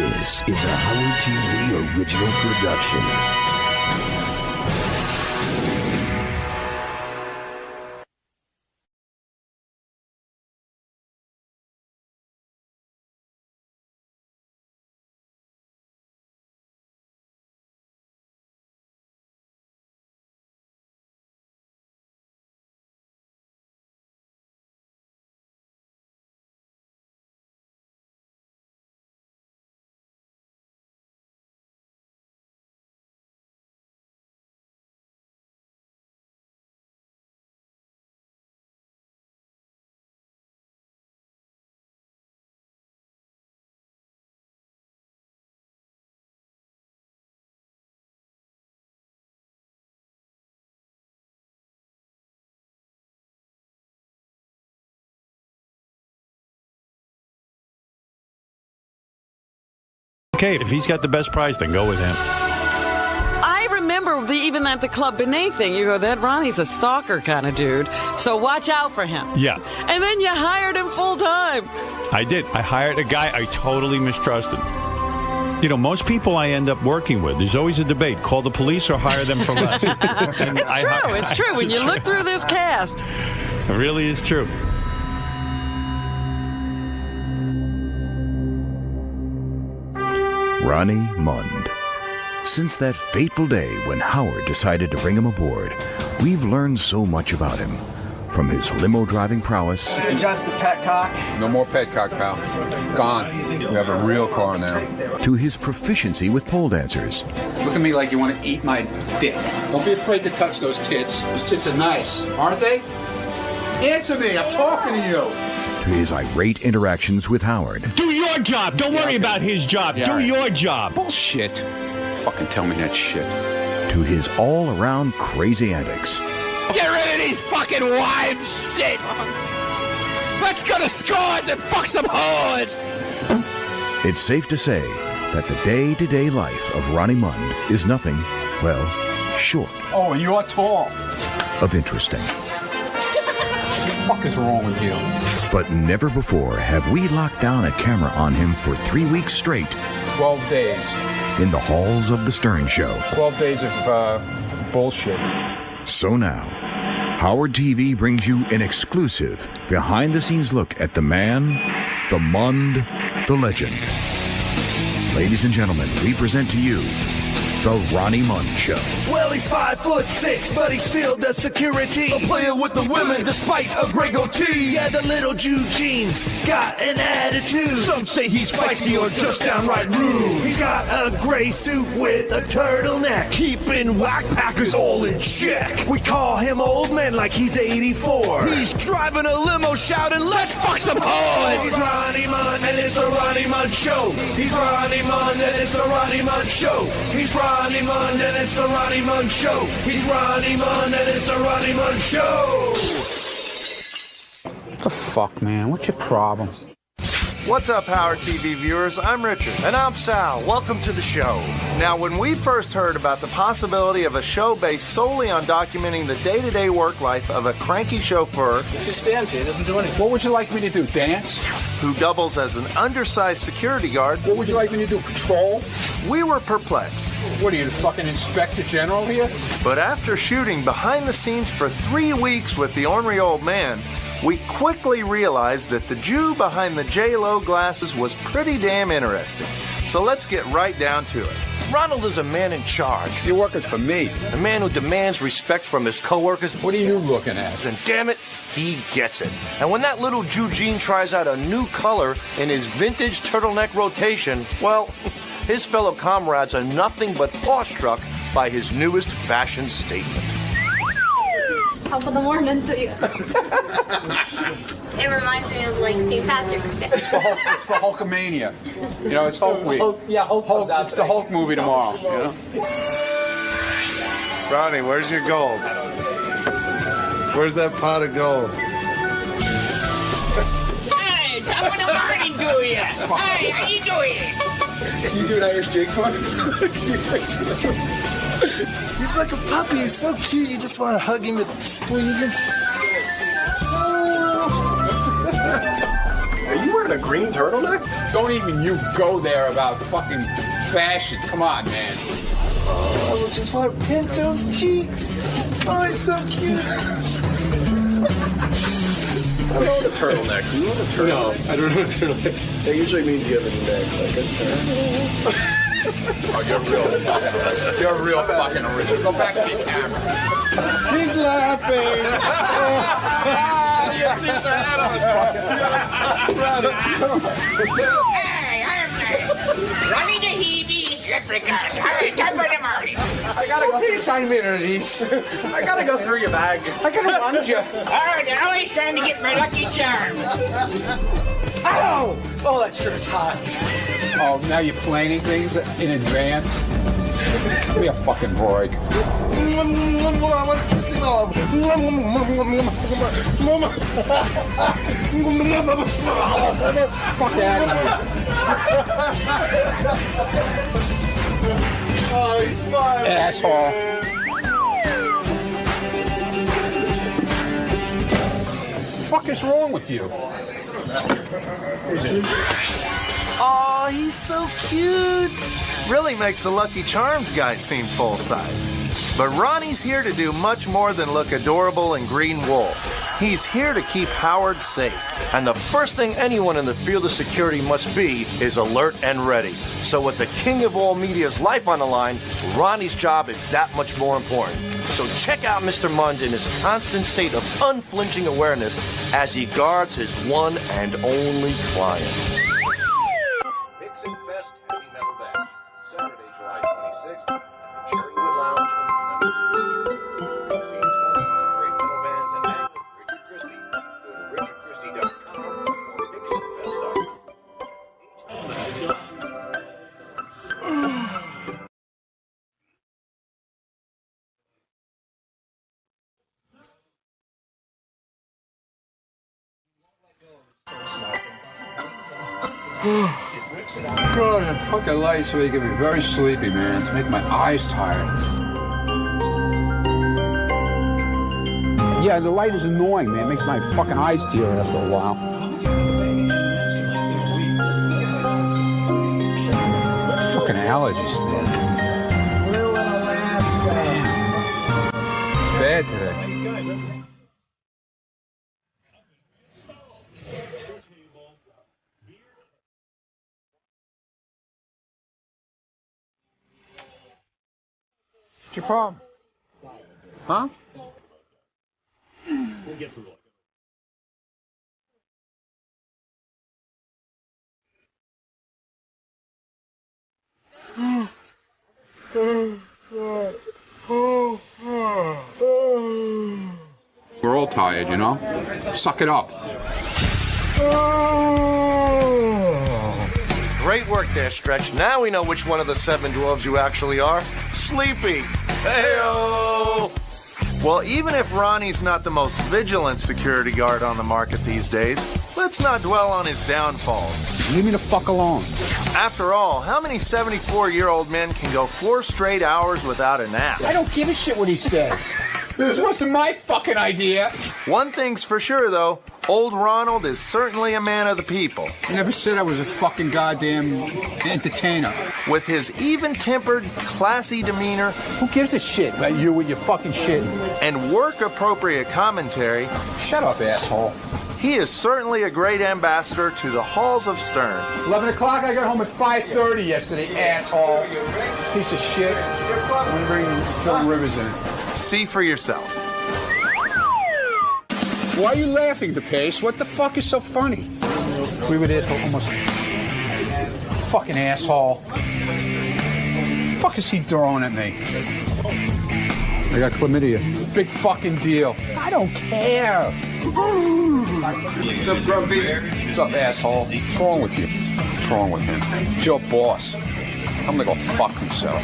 This is a Howard TV original production. Okay, if he's got the best price, then go with him. I remember even at the Club Beneath thing, you go, that Ronnie's a stalker kind of dude, so watch out for him. Yeah. And then you hired him full time. I did. I hired a guy I totally mistrusted. You know, most people I end up working with, there's always a debate. Call the police or hire them for less. It's true. When you look through this cast. It really is true. Ronnie Mund. Since that fateful day when Howard decided to bring him aboard, we've learned so much about him. From his limo driving prowess. Adjust the petcock. No more petcock, pal. Gone. We have a real car now. To his proficiency with pole dancers. Look at me like you want to eat my dick. Don't be afraid to touch those tits. Those tits are nice, aren't they? Answer me, I'm talking to you. To his irate interactions with Howard. Do your job. Don't worry about his job. Do your job. Bullshit. Fucking tell me that shit. To his all-around crazy antics. Get rid of these fucking wives, shit! Let's go to Scores and fuck some whores! It's safe to say that the day-to-day life of Ronnie Mund is nothing, well, short. Oh, and you're tall. Of interesting. What the fuck is wrong with you? But never before have we locked down a camera on him for 3 weeks straight. 12 days. In the halls of the Stern Show. 12 days of, bullshit. So now, Howard TV brings you an exclusive, behind-the-scenes look at the man, the Mund, the legend. Ladies and gentlemen, we present to you the Ronnie Mund Show. Well, he's 5'6", but he still does security. A player with the women despite a gray goatee. Yeah, the little Jew jeans got an attitude. Some say he's feisty or just downright rude. He's got a gray suit with a turtleneck, keeping whack packers all in check. We call him old man like he's 84. He's driving a limo shouting, let's fuck some whores. He's Ronnie Mund and it's a Ronnie Mund Show. He's Ronnie Mund and it's a Ronnie Mund Show. He's Ronnie Mund and it's the Ronnie Mund Show. He's Ronnie Mund and it's the Ronnie Mund Show. What the fuck, man? What's your problem? What's up, Howard TV viewers? I'm Richard. And I'm Sal. Welcome to the show. Now, when we first heard about the possibility of a show based solely on documenting the day-to-day work life of a cranky chauffeur He just stands here, doesn't do anything. What would you like me to do, dance? who doubles as an undersized security guard, What would you like me to do, patrol? we were perplexed. What are you, the fucking inspector general here? But after shooting behind the scenes for 3 weeks with the ornery old man, we quickly realized that the Jew behind the J-Lo glasses was pretty damn interesting. So let's get right down to it. Ronald is a man in charge. You're working for me. A man who demands respect from his coworkers. What are you looking at? And damn it, he gets it. And when that little Jew Gene tries out a new color in his vintage turtleneck rotation, well, his fellow comrades are nothing but awestruck by his newest fashion statement. Top of the morning to you. It reminds me of like St. Patrick's Day. It's for Hulkamania. You know, it's Hulk week. Hulk comes out It's the Hulk movie tomorrow, you know? Ronnie, where's your gold? Where's that pot of gold? Hey, top of the morning to you. Hey, how you doing? Can you do an Irish jig for us? He's like a puppy. He's so cute. You just want to hug him and squeeze him. Are you wearing wearing a green turtleneck? Don't even you go there about fucking fashion. Come on, man. Oh, just want to pinch those cheeks. Oh, he's so cute. I don't know the turtleneck. Do you know the turtleneck? No, I don't know the turtleneck. That usually means you have a neck like a turtle. Oh, you're real fucking original. Go back to the camera. He's laughing. Hey, I'm Ronnie the Heebie Leprechaun. All right, top of the morning. I gotta go. Please sign me to these. I gotta go through your bag. I gotta run you. Oh, they're always trying to get my lucky charm. Ow! Oh, that shirt's hot. Oh, now you're planning things in advance? Give me a fucking break. I want to kiss him all. Fuck out of here. Oh, he's smiling. Asshole. What the fuck is wrong with you? Aw, he's so cute. Really makes the Lucky Charms guy seem full size. But Ronnie's here to do much more than look adorable in green wool. He's here to keep Howard safe. And the first thing anyone in the field of security must be is alert and ready. So with the king of all media's life on the line, Ronnie's job is that much more important. So check out Mr. Mund in his constant state of unflinching awareness as he guards his one and only client. God, that fucking light's making me very sleepy, man. It's making my eyes tired. Yeah, the light is annoying, man. It makes my fucking eyes tear after a while. Fucking allergies, man. It's bad today. What's your problem? Huh? We'll get through it. We're all tired, you know? Suck it up. Great work there, Stretch. Now we know which one of the 7 dwarves you actually are. Sleepy. Hey-o! Well, even if Ronnie's not the most vigilant security guard on the market these days, let's not dwell on his downfalls. Leave me the fuck alone. After all, how many 74-year-old men can go 4 straight hours without a nap? I don't give a shit what he says. This wasn't my fucking idea. One thing's for sure, though. Old Ronald is certainly a man of the people. I never said I was a fucking goddamn entertainer. With his even-tempered, classy demeanor... Who gives a shit about you with your fucking shit? ...and work-appropriate commentary... Shut up, asshole. He is certainly a great ambassador to the halls of Stern. 11 o'clock, I got home at 5:30 yesterday, asshole. Piece of shit. I'm gonna bring Phil Rivers in. See for yourself. Why are you laughing, DePace? What the fuck is so funny? We were there till almost... Fucking asshole. The fuck is he throwing at me? I got chlamydia. Big fucking deal. I don't care. What's up, Grumpy? What's up, asshole? What's wrong with you? What's wrong with him? He's your boss. I'm gonna go fuck himself.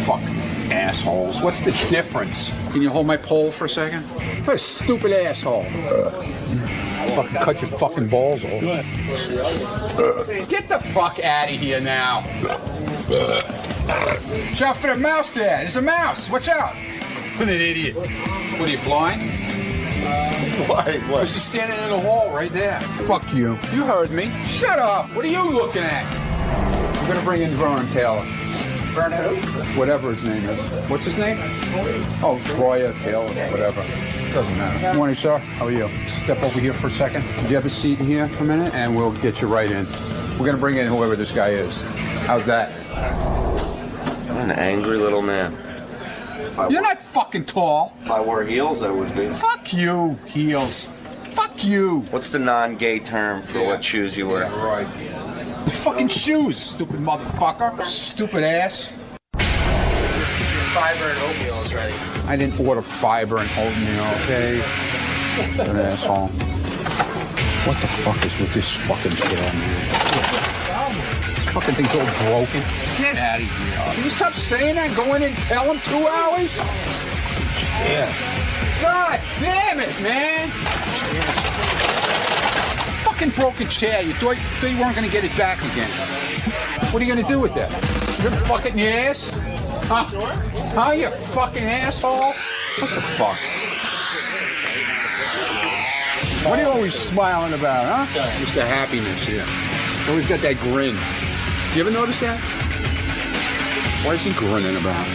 Fucking assholes. What's the difference? Can you hold my pole for a second? What a stupid asshole. Fucking cut your fucking balls off. Get the fuck out of here now. Watch out for the mouse there. There's a mouse. Watch out. What an idiot. What are you, blind? Why? What? I was just standing in the hall right there. Fuck you. You heard me. Shut up. What are you looking at? I'm going to bring in Vernon Taylor. Burn who? Whatever his name is. What's his name? Oh, Troyer, Taylor, whatever. Doesn't matter. Good morning, sir. How are you? Step over here for a second. Do you have a seat in here for a minute? And we'll get you right in. We're going to bring in whoever this guy is. How's that? I'm an angry little man. You're not fucking tall. If I wore heels, I would be. Fuck you, heels. Fuck you. What's the non-gay term for what shoes you wear? Yeah, right. Fucking shoes, stupid motherfucker. Stupid ass. Your fiber and oatmeal is ready. I didn't order fiber and oatmeal, okay? An asshole. What the fuck is with this fucking chair, man? This fucking thing's all broken. Get out of here. Can you stop saying that? Go in and tell him 2 hours? Yeah. God damn it, man. Fucking broken chair. You thought you weren't going to get it back again. What are you going to do with that? You going to fuck it in your ass? Huh? Huh, you fucking asshole? What the fuck? What are you always smiling about, huh? Mr. Happiness here. Always got that grin. You ever notice that? What is he grinning about?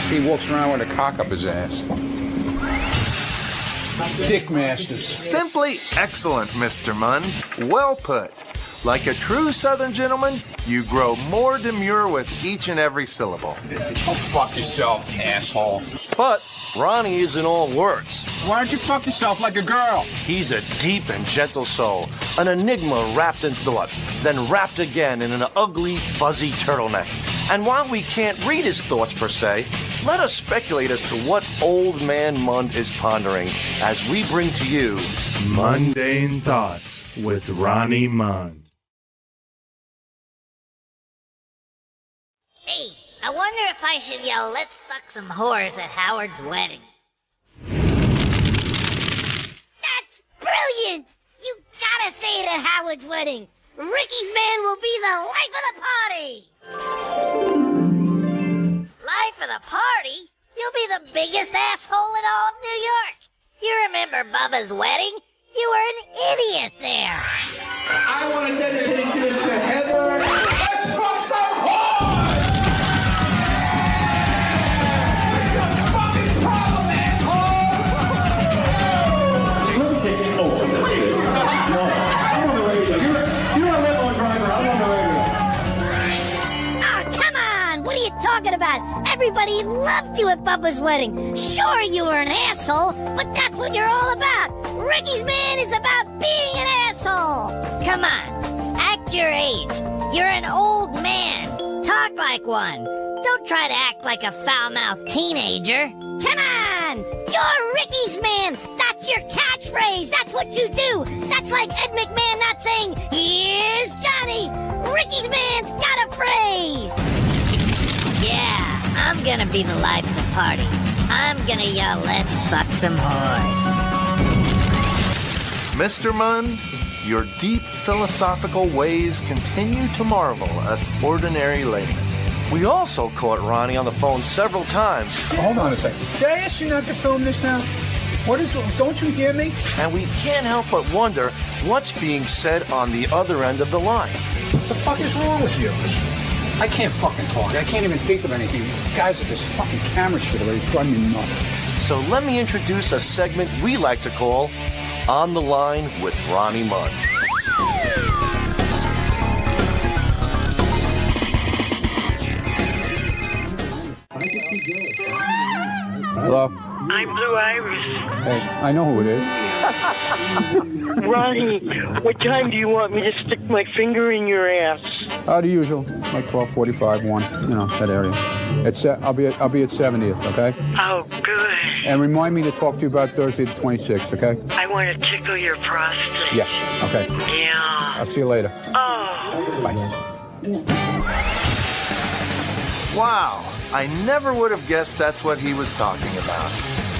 He walks around with a cock up his ass. Dick Masters. Simply excellent, Mr. Mund. Well put. Like a true Southern gentleman, you grow more demure with each and every syllable. Go fuck yourself, asshole. But Ronnie isn't all words. Why don't you fuck yourself like a girl? He's a deep and gentle soul, an enigma wrapped in thought, then wrapped again in an ugly, fuzzy turtleneck. And while we can't read his thoughts per se, let us speculate as to what old man Mund is pondering as we bring to you Mundane Thoughts with Ronnie Mund. Hey, I wonder if I should yell, "Let's fuck some whores" at Howard's wedding. That's brilliant! You gotta say it at Howard's wedding. Ricky's man will be the life of the party! Life of the party? You'll be the biggest asshole in all of New York. You remember Bubba's wedding? You were an idiot there. I want to dedicate this to Heather. Let's fuck some whores! What's your fucking problem, asshole? Let me take it over this thing. No, I'm on the radio. You're a limo driver. I'm on the radio. Oh, come on! What are you talking about? Everybody loved you at Bubba's wedding. Sure, you were an asshole, but that's what you're all about. Ricky's man is about being an asshole. Come on, act your age. You're an old man. Talk like one. Don't try to act like a foul-mouthed teenager. Come on! You're Ricky's man! That's your catchphrase! That's what you do! That's like Ed McMahon not saying, "Here's Johnny!" Ricky's man's got a phrase! Yeah, I'm gonna be the life of the party. I'm gonna yell, "Let's fuck some whores." Mr. Mund, your deep philosophical ways continue to marvel us ordinary laymen. We also caught Ronnie on the phone several times. Hold on a second. Did I ask you not to film this now? What is? Don't you hear me? And we can't help but wonder what's being said on the other end of the line. What the fuck is wrong with you? I can't fucking talk. I can't even think of anything. These guys with this fucking camera shit already driving me nuts. So let me introduce a segment we like to call On the Line with Ronnie Mund. Hello? I'm Blue Iris. Hey, I know who it is. Ronnie, what time do you want me to stick my finger in your ass? The usual, like 12:45, 1, you know, that area. I'll be at 70th, okay? Oh, good. And remind me to talk to you about Thursday the 26th, okay? I want to tickle your prostate. Yeah, okay. Yeah. I'll see you later. Oh. Bye. Wow, I never would have guessed that's what he was talking about.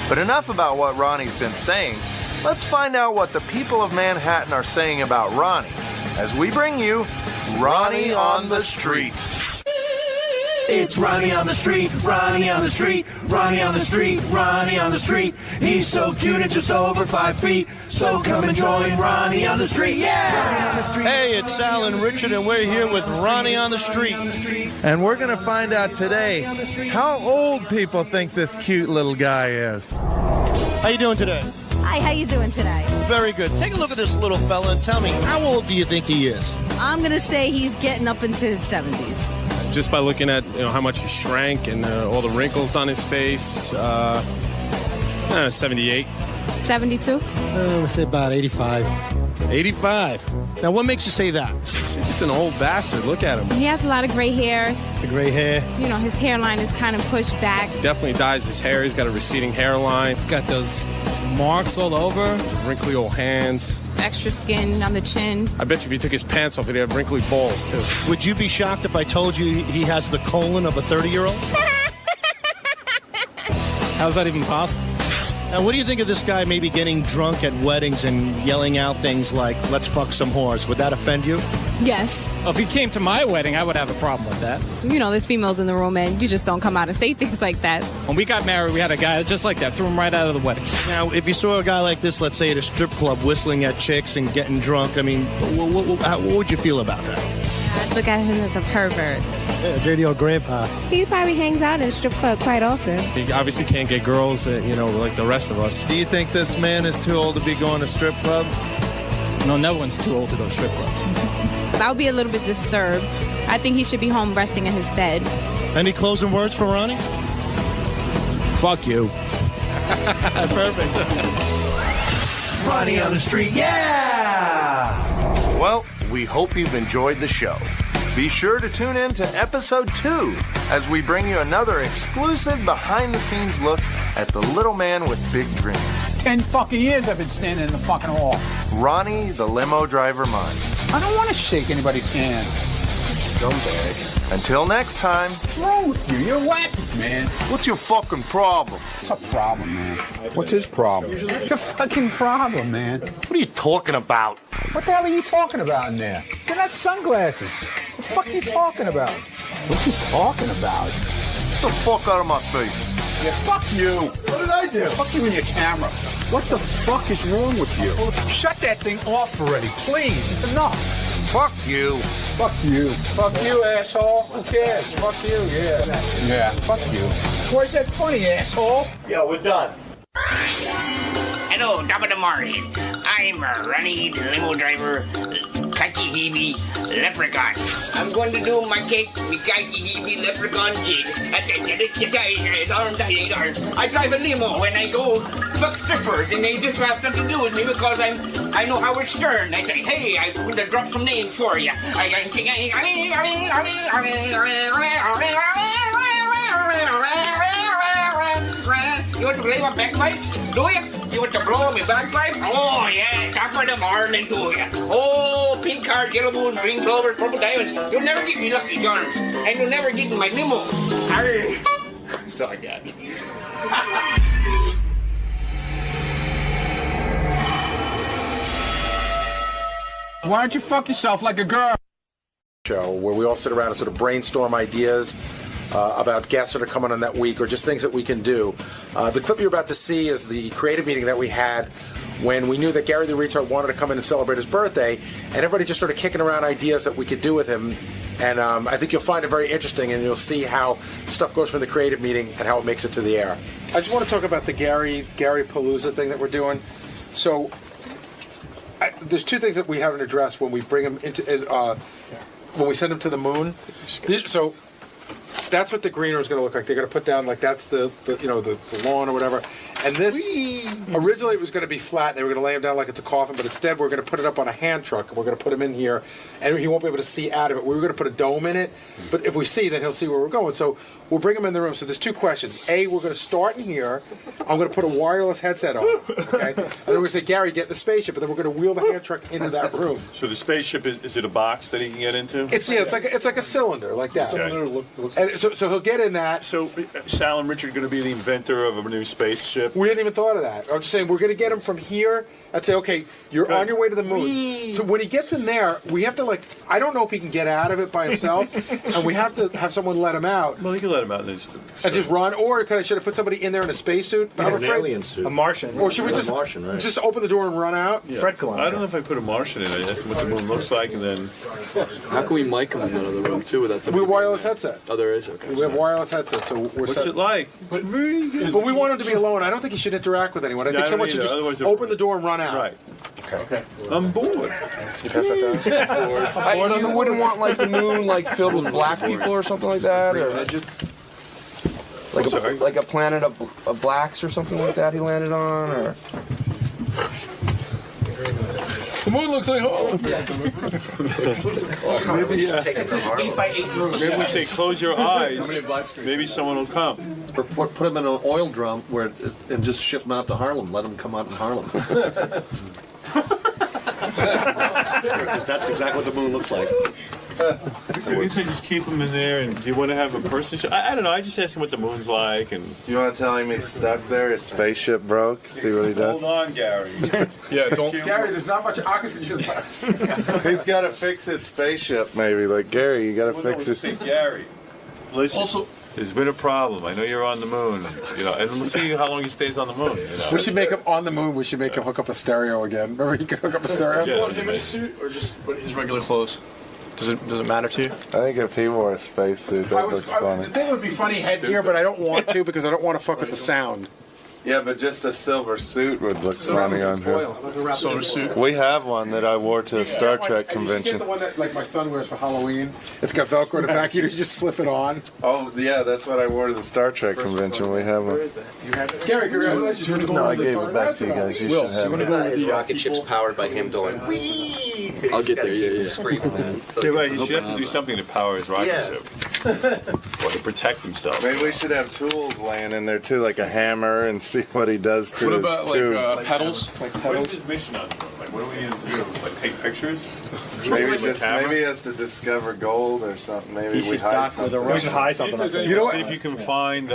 But enough about what Ronnie's been saying. Let's find out what the people of Manhattan are saying about Ronnie as we bring you Ronnie on the Street. It's Ronnie on the street, Ronnie on the street, Ronnie on the street, Ronnie on the street. He's so cute and just over 5 feet. So come and join Ronnie on the street, yeah! Hey, it's Sal and Richard, and we're here with Ronnie on the street. And we're going to find out today how old people think this cute little guy is. How you doing today? Hi, how you doing today? Very good. Take a look at this little fella and tell me, how old do you think he is? I'm going to say he's getting up into his 70s. Just by looking at how much he shrank and all the wrinkles on his face, 78. 72. I'm going to say about 85. 85. Now, what makes you say that? He's an old bastard. Look at him. He has a lot of gray hair. The gray hair. You know, his hairline is kind of pushed back. Definitely dyes his hair. He's got a receding hairline. He's got those marks all over. Wrinkly old hands. Extra skin on the chin. I bet you if he took his pants off, he'd have wrinkly balls, too. Would you be shocked if I told you he has the colon of a 30-year-old? How's that even possible? Now, what do you think of this guy maybe getting drunk at weddings and yelling out things like, let's fuck some whores? Would that offend you? Yes. If he came to my wedding, I would have a problem with that. You know, there's females in the room, and you just don't come out and say things like that. When we got married, we had a guy just like that. Threw him right out of the wedding. Now, if you saw a guy like this, let's say at a strip club, whistling at chicks and getting drunk, I mean, what would you feel about that? I'd look at him as a pervert. Yeah, JD old grandpa. He probably hangs out at a strip club quite often. He obviously can't get girls, like the rest of us. Do you think this man is too old to be going to strip clubs? No one's too old to go to strip clubs. I would be a little bit disturbed. I think he should be home resting in his bed. Any closing words for Ronnie? Fuck you. Perfect. Ronnie on the street, yeah! Well, we hope you've enjoyed the show. Be sure to tune in to episode 2 as we bring you another exclusive behind-the-scenes look at the little man with big dreams. 10 fucking years I've been standing in the fucking hall. Ronnie, the limo driver Mund. I don't want to shake anybody's hand. Scumbag. Until next time. What's wrong with you? You're wacky, man. What's your fucking problem? What's a problem, man? What's his problem? Your fucking problem, man. What are you talking about? What the hell are you talking about in there? They're not sunglasses. What the fuck are you talking about? What you talking about? Get the fuck out of my face. Yeah, fuck you. What did I do? Fuck you and your camera. What the fuck is wrong with you? Shut that thing off already, please. It's enough. Fuck you. Fuck you. Fuck you, asshole. Who cares? Fuck you, yeah. Yeah, fuck you. Why is that funny, asshole? Yeah, we're done. Hello, top of the morning. I'm Ronnie, the limo driver, Kaki-Hebe Leprechaun. I'm going to do my cake with Kaki-Hebe Leprechaun jig. I drive a limo when I go fuck strippers, and they just have something to do with me because I know Howard Stern. I say, hey, I'm going to drop some names for you. You want to play my bagpipe? Do you? You want to blow me bagpipe? Oh, yeah, top of the morning to you. Oh, pink card, yellow moon, green clovers, purple diamonds. You'll never get me Lucky Charms. And you'll never get in my limo. Arr. That's all I got. Why don't you fuck yourself like a girl? Show where we all sit around and sort of brainstorm ideas about guests that are coming on that week or just things that we can do. The clip you're about to see is the creative meeting that we had when we knew that Gary the Retard wanted to come in and celebrate his birthday, and everybody just started kicking around ideas that we could do with him. And I think you'll find it very interesting, and you'll see how stuff goes from the creative meeting and how it makes it to the air. I just want to talk about the Gary Palooza thing that we're doing. So there's two things that we haven't addressed when we bring him into when we send him to the moon. So that's what the green room is going to look like. They're going to put down, like, that's the lawn or whatever. And this, originally it was going to be flat. They were going to lay him down like it's a coffin, but instead we're going to put it up on a hand truck, and we're going to put him in here, and he won't be able to see out of it. We were going to put a dome in it, but if we see, then he'll see where we're going. So we'll bring him in the room. So there's two questions. A, we're going to start in here. I'm going to put a wireless headset on, okay? And then we're going to say, Gary, get in the spaceship, and then we're going to wheel the hand truck into that room. So the spaceship, is it a box that he can get into? It's like a cylinder, like that. Okay. And So he'll get in that. So Sal and Richard are going to be the inventor of a new spaceship. We hadn't even thought of that. I'm just saying we're going to get him from here. I'd say, okay, you're on your way to the moon. So when he gets in there, we have to I don't know if he can get out of it by himself, and we have to have someone let him out. Well, you can let him out and just run, or should have put somebody in there in a spacesuit? An alien suit. A Martian. Or should we just Martian, right? just open the door and run out? Yeah. I don't know if I put a Martian in it. That's what the moon looks like, and then. How can we mic him in that other room too? Without we have wireless headset. Oh, there is. Okay. We have wireless headset, so we're What's it like? It's very good. But we want him to be alone. I don't think he should interact with anyone. I think someone should just open the door and run out. Right. Okay. I'm bored. You pass that down? You wouldn't want the moon filled with black people or something like that, or like a planet of blacks or something like that he landed on, or. The moon looks like home. Maybe we say close your eyes. Maybe someone will come. Or put them in an oil drum and just ship them out to Harlem. Let them come out in Harlem. Because that's exactly what the moon looks like. I guess I just keep him in there. And do you want to have a person? I don't know. I just ask him what the moon's like. And you want to tell him he's stuck there? His spaceship broke. See what he does. Hold on, Gary. Yeah, don't. Gary, there's not much oxygen left. He's got to fix his spaceship, maybe. Gary, you got to fix his. Gary, listen. Also, there's been a problem. I know you're on the moon. And we'll see how long he stays on the moon. We should make him on the moon. We should make him hook up a stereo again. Remember, he could hook up a stereo. Do you want him in a suit or just his regular clothes? Does it matter to you? I think if he wore a spacesuit, that would look funny. The thing would be funny headgear, but I don't want to because I don't want to fuck with the sound. Yeah, but just a silver suit would look funny on him. Silver suit. We have one that I wore to a Star Trek You convention. get the one that my son wears for Halloween. It's got Velcro in the back. You just slip it on. Oh yeah, that's what I wore to the Star Trek convention. We have one. Gary, congratulations. No, I gave it back to you guys. You should have it. His rocket ship's powered by him going. Whee! I'll get there. Yeah. Screaming. Yeah, right. He should have to do something to power his rocket ship, or to protect himself. Maybe we should have tools laying in there too, like a hammer, and see what he does to his tubes. Pedals? What's his mission on the moon? What are we going to do? Take pictures? Maybe he has to discover gold or something. Maybe we hide something. We should hide something. You know what? See if you can find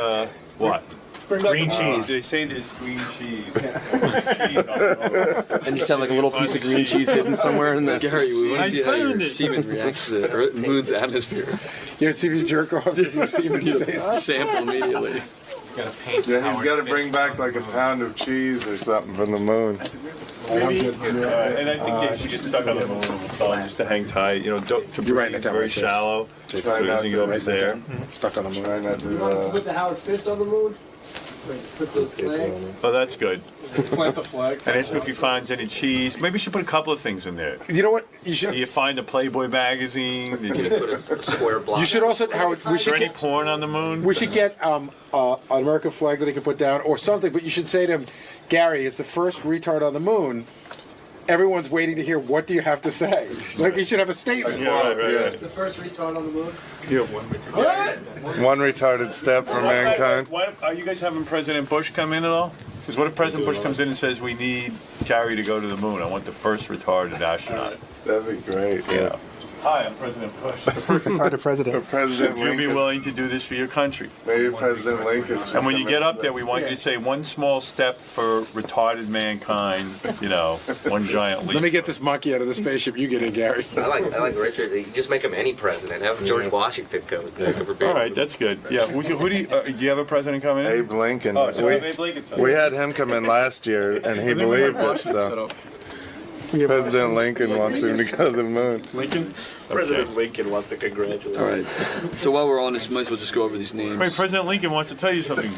what? Green cheese. They say there's green cheese. And you just have a little piece of green cheese hidden somewhere in the. Gary, we want to see how your semen reacts to the moon's atmosphere. You want to see if you jerk off if your semen stays? Sample immediately. Yeah, he's got to bring back a pound of cheese or something from the moon. And I think you should get stuck on the moon just to hang tight. To breathe very shallow. So everything goes there. Stuck on the moon. Try not to. You want to put the Howard Fist on the moon? Put the flag. Oh, that's good. Plant the flag. And ask him if he finds any cheese. Maybe you should put a couple of things in there. You know what? You should. Do you find a Playboy magazine? Did you put a square block? You should also, Howard. Is there any porn on the moon? We should get an American flag that he can put down or something. But you should say to him, Gary, it's the first retard on the moon. Everyone's waiting to hear what do you have to say. You should have a statement. Yeah, right. The first retard on the moon. You have one retarded. One retarded step for mankind. Are you guys having President Bush come in at all? Because what if President Bush comes in and says we need Gary to go to the moon? I want the first retarded astronaut. That'd be great. Yeah. Hi, I'm President Bush. Retarded president. President Would you be willing to do this for your country? Maybe President Lincoln. And when you get up there, we want you to say one small step for retarded mankind, one giant leap. Let me get this monkey out of the spaceship. You get in, Gary. I like Richard. You just make him any president. Have George Washington come. All right, that's good. Yeah. Who do you have a president coming in? Abe Lincoln. Oh, so Abe Lincoln. We had him come in last year, and he believed it. So President Lincoln wants him to go to the moon. Lincoln? President Lincoln wants to congratulate. All right. So while we're on this, might as well just go over these names. Wait, President Lincoln wants to tell you something.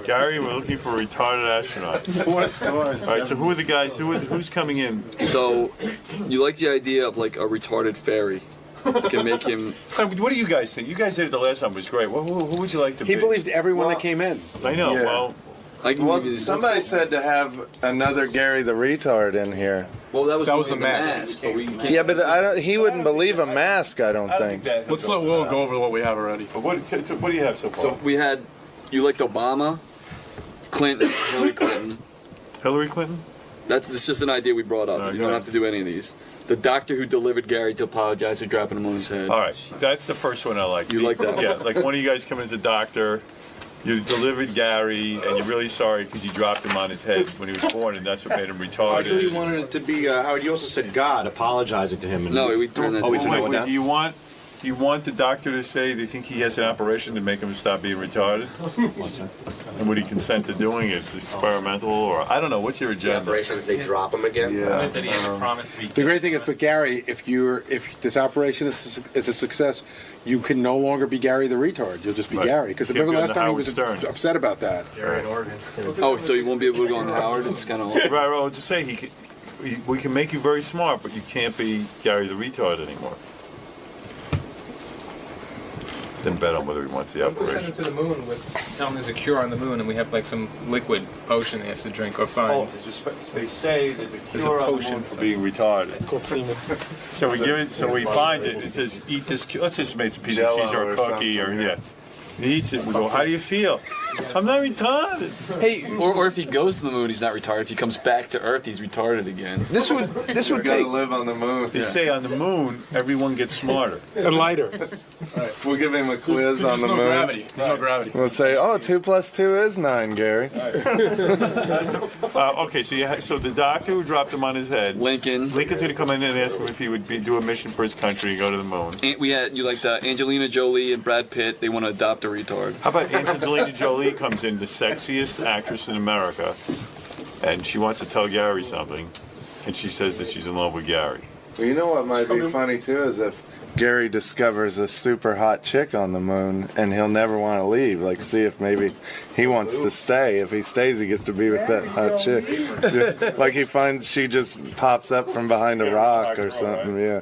Gary, we're looking for a retarded astronaut. 4 stars. All right, so who are the guys? Who's coming in? So, you like the idea of a retarded fairy? That can make him. What do you guys think? You guys did it the last time. It was great. Who would you like to be? He believed everyone that came in. I know. Yeah. Well, somebody said to have another Gary the retard in here. Well, that was the mask. Yeah, but he wouldn't believe a mask. I don't think. Let's let Will go over what we have already. What do you have so far? So we had. You liked Obama, Clinton, Hillary Clinton. Hillary Clinton? It's just an idea we brought up. You don't have to do any of these. The doctor who delivered Gary to apologize for dropping him on his head. All right, that's the first one I like. You like that? Yeah, like one of you guys come in as a doctor, you delivered Gary, and you're really sorry because you dropped him on his head when he was born, and that's what made him I thought you retarded. wanted it to be, Howard, you also said God apologizing to him. And No, we turned that Oh, we down. turned that one Wait, down? do you want the doctor to say, do you think he has an operation to make him stop being retarded? And would he consent to doing it? It's experimental, or I don't know. What's your agenda? Operations, they drop him again. Yeah. That he hasn't promised to be. The great thing is, but Gary, if this operation is a success, you can no longer be Gary the retard. You'll just be Right. Gary. Because Keep remember going last to time he Howard was Stern. upset about that. Gary in Oregon. Oh, so you won't be able to go on Howard? It's kind of Right, I'll just say we can make you very smart, but you can't be Gary the retard anymore. Then bet on whether he wants the We'll send operation. him to the moon with, tell him there's a cure on the moon, and we have like some liquid potion he has to drink or find. They say there's a There's a cure on the potion moon for for being retarded. It's called semen. So we give it. So he finds it. It says, "Eat this. Let's just make a piece of Jell-O cheese or a or cookie, or something, yeah." He eats it. We go, "How do you feel?" I'm not retarded. Hey, or if he goes to the moon, he's not retarded. If he comes back to Earth, he's retarded again. This would He's take. gotta live on the moon. They say on the moon, everyone gets smarter. And lighter. We'll give him a quiz on the moon. There's no gravity. We'll say, 2 + 2 is 9, Gary. Okay, so the doctor who dropped him on his head, Lincoln's going to come in and ask him if he would do a mission for his country and go to the moon. And we had Angelina Jolie and Brad Pitt. They want to adopt a retard. How about Angelina Jolie comes in, the sexiest actress in America, and she wants to tell Gary something, and she says that she's in love with Gary. Well, you know what might be funny, too, is if Gary discovers a super hot chick on the moon, and he'll never want to leave. Like, see if maybe he wants to stay. If he stays, he gets to be with that hot chick. Yeah. Like he finds she just pops up from behind a rock or something, yeah.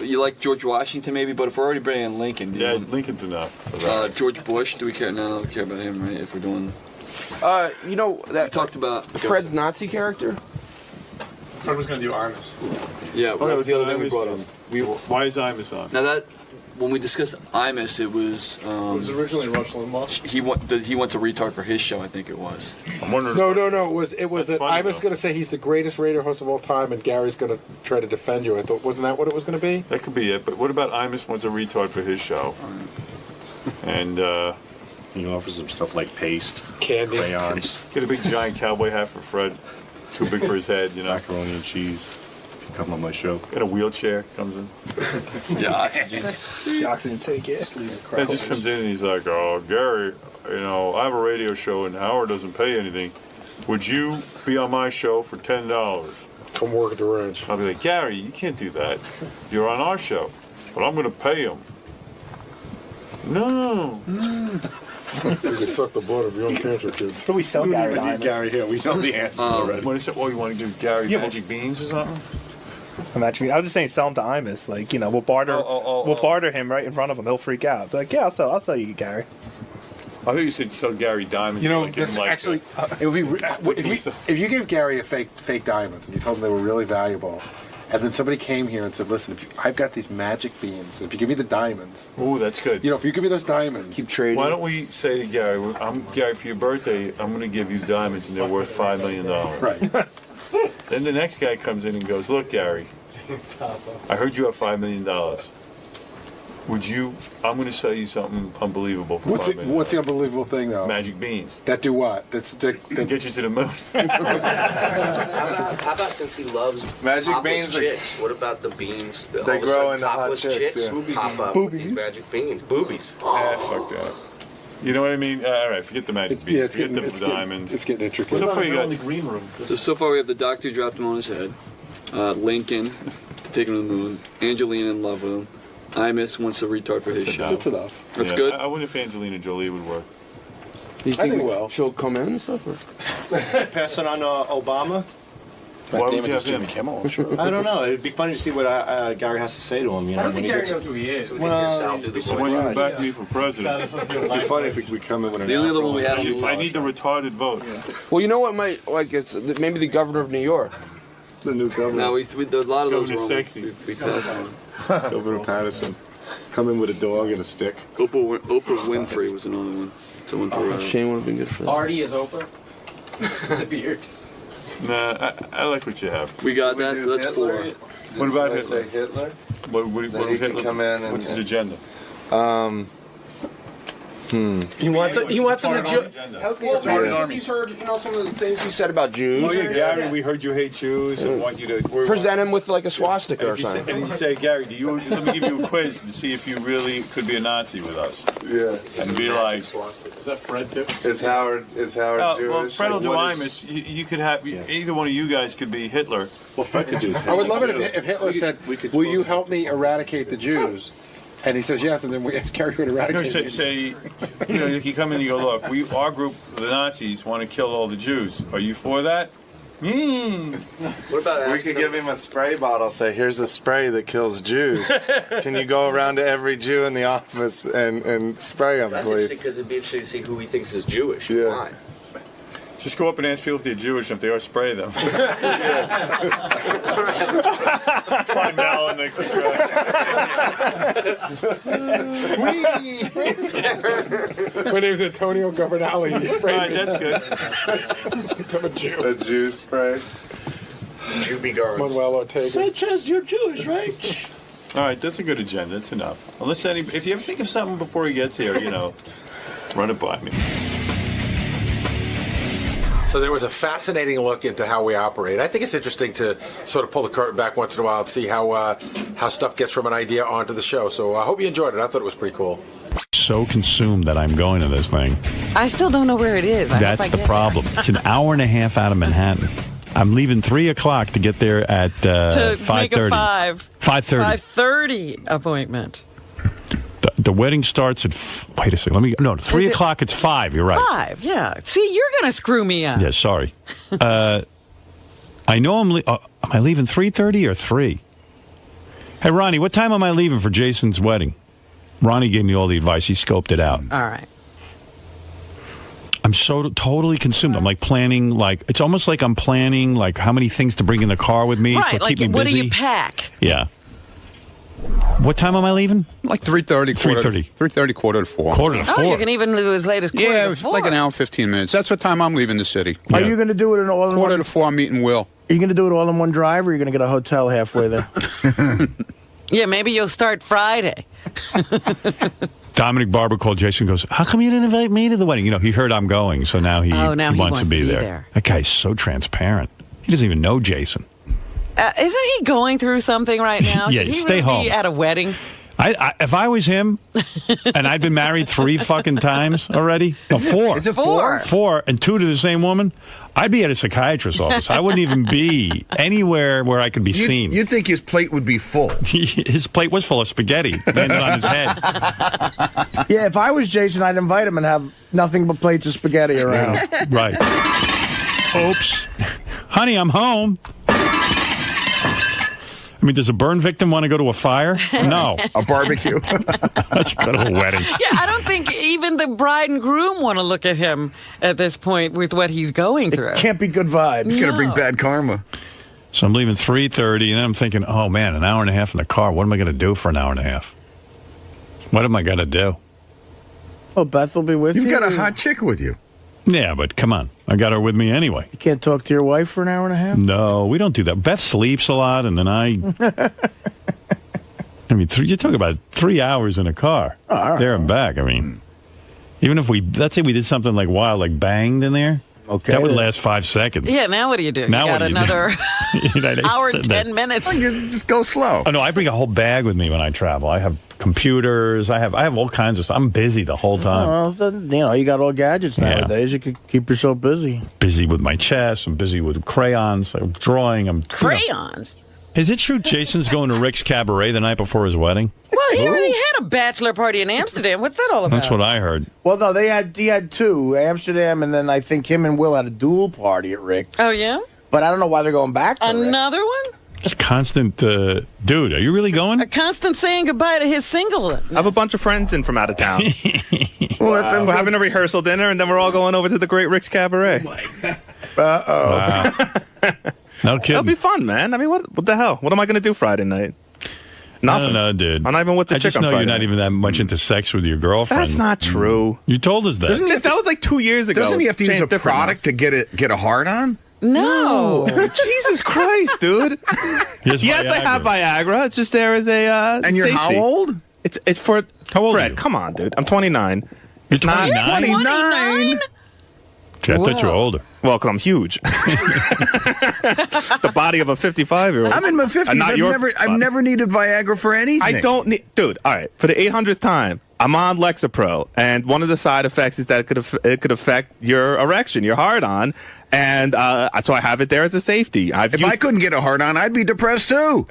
You like George Washington, maybe, but if we're already bringing in Lincoln, Lincoln's enough. George Bush, do we care? No, we care about him, right? If we're doing, You know that we talked about Fred's Nazi character. Fred was going to do Armus. Yeah, that was the other thing we brought up. Why is Imus on? Now that when we discussed Imus, it was. It was originally Rush Limbaugh. He went to retard for his show, I think it was. I'm wondering. No. It was that funny, I was going to say he's the greatest radio host of all time, and Gary's going to try to defend you. I thought, wasn't that what it was going to be? That could be it, but what about Imus wants a retard for his show? And, he offers him stuff like paste, candy, crayons. Get a big giant cowboy hat for Fred. Too big for his head, Macaroni and cheese. If you come on my show. Got a wheelchair, comes in. Yeah, oxygen. The oxygen take it. Then just comes in and he's like, "Oh, Gary, I have a radio show and Howard doesn't pay anything. Would you be on my show for $10? Come work at the ranch." I'll be like, "Gary, you can't do that. You're on our show, but I'm going to pay him." No. You can suck the blood of young cancer kids. So we sell Gary We need Gary here. We know the answers already. What is it? Oh, you want to give Gary magic beans or something? Imagine, I was just saying, sell him to Imus. Like, we'll barter, we'll barter him right in front of him. He'll freak out. Be like, yeah, I'll sell you, Gary. I thought you said sell Gary diamonds. That's actually it would be if you gave Gary a fake diamonds and you told him they were really valuable, and then somebody came here and said, "Listen, I've got these magic beans. If you give me the diamonds, ooh, that's good. If you give me those diamonds, keep trading." Why don't we say to Gary, Gary, for your birthday, I'm going to give you diamonds and they're worth $5 million. Right. Then the next guy comes in and goes, "Look, Gary, I heard you have $5 million. I'm going to sell you something unbelievable for $5 million. What's the unbelievable thing, though? Magic beans. That do what? That get you to the moon. How about since he loves Magic topless beans are- chicks? What about the beans? All They of a grow sudden, into hot topless chicks, chicks yeah. pop up with these magic beans. Boobies. Fuck that. You know what I mean? All right, forget the magic beans. it's Forget getting- the it's getting- diamonds. it's getting intricate. So far, you got in the green room. So far we have the doctor who dropped him on his head, Lincoln to take him to the moon, Angelina in love with him, Imus wants a retard for his show. That's enough. That's Yeah, good. I wonder if Angelina Jolie would work. Do you I think well. she'll come in and stuff? Or? Pass it on Obama. Why would you have Jimmy him? Kimmel. I don't know. It'd be funny to see what Gary has to say to him. I don't when think he Gary gets- knows who he is. Well, So when you back me for president, it'd be funny if we come in with an. The only other one we had on the I need the retarded vote. Well, you know what might it's maybe the governor of New York. The new governor. No, a lot of those Governor's were sexy. we passed on. Governor Patterson. Come in with a dog and a stick. Oprah Winfrey was another one. Someone threw out. Shane would have been good for that. Artie is Oprah. The beard. Nah, I like what you have. We got that, so that's 4. What about Did Hitler? somebody say Hitler? What Then was he can Hitler? come in and- What's his agenda? He wants him to Help me out. He's heard, some of the things he said about Jews. Oh yeah, Gary, we heard you hate Jews and want you to Present him with like a swastika or and something. you say, Gary, let me give you a quiz to see if you really could be a Nazi with us. Yeah. And be like, is that Fred too? Is Howard Jewish? Well, Fred will Like, do what is- Imus. You could have either one of you guys could be Hitler. Well, Fred could do. I would love it if Hitler said, "Will you help me eradicate the Jews?" And he says yes, and then we ask Gary to eradicate. Say, you come in and you go, look, our group, the Nazis, want to kill all the Jews. Are you for that? What about We could give him a spray bottle. Say, here's a spray that kills Jews. Can you go around to every Jew in the office and spray them, That's please? interesting because it'd be interesting to see who he thinks is Jewish. Yeah. Why? Just go up and ask people if they're Jewish, and if they are, spray them. Find Mal in the My name's Antonio Governale. He sprayed me. That's good. I'm a Jew. A Jew spray. Jew be guards. Manuel Ortega. Sanchez, you're Jewish, right? All right, that's a good agenda. That's enough. Unless if you ever think of something before he gets here, run it by me. So there was a fascinating look into how we operate. I think it's interesting to sort of pull the curtain back once in a while and see how stuff gets from an idea onto the show. So I hope you enjoyed it. I thought it was pretty cool. So consumed that I'm going to this thing. I still don't know where it is. That's the problem. It's an hour and a half out of Manhattan. I'm leaving 3 o'clock to get there at 5:30. 5:30. 5:30 appointment. The wedding starts at wait a second. 3 o'clock. It's 5. You're right. 5. Yeah. See, you're gonna screw me up. Yeah. Sorry. I know am I leaving 3:30 or 3? Hey Ronnie, what time am I leaving for Jason's wedding? Ronnie gave me all the advice. He scoped it out. All right. I'm so totally consumed. I'm like planning, it's almost like I'm planning, how many things to bring in the car with me. Right. So Like, keep me what busy. do you pack? Yeah. What time am I leaving? Like 3:30. 3:30. 3:30, quarter to 4. Quarter to 4. Oh, you can even do as late as quarter Yeah, to it's 4. like an hour and 15 minutes. That's what time I'm leaving the city. Are you going to do it in all in Quarter one? to 4, I'm meeting Will. Are you going to do it all in one drive, or are you going to get a hotel halfway there? Yeah, maybe you'll start Friday. Dominic Barber called Jason and goes, how come you didn't invite me to the wedding? He heard I'm going, so now he wants to be there. That guy's so transparent. He doesn't even know Jason. Isn't he going through something right now? Yeah, Should he stay really home. be at a wedding? If I was him, and I'd been married 3 fucking times already, no, 4. Is it 4? 4, and 2 to the same woman, I'd be at a psychiatrist's office. I wouldn't even be anywhere where I could be seen. You'd think his plate would be full. His plate was full of spaghetti. Landed on his head. Yeah, if I was Jason, I'd invite him and have nothing but plates of spaghetti around. Right. Oops. Honey, I'm home. I mean, does a burn victim want to go to a fire? No. A barbecue. Let's go to a wedding. Yeah, I don't think even the bride and groom want to look at him at this point with what he's going through. Can't be good vibes. It's going to bring bad karma. So I'm leaving 3:30, and I'm thinking, oh, man, an hour and a half in the car. What am I going to do for an hour and a half? What am I going to do? Oh, Beth will be with you. You've got a hot chick with you. Yeah, but come on. I got her with me anyway. You can't talk to your wife for an hour and a half? No, we don't do that. Beth sleeps a lot, and then I mean, you're talking about 3 hours in a car. Oh, all right. There and back. I mean, even if let's say we did something like wild, like banged in there, okay, that would last 5 seconds. Yeah, now what do you do? Now you got what do you another do? hour and 10 minutes. Just go slow. Oh, no, I bring a whole bag with me when I travel. I have computers. I have all kinds of stuff. I'm busy the whole time. Oh, then, you got all gadgets nowadays. You could keep yourself busy. Busy with my chess. I'm busy with crayons. I'm drawing. Crayons? Is it true Jason's going to Rick's Cabaret the night before his wedding? Well, he already had a bachelor party in Amsterdam. What's that all about? That's what I heard. Well, no, he had 2, Amsterdam, and then I think him and Will had a dual party at Rick's. Oh, yeah? But I don't know why they're going back to Rick. Another one? It's constant, dude, are you really going? A constant saying goodbye to his single. I have a bunch of friends in from out of town. We're having a rehearsal dinner, and then we're all going over to the Great Rick's Cabaret. Uh-oh. Wow. No kidding. It'll be fun, man. I mean, what the hell? What am I going to do Friday night? Nothing. I don't know, dude. I'm not even with the I chick just on know Friday you're not night. even that much into sex with your girlfriend. That's not true. You told us that. That was like 2 years ago. Doesn't he have to use Changed a different product to get a hard on? No. Jesus Christ, dude. Yes, I have Viagra. It's just there as a And you're safety. how old? It's for how old Fred, are you? come on, dude. I'm 29. You're 29? 29? Gee, I thought you were older. Well, because I'm huge. The body of a 55-year-old. I'm in my 50s. I've never needed Viagra for anything. I don't need, dude. All right, for the 800th time, I'm on Lexapro, and one of the side effects is that it could affect your erection, your hard-on, and so I have it there as a safety. If I couldn't get a hard-on, I'd be depressed too.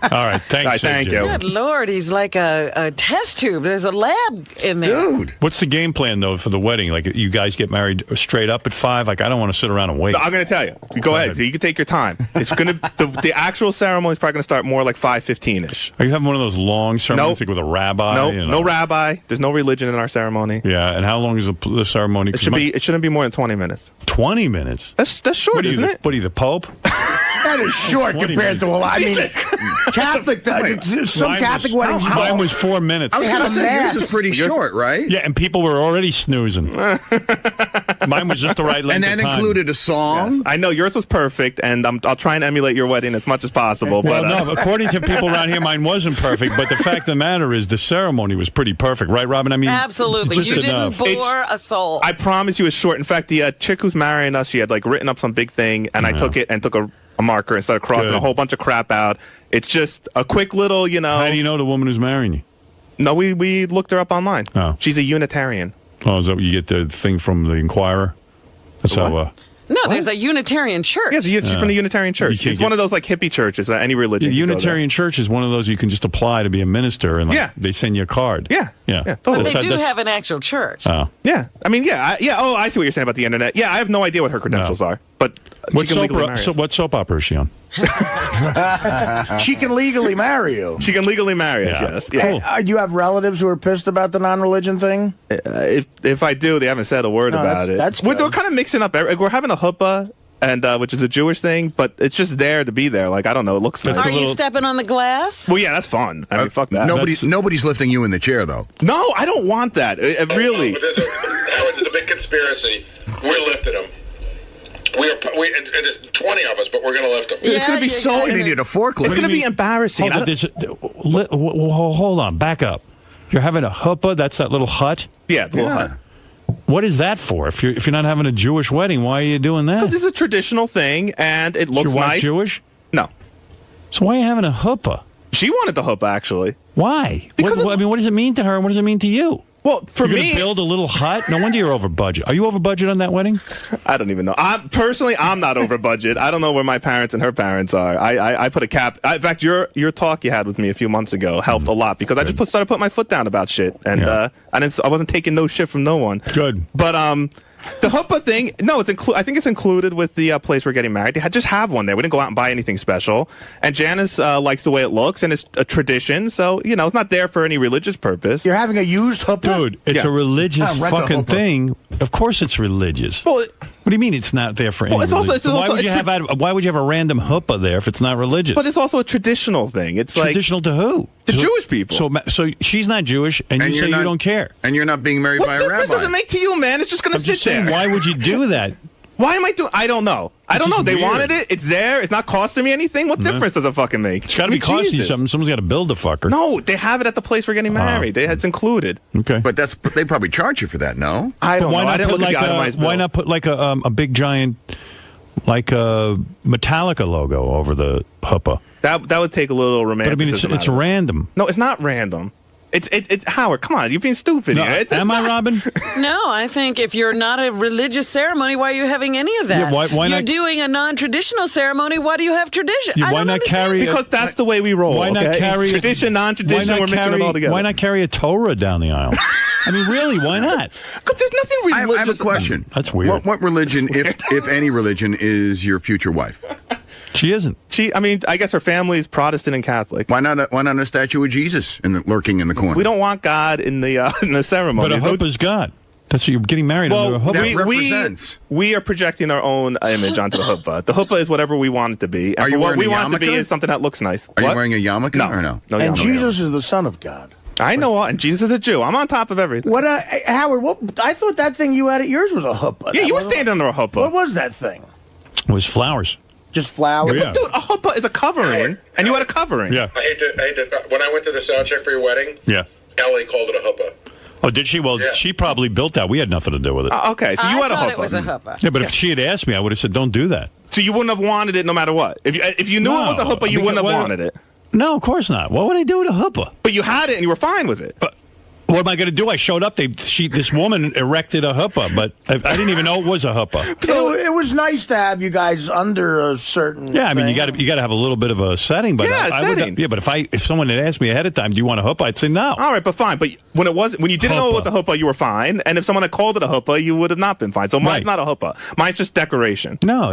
All right, thanks. Thank you. Good Lord, he's like a test tube. There's a lab in there. Dude. What's the game plan, though, for the wedding? Like, you guys get married straight up at 5? Like, I don't want to sit around and wait. I'm going to tell you. Go ahead. So you can take your time. It's going to the actual ceremony is probably going to start more like 5:15ish. Are you having one of those long ceremonies like with a rabbi? No, you know? no rabbi. There's no religion in our ceremony. Yeah, and how long is the ceremony? It shouldn't be more than 20 minutes. 20 minutes? That's short, isn't it? What are you, the Pope? That is short compared to a lot. I mean, Catholic. Some Catholic weddings. Mine was 4 minutes. I was going to say yours is pretty short, right? Yeah, and people were already snoozing. Mine was just the right length. And that of time. included a song. Yes. I know yours was perfect, and I'll try and emulate your wedding as much as possible. Well, but no, according to people around here, mine wasn't perfect. But the fact of the matter is, the ceremony was pretty perfect, right, Robin? I mean, absolutely. just You enough. didn't bore a soul. I promise you, it's short. In fact, the chick who's marrying us, she had like written up some big thing, and I took it and took a marker and started crossing a whole bunch of crap out. It's just a quick little, you know. How do you know the woman who's marrying you? No, we looked her up online. Oh. She's a Unitarian. Oh, is that what you get the thing from the Inquirer? That's how. No, there's a Unitarian church. Yeah, she's from the Unitarian church. can't It's one of those like hippie churches, any religion. The you go there. Unitarian Church is one of those you can just apply to be a minister, and they send you a card. Yeah. Yeah. But they do have an actual church. Oh. Yeah. I mean, Oh, I see what you're saying about the internet. Yeah, I have no idea what her credentials are, but What she can legally marry us. what soap opera is she on? She can legally marry you. She can legally marry us, yes. Yeah. Hey, do you have relatives who are pissed about the non-religion thing? If I do, they haven't said a word about it. That's we're kind of mixing up. We're having a huppah, and which is a Jewish thing, but it's just there to be there. Like, I don't know. It looks nice. Are you stepping on the glass? Well, yeah, that's fun. I mean, fuck that. Nobody's lifting you in the chair, though. No, I don't want that. Really. There's a big conspiracy. We're lifting them. There's 20 of us, but we're going to lift them. It's going to be so. They need a forklift. It's going to be embarrassing. Hold on, back up. You're having a huppah. That's that little hut. Yeah, the little hut. What is that for? If you're not having a Jewish wedding, why are you doing that? Because it's a traditional thing, and it looks your wife nice. Jewish? No. So why are you having a huppah? She wanted the huppah, actually. Why? What does it mean to her, and what does it mean to you? Well, for you're me, gonna build a little hut. No wonder you're over budget. Are you over budget on that wedding? I don't even know. I'm not over budget. I don't know where my parents and her parents are. I put a cap. In fact, your talk you had with me a few months ago helped a lot because I just started putting my foot down about shit, and I wasn't taking no shit from no one. Good. But the huppah thing, no, I think it's included with the place we're getting married. They just have one there. We didn't go out and buy anything special. And Janice likes the way it looks, and it's a tradition. So, it's not there for any religious purpose. You're having a used huppah? Dude, it's a religious fucking thing. Of course it's religious. Well, what do you mean it's not there for any religion? Why would you have a random huppah there if it's not religious? But it's also a traditional thing. It's traditional to who? To Jewish people. So she's not Jewish, and you say you don't care. And you're not being married by a rabbi. What difference does it make to you, man? It's just going to sit there. Why would you do that? Why am I doing? I don't know. I don't know. They wanted it. It's there. It's not costing me anything. What difference does it fucking make? It's got to be costing you something. Someone's got to build the fucker. No, they have it at the place we're getting married. It's included. Okay, but they probably charge you for that. No, I don't know. I didn't look at the itemized bill. Why not put like a big giant, like a Metallica logo over the huppah? That would take a little romanticism. But I mean, it's random. No, it's not random. It's Howard. Come on, you're being stupid. No, here. Am I, Robin? No, I think if you're not a religious ceremony, why are you having any of that? Yeah, why you're not doing a non-traditional ceremony. Why do you have tradition? Yeah, why not carry? Because that's the way we roll. Why not carry tradition, non-tradition? We're mixing it all together. Why not carry a Torah down the aisle? I mean, really, why not? Because there's nothing religious. I have a question. That's weird. What religion, if any religion, is your future wife? She isn't. I guess her family is Protestant and Catholic. Why not a statue of Jesus lurking in the corner? We don't want God in the ceremony. But a huppah's God. That's what you're getting married under a huppah. That represents. We are projecting our own image onto the huppah. The huppah is whatever we want it to be. Are you what wearing we a want it to be yarmulke? is something that looks nice. Are you wearing a yarmulke or no? No And yarmulke. Jesus is the Son of God. I know, and Jesus is a Jew. I'm on top of everything. What, Howard? What? I thought that thing you had at yours was a huppah. Yeah, you were standing under a huppah. What was that thing? It was flowers. Just flowers. Yeah. Dude, a huppah is a covering, and you had a covering. Yeah. I hate to. When I went to the sound check for your wedding, Yeah. Ellie called it a huppah. Oh, did she? Well, Yeah. she probably built that. We had nothing to do with it. Okay, so you had a huppah. It was a huppah. Yeah, but if she had asked me, I would have said, "Don't do that." So you wouldn't have wanted it no matter what. If you knew it was a huppah, you wouldn't have wanted it. No, of course not. What would I do with a huppah? But you had it and you were fine with it. What am I going to do? I showed up. This woman erected a huppah, but I didn't even know it was a huppah. So it was nice to have you guys under a certain. Yeah, I mean, thing. you got to have a little bit of a setting, but Yeah, I would. setting. Yeah, but if someone had asked me ahead of time, do you want a huppah? I'd say no. All right, but fine. But when you didn't know it was a huppah, you were fine. And if someone had called it a huppah, you would have not been fine. So mine's not a huppah. Mine's just decoration. No.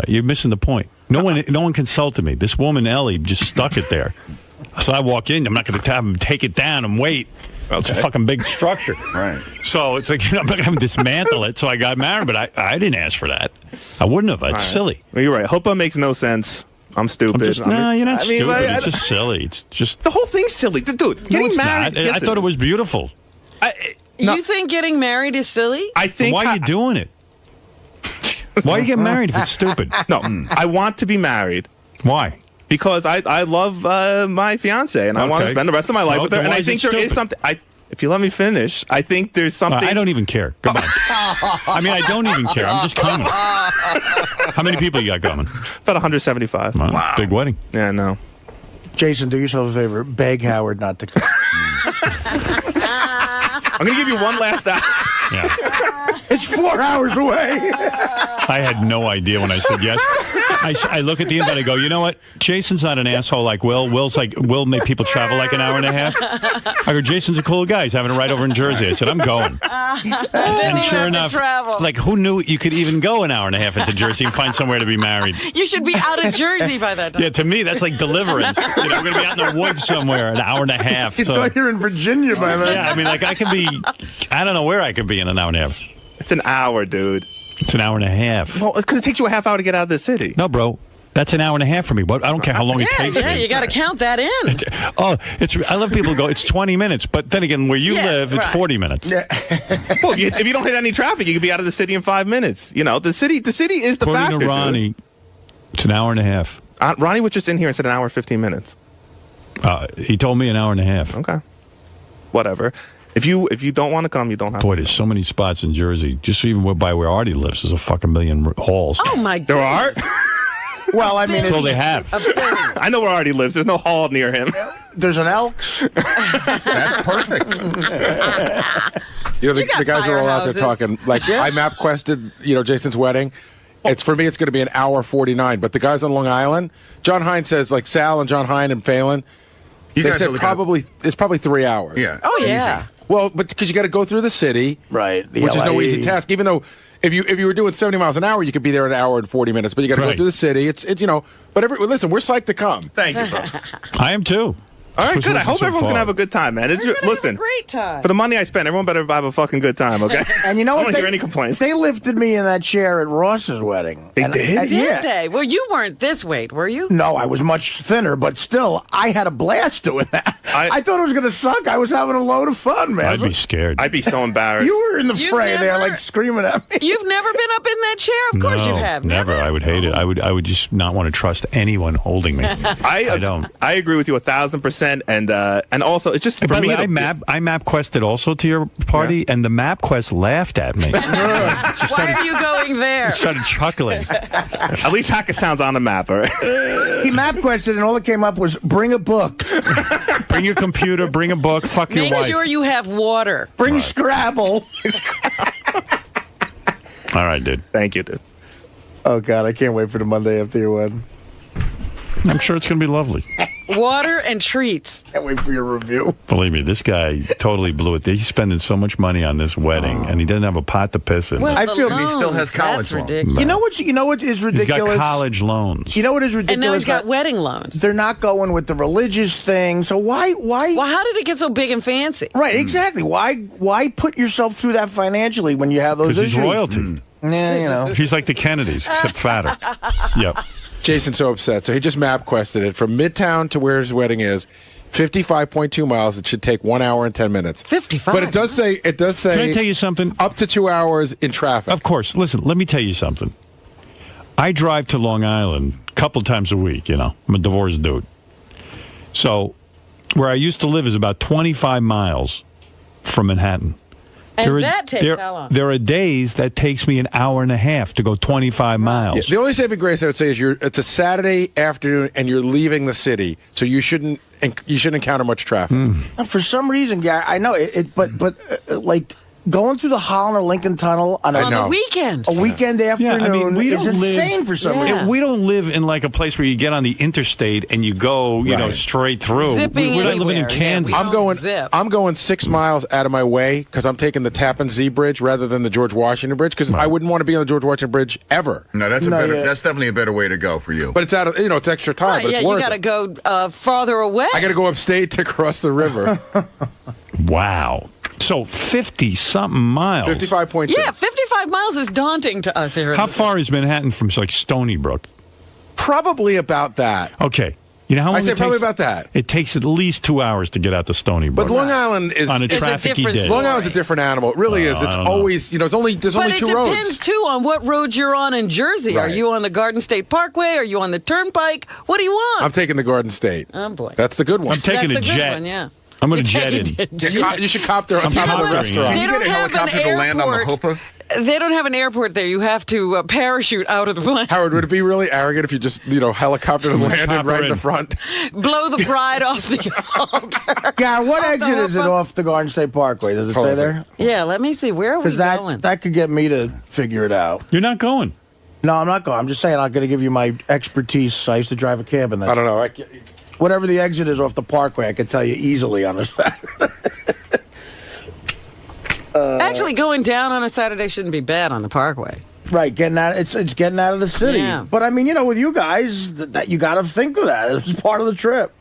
You're missing the point. No one consulted me. This woman Ellie just stuck it there. So I walk in. I'm not going to have him take it down and wait. It's a fucking big structure. Right. So it's like, I'm not going to dismantle it. So I got married, but I didn't ask for that. I wouldn't have. It's silly. Well, you're right. Huppah makes no sense. I'm stupid. No, you're not stupid. It's just silly. It's just the whole thing's silly, dude. Getting married. I thought it was beautiful. You think getting married is silly? I think. Why are you doing it? Why are you getting married if it's stupid? No, I want to be married. Why? Because I love my fiance and I want to spend the rest of my life with her. And I think there is something. If you let me finish, I think there's something. I don't even care. Come on. I mean, I don't even care. I'm just coming. How many people you got coming? About 175. Wow. Big wedding. Yeah, no. Jason, do yourself a favor. Beg Howard not to come. I'm going to give you one last hour. Yeah. It's 4 hours away. I had no idea when I said yes. I look at the invite. I go, you know what? Jason's not an asshole like Will. Will make people travel like an hour and a half. I go, Jason's a cool guy. He's having a ride over in Jersey. I said, I'm going. And sure enough, like who knew you could even go an hour and a half into Jersey and find somewhere to be married? You should be out of Jersey by that time. Yeah, to me that's like deliverance. We're going to be out in the woods somewhere an hour and a half. You thought you're in Virginia by then. Yeah, I mean, like I don't know where I could be in an hour and a half. It's an hour, dude. It's an hour and a half. Well, it's because it takes you a half hour to get out of the city. No, bro. That's an hour and a half for me. But I don't care how long it takes me. Yeah, you got to count that in. I love people who go, it's 20 minutes. But then again, where you live, it's 40 minutes. Yeah. Well, if you don't hit any traffic, you could be out of the city in 5 minutes. You know, the city is the factor. According to Ronnie, it's an hour and a half. Ronnie was just in here and said an hour and 15 minutes. He told me an hour and a half. Okay. Whatever. If you don't want to come, you don't have to. Boy, there's so many spots in Jersey. Just even by where Artie lives, there's a fucking million halls. Oh, my God. There are? Well, I mean, that's all they have. I know where Artie lives. There's no hall near him. There's an Elks. That's perfect. The guys are all out there talking. Like, I map quested, Jason's wedding. It's for me, it's going to be an hour 49. But the guys on Long Island, John Hine says, like Sal and John Hine and Phelan, they said it's probably 3 hours. Yeah. Oh, yeah. Well, but because you got to go through the city, right? Which is no easy task. Even though if you were doing 70 miles an hour, you could be there in an hour and 40 minutes. But you got to go through the city. It's But listen, we're psyched to come. Thank you, bro. I am too. All right, good. I hope everyone's gonna have a good time, man. Listen, great time. For the money I spent, everyone better have a fucking good time, okay? And you know I what? don't hear any complaints. They lifted me in that chair at Ross's wedding. They did? Did they? Well, you weren't this weight, were you? No, I was much thinner, but still, I had a blast doing that. I thought it was going to suck. I was having a load of fun, man. I'd be scared. I'd be so embarrassed. You were in the fray there, like screaming at me. You've never been up in that chair? Of course you have. Never. I would hate it. I would just not want to trust anyone holding me. I don't. I agree with you 1,000%, and also it's just for by me. The way, I map quested also to your party, and the map quest laughed at me. Why are you going there? Started chuckling. At least Hackasound's on the map, all right? He map quested, and all that came up was bring a book. Bring your computer, bring a book, fuck your wife. Make sure you have water. Bring Scrabble. All right, dude. Thank you, dude. Oh, God, I can't wait for the Monday after your wedding. I'm sure it's going to be lovely. Water and treats. Can't wait for your review. Believe me, this guy totally blew it. He's spending so much money on this wedding, and he doesn't have a pot to piss in. Well, I feel he still has college loans. You know what is ridiculous? He's got college loans. You know what is ridiculous? And now he's got wedding loans. They're not going with the religious thing. So why? Well, how did it get so big and fancy? Right, exactly. Why put yourself through that financially when you have those Because issues? he's royalty. Yeah, He's like the Kennedys, except fatter. Yep. Jason's so upset. So he just map quested it from Midtown to where his wedding is. 55.2 miles. It should take 1 hour and 10 minutes. 55. But it does say. Can I tell you something? Up to 2 hours in traffic. Of course. Listen, let me tell you something. I drive to Long Island a couple times a week. I'm a divorced dude. So where I used to live is about 25 miles from Manhattan. And that takes how long? There are days that takes me an hour and a half to go 25 miles. Yeah, the only saving grace I would say is it's a Saturday afternoon and you're leaving the city, so you shouldn't encounter much traffic. For some reason, Gary, I know but like going through the Holland or Lincoln Tunnel on the weekend. A weekend afternoon is insane for some reason. We don't live in like a place where you get on the interstate and you go, straight through. Zipping we're not living in anywhere, Kansas. I'm going 6 miles out of my way because I'm taking the Tappan Zee Bridge rather than the George Washington Bridge because I wouldn't want to be on the George Washington Bridge ever. No, that's that's definitely a better way to go for you. But it's out of it's extra time. But it's worth you got to go farther away. I got to go upstate to cross the river. Wow. So 50-something miles. 55.2. Yeah, 55 miles is daunting to us here. How far is Manhattan from like Stony Brook? Probably about that. Okay. You know how long I'd say it takes? probably about that. It takes at least 2 hours to get out to Stony Brook. But Long Island is on a trafficy day. Long Island's a different animal. It really is. It's always, there's only two roads. But it depends, too, on what road you're on in Jersey. Right. Are you on the Garden State Parkway? Are you on the Turnpike? What do you want? I'm taking the Garden State. Oh, boy. That's the good one. I'm taking That's a the jet. good one, yeah. I'm going to jet in. You should copter on top of the restaurant. They don't have an airport. They don't have an airport there. You have to parachute out of the plane. Howard, would it be really arrogant if you just, helicopter landed right in the front? Blow the bride off the altar. Yeah, what exit is it off the Garden State Parkway? Does it say there? Yeah, let me see. Where are we going? That could get me to figure it out. You're not going. No, I'm not going. I'm just saying I'm going to give you my expertise. I used to drive a cab in that. I don't know. Whatever the exit is off the Parkway, I could tell you easily on a Saturday. Actually, going down on a Saturday shouldn't be bad on the Parkway. Right, getting out. It's getting out of the city. Yeah. But I mean, with you guys, that you got to think of that. It's part of the trip.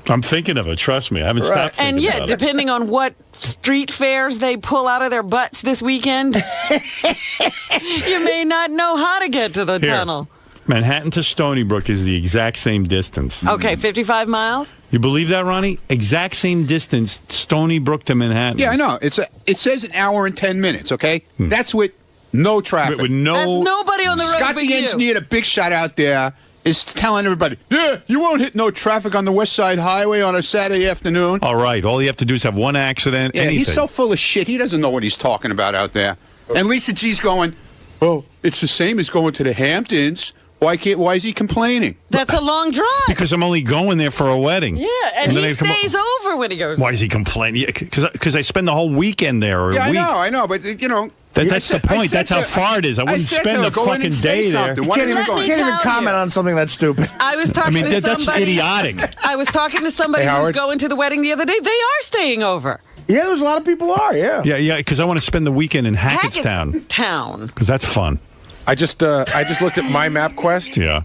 I'm thinking of it. Trust me, I haven't stopped thinking and about it. Depending on what street fairs they pull out of their butts this weekend, you may not know how to get to the tunnel. Manhattan to Stony Brook is the exact same distance. Okay, 55 miles? You believe that, Ronnie? Exact same distance, Stony Brook to Manhattan. Yeah, I know. It says an hour and 10 minutes, okay? That's with no traffic. With no... There's nobody on the road Scott but the engineer, the big shot out there, is telling everybody, yeah, you won't hit no traffic on the West Side Highway on a Saturday afternoon. All right, all you have to do is have one accident, Yeah, anything. he's so full of shit, he doesn't know what he's talking about out there. And Lisa G's going, oh, it's the same as going to the Hamptons. Why is he complaining? That's a long drive. Because I'm only going there for a wedding. Yeah, and then he I come stays over when he goes. Why is he complaining? Because I spend the whole weekend there. Or Yeah, a week. I know, but That's the point. That's how far it is. I wouldn't spend the fucking day there. You can't even comment on something that's stupid. I was talking to that's somebody. idiotic. I was talking to somebody Hey, who was Howard? going to the wedding the other day. They are staying over. Yeah, there's a lot of people are, yeah. Yeah, because I want to spend the weekend in Hackettstown. Town. Because that's fun. I just looked at my MapQuest. Yeah.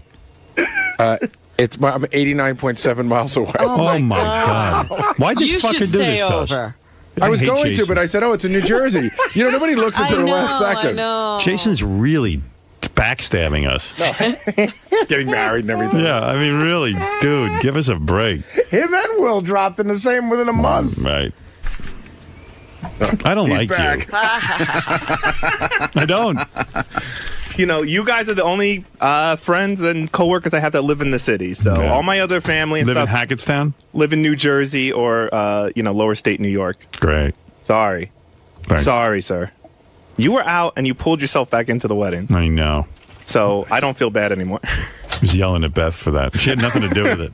I'm 89.7 miles away. Oh my God. Why'd this You fucker should do stay this to us? over. I was hate going Jason. to, but I said, it's in New Jersey. Nobody looks until the last second. I know. Jason's really backstabbing us. Getting married and everything. Yeah, I mean, really, dude, give us a break. Him and Will dropped in the same within a month. Right. I don't like back. you. I don't. You guys are the only friends and coworkers I have that live in the city. So Okay. all my other family and Live in stuff Hackettstown? live in New Jersey or lower state New York. Great. Sorry. Thanks. Sorry, sir. You were out and you pulled yourself back into the wedding. I know. So I don't feel bad anymore. I was yelling at Beth for that. She had nothing to do with it.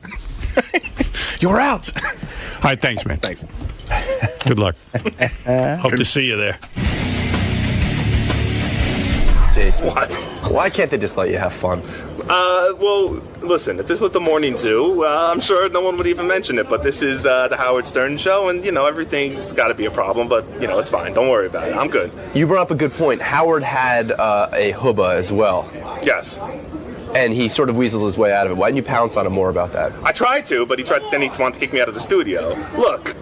You were out. All right, thanks, man. Thanks. Good luck. Hope to see you there. Jason. What? Why can't they just let you have fun? Well, listen, if this was the morning zoo, I'm sure no one would even mention it, but this is the Howard Stern show, and, everything's got to be a problem, but, it's fine. Don't worry about it. I'm good. You brought up a good point. Howard had a hubba as well. Yes. And he sort of weaseled his way out of it. Why didn't you pounce on him more about that? I tried to, but then he wanted to kick me out of the studio. Look,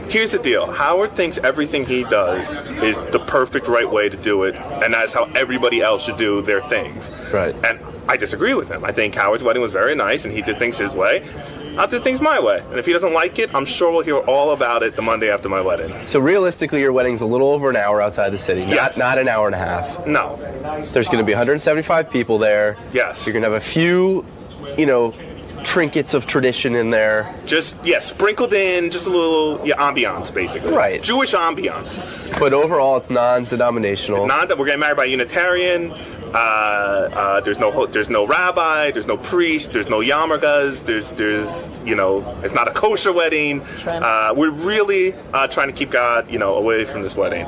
here's the deal. Howard thinks everything he does is the perfect right way to do it, and that's how everybody else should do their things. Right. And I disagree with him. I think Howard's wedding was very nice, and he did things his way. I'll do things my way. And if he doesn't like it, I'm sure we'll hear all about it the Monday after my wedding. So realistically, your wedding's a little over an hour outside the city. Yes. Not an hour and a half. No. There's going to be 175 people there. Yes. You're going to have a few, trinkets of tradition in there. Just, sprinkled in, just a little ambiance, basically. Right. Jewish ambiance. But overall, it's non-denominational. We're getting married by a Unitarian. There's no rabbi. There's no priest. There's no yarmulkes. It's not a kosher wedding. We're really trying to keep God, away from this wedding.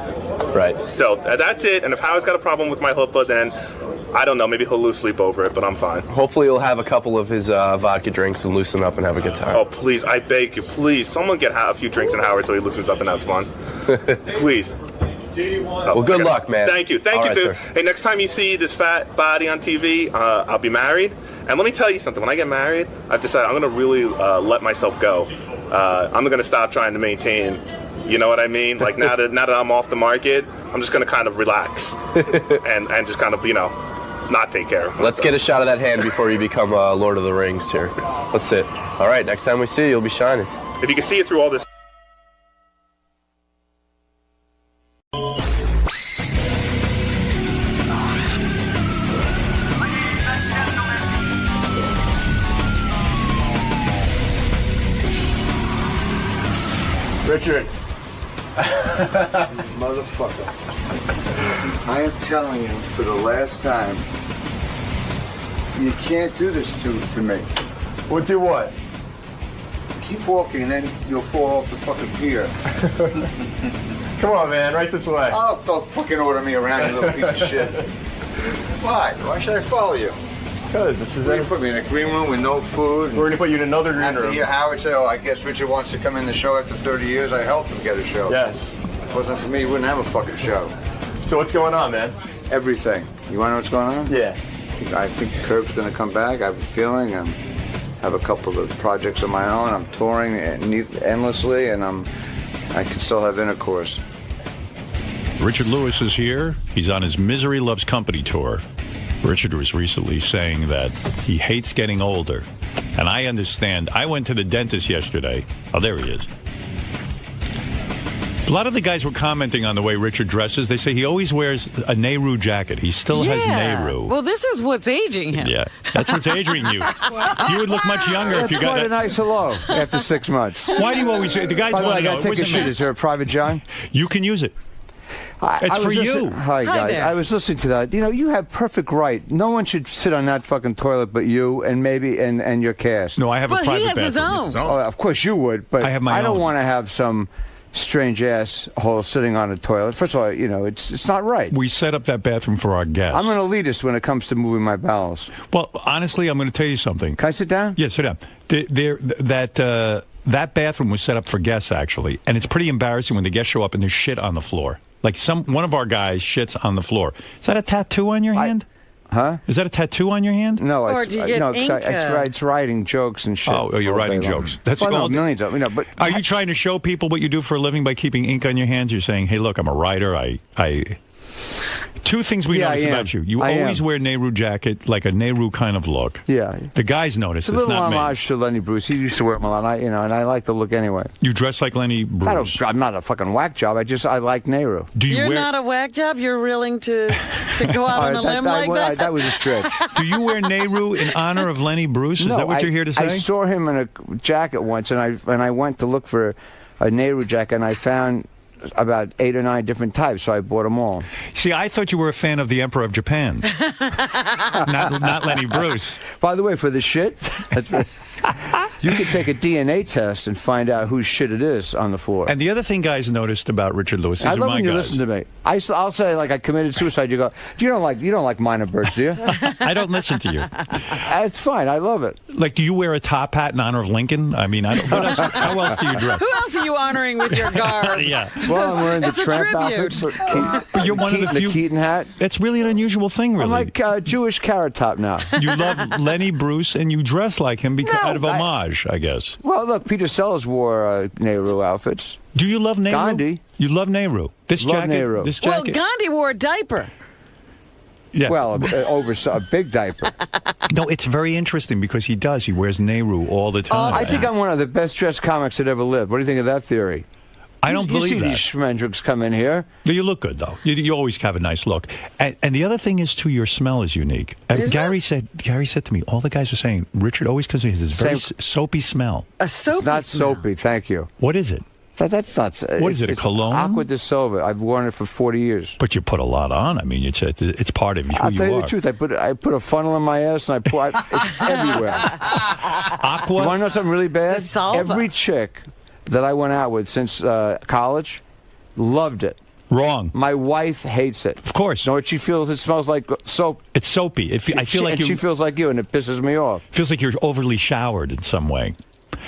Right. So that's it. And if Howard's got a problem with my chuppah, then I don't know. Maybe he'll lose sleep over it, but I'm fine. Hopefully, he'll have a couple of his vodka drinks and loosen up and have a good time. Oh, please, I beg you, please, someone get a few drinks in Howard so he loosens up and has fun. Please. Well, good luck, man. Thank you, dude. Sir. Hey, next time you see this fat body on TV, I'll be married. And let me tell you something. When I get married, I've decided I'm going to really let myself go. I'm going to stop trying to maintain. You know what I mean? Like now that I'm off the market, I'm just going to kind of relax and just kind of not take care of myself. Let's get a shot of that hand before you become Lord of the Rings here. Let's sit. All right, next time we see you, you'll be shining. If you can see it through all this. Richard. Motherfucker. I am telling you for the last time, you can't do this to me. What do what? Keep walking and then you'll fall off the fucking pier. Come on, man, right this way. Oh, don't fucking order me around, you little piece of shit. Why? Why should I follow you? Because this is... You're going to put me in a green room with no food. We're going to put you in another green room. After hear Howard say, I guess Richard wants to come in the show after 30 years, I helped him get a show. Yes. If it wasn't for me, he wouldn't have a fucking show. So what's going on, man? Everything. You want to know what's going on? Yeah. I think Curb's going to come back. I have a feeling. I have a couple of projects of my own. I'm touring endlessly, and I can still have intercourse. Richard Lewis is here. He's on his Misery Loves Company tour. Richard was recently saying that he hates getting older. And I understand. I went to the dentist yesterday. Oh, there he is. A lot of the guys were commenting on the way Richard dresses. They say he always wears a Nehru jacket. He still has Nehru. Well, this is what's aging him. Yeah, that's what's aging you. You would look much younger if you got quite a nice hello after 6 months. Why do you always say the guys want to know? I got to take a shit. Is there a private John? You can use it. It's for you. Hi, guys. there. I was listening to that. You have perfect right. No one should sit on that fucking toilet but you and maybe and your cast. No, I have a private he has bathroom. his own. Oh, of course you would, but I have my don't own. want to have some strange asshole sitting on a toilet. First of all, it's not right. We set up that bathroom for our guests. I'm an elitist when it comes to moving my bowels. Well, honestly, I'm going to tell you something. Can I sit down? Yeah, sit down. That bathroom was set up for guests, actually, and it's pretty embarrassing when the guests show up and there's shit on the floor. Like one of our guys shits on the floor. Is that a tattoo on your hand? Huh? Is that a tattoo on your hand? No, Or it's, do you get ink, it's writing jokes and shit. Oh, you're writing jokes. That's well, millions of but are you trying to show people what you do for a living by keeping ink on your hands? You're saying, hey, look, I'm a writer. Two things we notice about you. You always wear Nehru jacket, like a Nehru kind of look. Yeah. The guys notice it's this, a little not me. homage to Lenny Bruce. He used to wear them a lot, and I like the look anyway. You dress like Lenny Bruce. I'm not a fucking whack job. I like Nehru. You're not a whack job? You're willing to go out on a limb like that? That was a stretch. Do you wear Nehru in honor of Lenny Bruce? Is that what you're here to say? I saw him in a jacket once, and I went to look for a Nehru jacket, and I found about 8 or 9 different types, so I bought them all. See, I thought you were a fan of the Emperor of Japan, not Lenny Bruce. By the way, for the shit, you can take a DNA test and find out whose shit it is on the floor. And the other thing guys noticed about Richard Lewis, these I are love my when you guys. listen to me. I'll say like I committed suicide. You go, you don't like minor birds, do you? I don't listen to you. It's fine. I love it. Like, do you wear a top hat in honor of Lincoln? I mean, how else do you dress? Who else are you honoring with your garb? Yeah. Well, I'm wearing the It's a tramp tribute. outfit. But you're one of the few. The Keaton hat. That's really an unusual thing, really. I'm like Jewish Carrot Top now. You love Lenny Bruce, and you dress like him out of homage, I guess. Well, look, Peter Sellers wore Nehru outfits. Do you love Nehru? Gandhi. You love Nehru. This Love jacket. Nehru. This Well, jacket. Gandhi wore a diaper. Yeah. Well, over a big diaper. No, it's very interesting because he does. He wears Nehru all the time. I think I'm one of the best dressed comics that ever lived. What do you think of that theory? I don't believe you see that. these schmendricks come in here. You look good, though. You always have a nice look. And the other thing is, too, your smell is unique. And Gary said to me, all the guys are saying, Richard always comes in with this very soapy smell. A soapy It's not smell. soapy, thank you. What is it? That's not... What is it, a cologne? Aqua de Silva. I've worn it for 40 years. But you put a lot on. I mean, it's part of who I'll you tell you are. the truth. I put a funnel in my ass and it's everywhere. Aqua? You want to know something really bad? Salva. Every chick that I went out with since college loved it. Wrong. My wife hates it. Of course. You know what she feels? It smells like soap. It's soapy. I feel like she feels like you, and it pisses me off. Feels like you're overly showered in some way.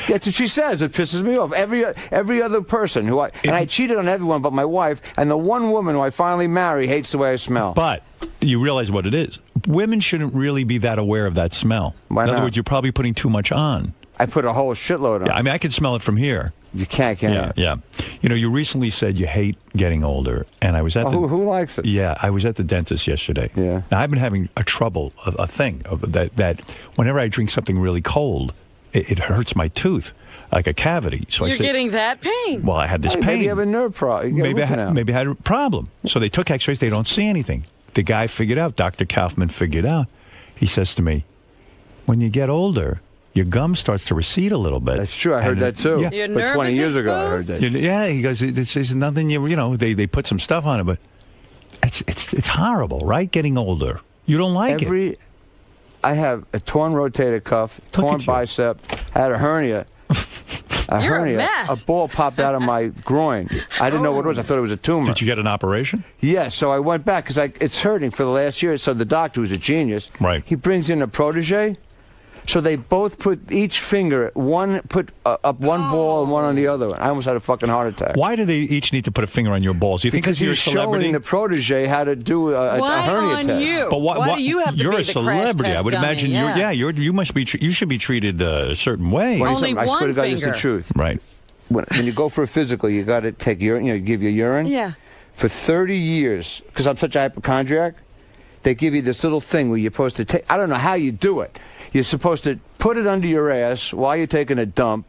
That's what she says. It pisses me off. Every other person I cheated on everyone but my wife, and the one woman who I finally marry hates the way I smell. But you realize what it is. Women shouldn't really be that aware of that smell. Why in other not? words, you're probably putting too much on. I put a whole shitload on. Yeah, I mean, I can smell it from here. You can't, can you? Yeah. You know, you recently said you hate getting older, and I was at who likes it? Yeah, I was at the dentist yesterday. Yeah. Now, I've been having a thing that whenever I drink something really cold, it hurts my tooth, like a cavity. So You're I said, getting that pain. well, I had this pain. Maybe you have a nerve problem. Maybe I had a problem. So they took x-rays. They don't see anything. The guy figured out, Dr. Kaufman figured out. He says to me, when you get older, your gum starts to recede a little bit. That's true. I heard that too. Yeah. Your But nerve 20 is years ago, I heard exposed? that. Yeah, he goes, it's nothing, they put some stuff on it, but it's horrible, right? Getting older. You don't like it. I have a torn rotator cuff, torn bicep, I had a hernia. You're a mess. A ball popped out of my groin. I didn't know what it was. I thought it was a tumor. Did you get an operation? Yes, so I went back because it's hurting for the last year. So the doctor, who's a genius, he brings in a protege. So they both put each finger, up one ball and one on the other. I almost had a fucking heart attack. Why do they each need to put a finger on your balls? Do you think because you're a he's celebrity? showing the protege how to do a hernia test. You? But why do you have to you're be a the celebrity. crash I would test imagine dummy? you must be. You should be treated a certain way. Only I swear one to God, this is finger. the truth. Right. When you go for a physical, you got to take urine. Give you urine. Yeah. For 30 years, because I'm such a hypochondriac, they give you this little thing where you're supposed to take. I don't know how you do it. You're supposed to put it under your ass while you're taking a dump,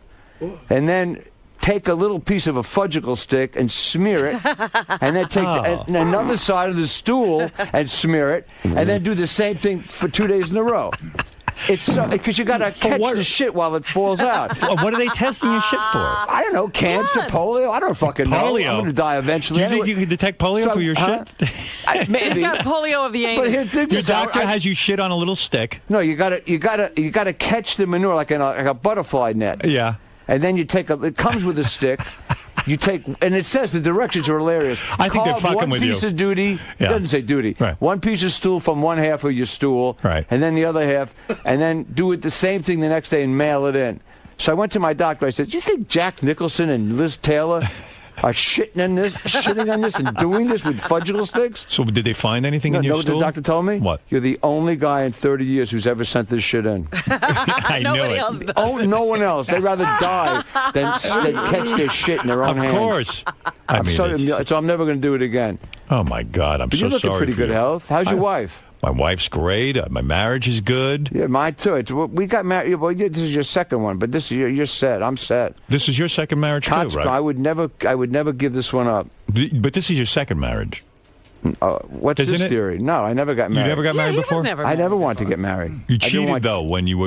and then take a little piece of a fudgicle stick and smear it, and then take another side of the stool and smear it, and then do the same thing for 2 days in a row. It's because you got to catch the shit while it falls out. What are they testing your shit for? I don't know. Cancer, polio. I don't fucking know. Polio? I'm going to die eventually. Do you think you can detect polio for your shit? Maybe. He's got polio of the anus. Your doctor has you shit on a little stick. No, you got to catch the manure like a butterfly net. Yeah. And then you take it comes with a stick. You take, and it says the directions are hilarious. I think they're fucking with you. One piece of duty. Yeah. It doesn't say duty. Right. One piece of stool from one half of your stool. Right. And then the other half. And then do it the same thing the next day and mail it in. So I went to my doctor. I said, do you think Jack Nicholson and Liz Taylor are shitting on this and doing this with fudgicle sticks? So did they find anything in You your know what the stool? doctor told me? What? You're the only guy in 30 years who's ever sent this shit in. I knew Nobody it. else does. Oh, no one else. They'd rather die than catch their shit in their own Of hands. course. I mean, So I'm never going to do it again. oh my God, I'm But so you look in sorry pretty for good you. health. How's your wife? My wife's great. My marriage is good. Yeah, mine too. We got married. Well, this is your second one, but this is you're set. I'm set. This is your second marriage too, right? I would never give this one up. But this is your second marriage. What's Isn't this it? theory? No, I never got You married. never got married before? I never wanted to get married. You I didn't cheated want- though when you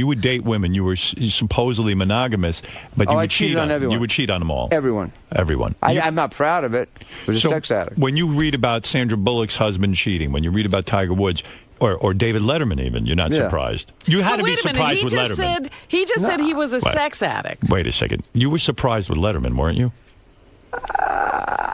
would date women. You were supposedly monogamous, but you I would cheat cheated on everyone. You would cheat on them all. Everyone. Everyone. I'm not proud of it. I was a sex addict. When you read about Sandra Bullock's husband cheating, when you read about Tiger Woods, or David Letterman even, you're not Yeah. surprised. You had to be Wait a minute. surprised He with just Letterman. He just said he was a What? sex addict. Wait a second. You were surprised with Letterman, weren't you?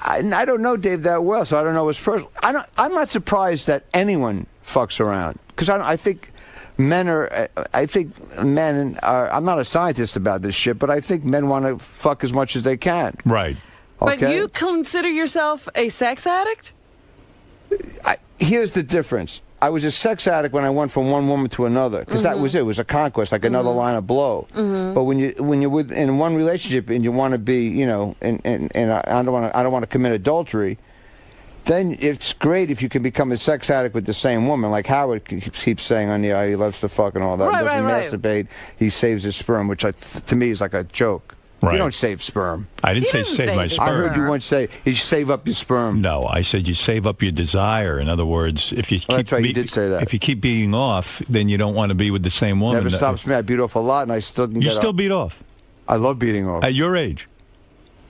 I don't know Dave that well, so I don't know his personal. I'm not surprised that anyone fucks around because I think men are. I think men are. I'm not a scientist about this shit, but I think men want to fuck as much as they can. Right. But Okay? you consider yourself a sex addict? Here's the difference. I was a sex addict when I went from one woman to another because that was it. It was a conquest, like another line of blow. But when you're in one relationship and you want to be, and I don't want to commit adultery, then it's great if you can become a sex addict with the same woman, like Howard keeps saying on the air. He loves to fuck and all that. Right, He doesn't right. masturbate. He saves his sperm, which to me is like a joke. Right. You don't save sperm. I didn't say save my sperm. I heard you once say you save up your sperm. No, I said you save up your desire. In other words, if you keep that's right, you did say that. If you keep being off, then you don't want to be with the same woman. Never stops me. I beat off a lot, and I still can You get still off. beat off. I love beating off. At your age.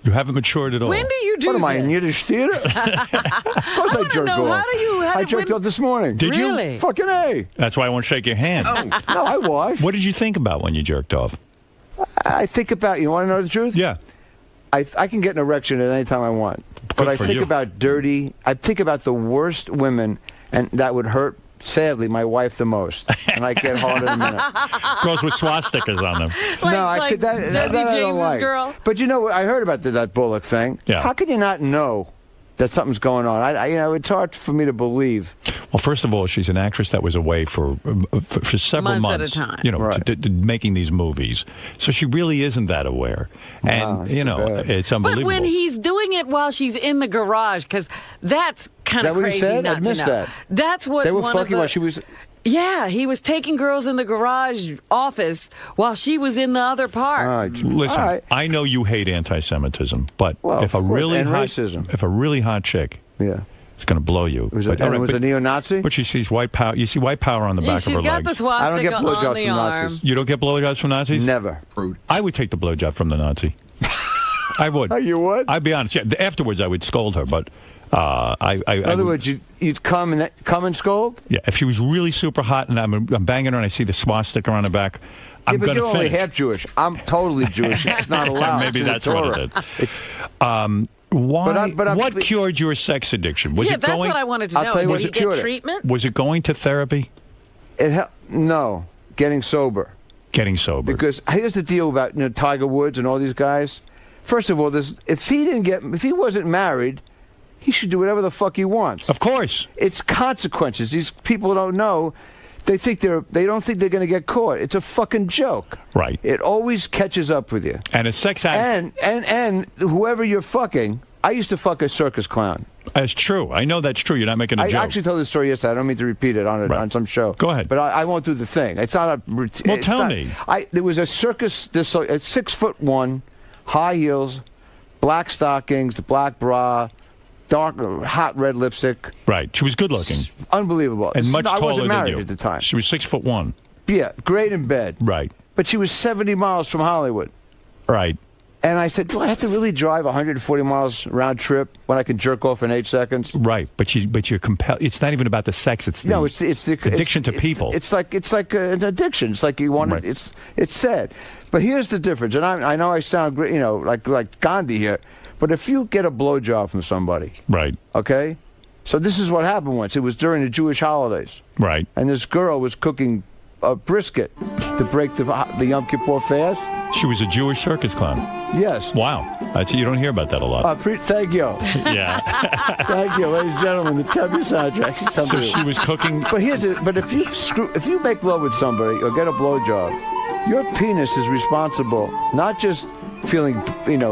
You haven't matured at all. When do you do What am I, in this? Yiddish theater? Of course I jerk know, off. how do you- I jerked off this morning. Did you? Really? Fucking A. That's why I won't shake your hand. No, I was. What did you think about when you jerked off? I think about, you want to know the truth? Yeah. I can get an erection at any time I want. But I for think you. about dirty, I think about the worst women, and that would hurt, sadly, my wife the most. And I get hard in a minute. Girls with swastikas on them. I could, that Jesse I don't James's like. girl? But you know, I heard about that Bullock thing. Yeah. How can you not know that something's going on? It's hard for me to believe. Well, first of all, she's an actress that was away for several Months months. at a time. You know, Right. to making these movies. So she really isn't that aware. Wow, And, you know, it's unbelievable. But when he's doing it while she's in the garage, because that's kind Is that of what he crazy said? not I missed to know. that. That's what They were one of fucking the, while she was... Yeah, he was taking girls in the garage office while she was in the other part. Listen, All right. I know you hate anti-Semitism, but Well, if a of course, really and hot, racism. if a really hot chick, Yeah. it's going to blow you. Was But- it, and it was but- a neo-Nazi? But she sees white power. You see white power on the Yeah, back of she's her got legs. the swastika I don't get on blowjobs the from arm. Nazis. You don't get blowjobs from Nazis? Never. I would take the blowjob from the Nazi. I would. You would? I'd be honest. Yeah, afterwards, I would scold her, but In other words, you'd come and scold? Yeah, if she was really super hot and I'm banging her and I see the swastika on her back, I'm Yeah, but going you're to only finish. half Jewish. I'm totally Jewish. It's not allowed. Maybe It's in that's the what Torah. it is. Why? But I'm- what cured your sex addiction? Was yeah, it that's going? what I wanted to I'll know. tell you Did what he cured get it. treatment? Was it going to therapy? No, getting sober. Getting sober. Because here's the deal about Tiger Woods and all these guys. First of all, if he wasn't married, he should do whatever the fuck he wants. Of course. It's consequences. These people don't know. They don't think they're going to get caught. It's a fucking joke. Right. It always catches up with you. And a sex addict. And whoever you're fucking, I used to fuck a circus clown. That's true. I know that's true. You're not making a I joke. actually told this story yesterday. I don't mean to repeat it on some show. Go ahead. But I won't do the thing. It's not a routine. Well, tell me. There was a circus, at 6'1", high heels, black stockings, the black bra, dark, hot red lipstick. Right. She was good looking. Unbelievable. And much I taller wasn't than married you. at the time. She was 6'1". Yeah, great in bed. Right. But she was 70 miles from Hollywood. Right. And I said, do I have to really drive 140 miles round trip when I can jerk off in 8 seconds? Right. But you're compelled. It's not even about the sex. It's the it's the addiction to people. It's like an addiction. It's like you want Right. it. It's sad. But here's the difference. And I know I sound great, like Gandhi here. But if you get a blowjob from somebody, right? Okay. So this is what happened once. It was during the Jewish holidays, right? And this girl was cooking a brisket to break the Yom Kippur fast. She was a Jewish circus clown. Yes. Wow. You don't hear about that a lot. Thank you. Yeah. Thank you, ladies and gentlemen. The Tempe soundtrack. So she was cooking. But if you make love with somebody or get a blowjob, your penis is responsible not just feeling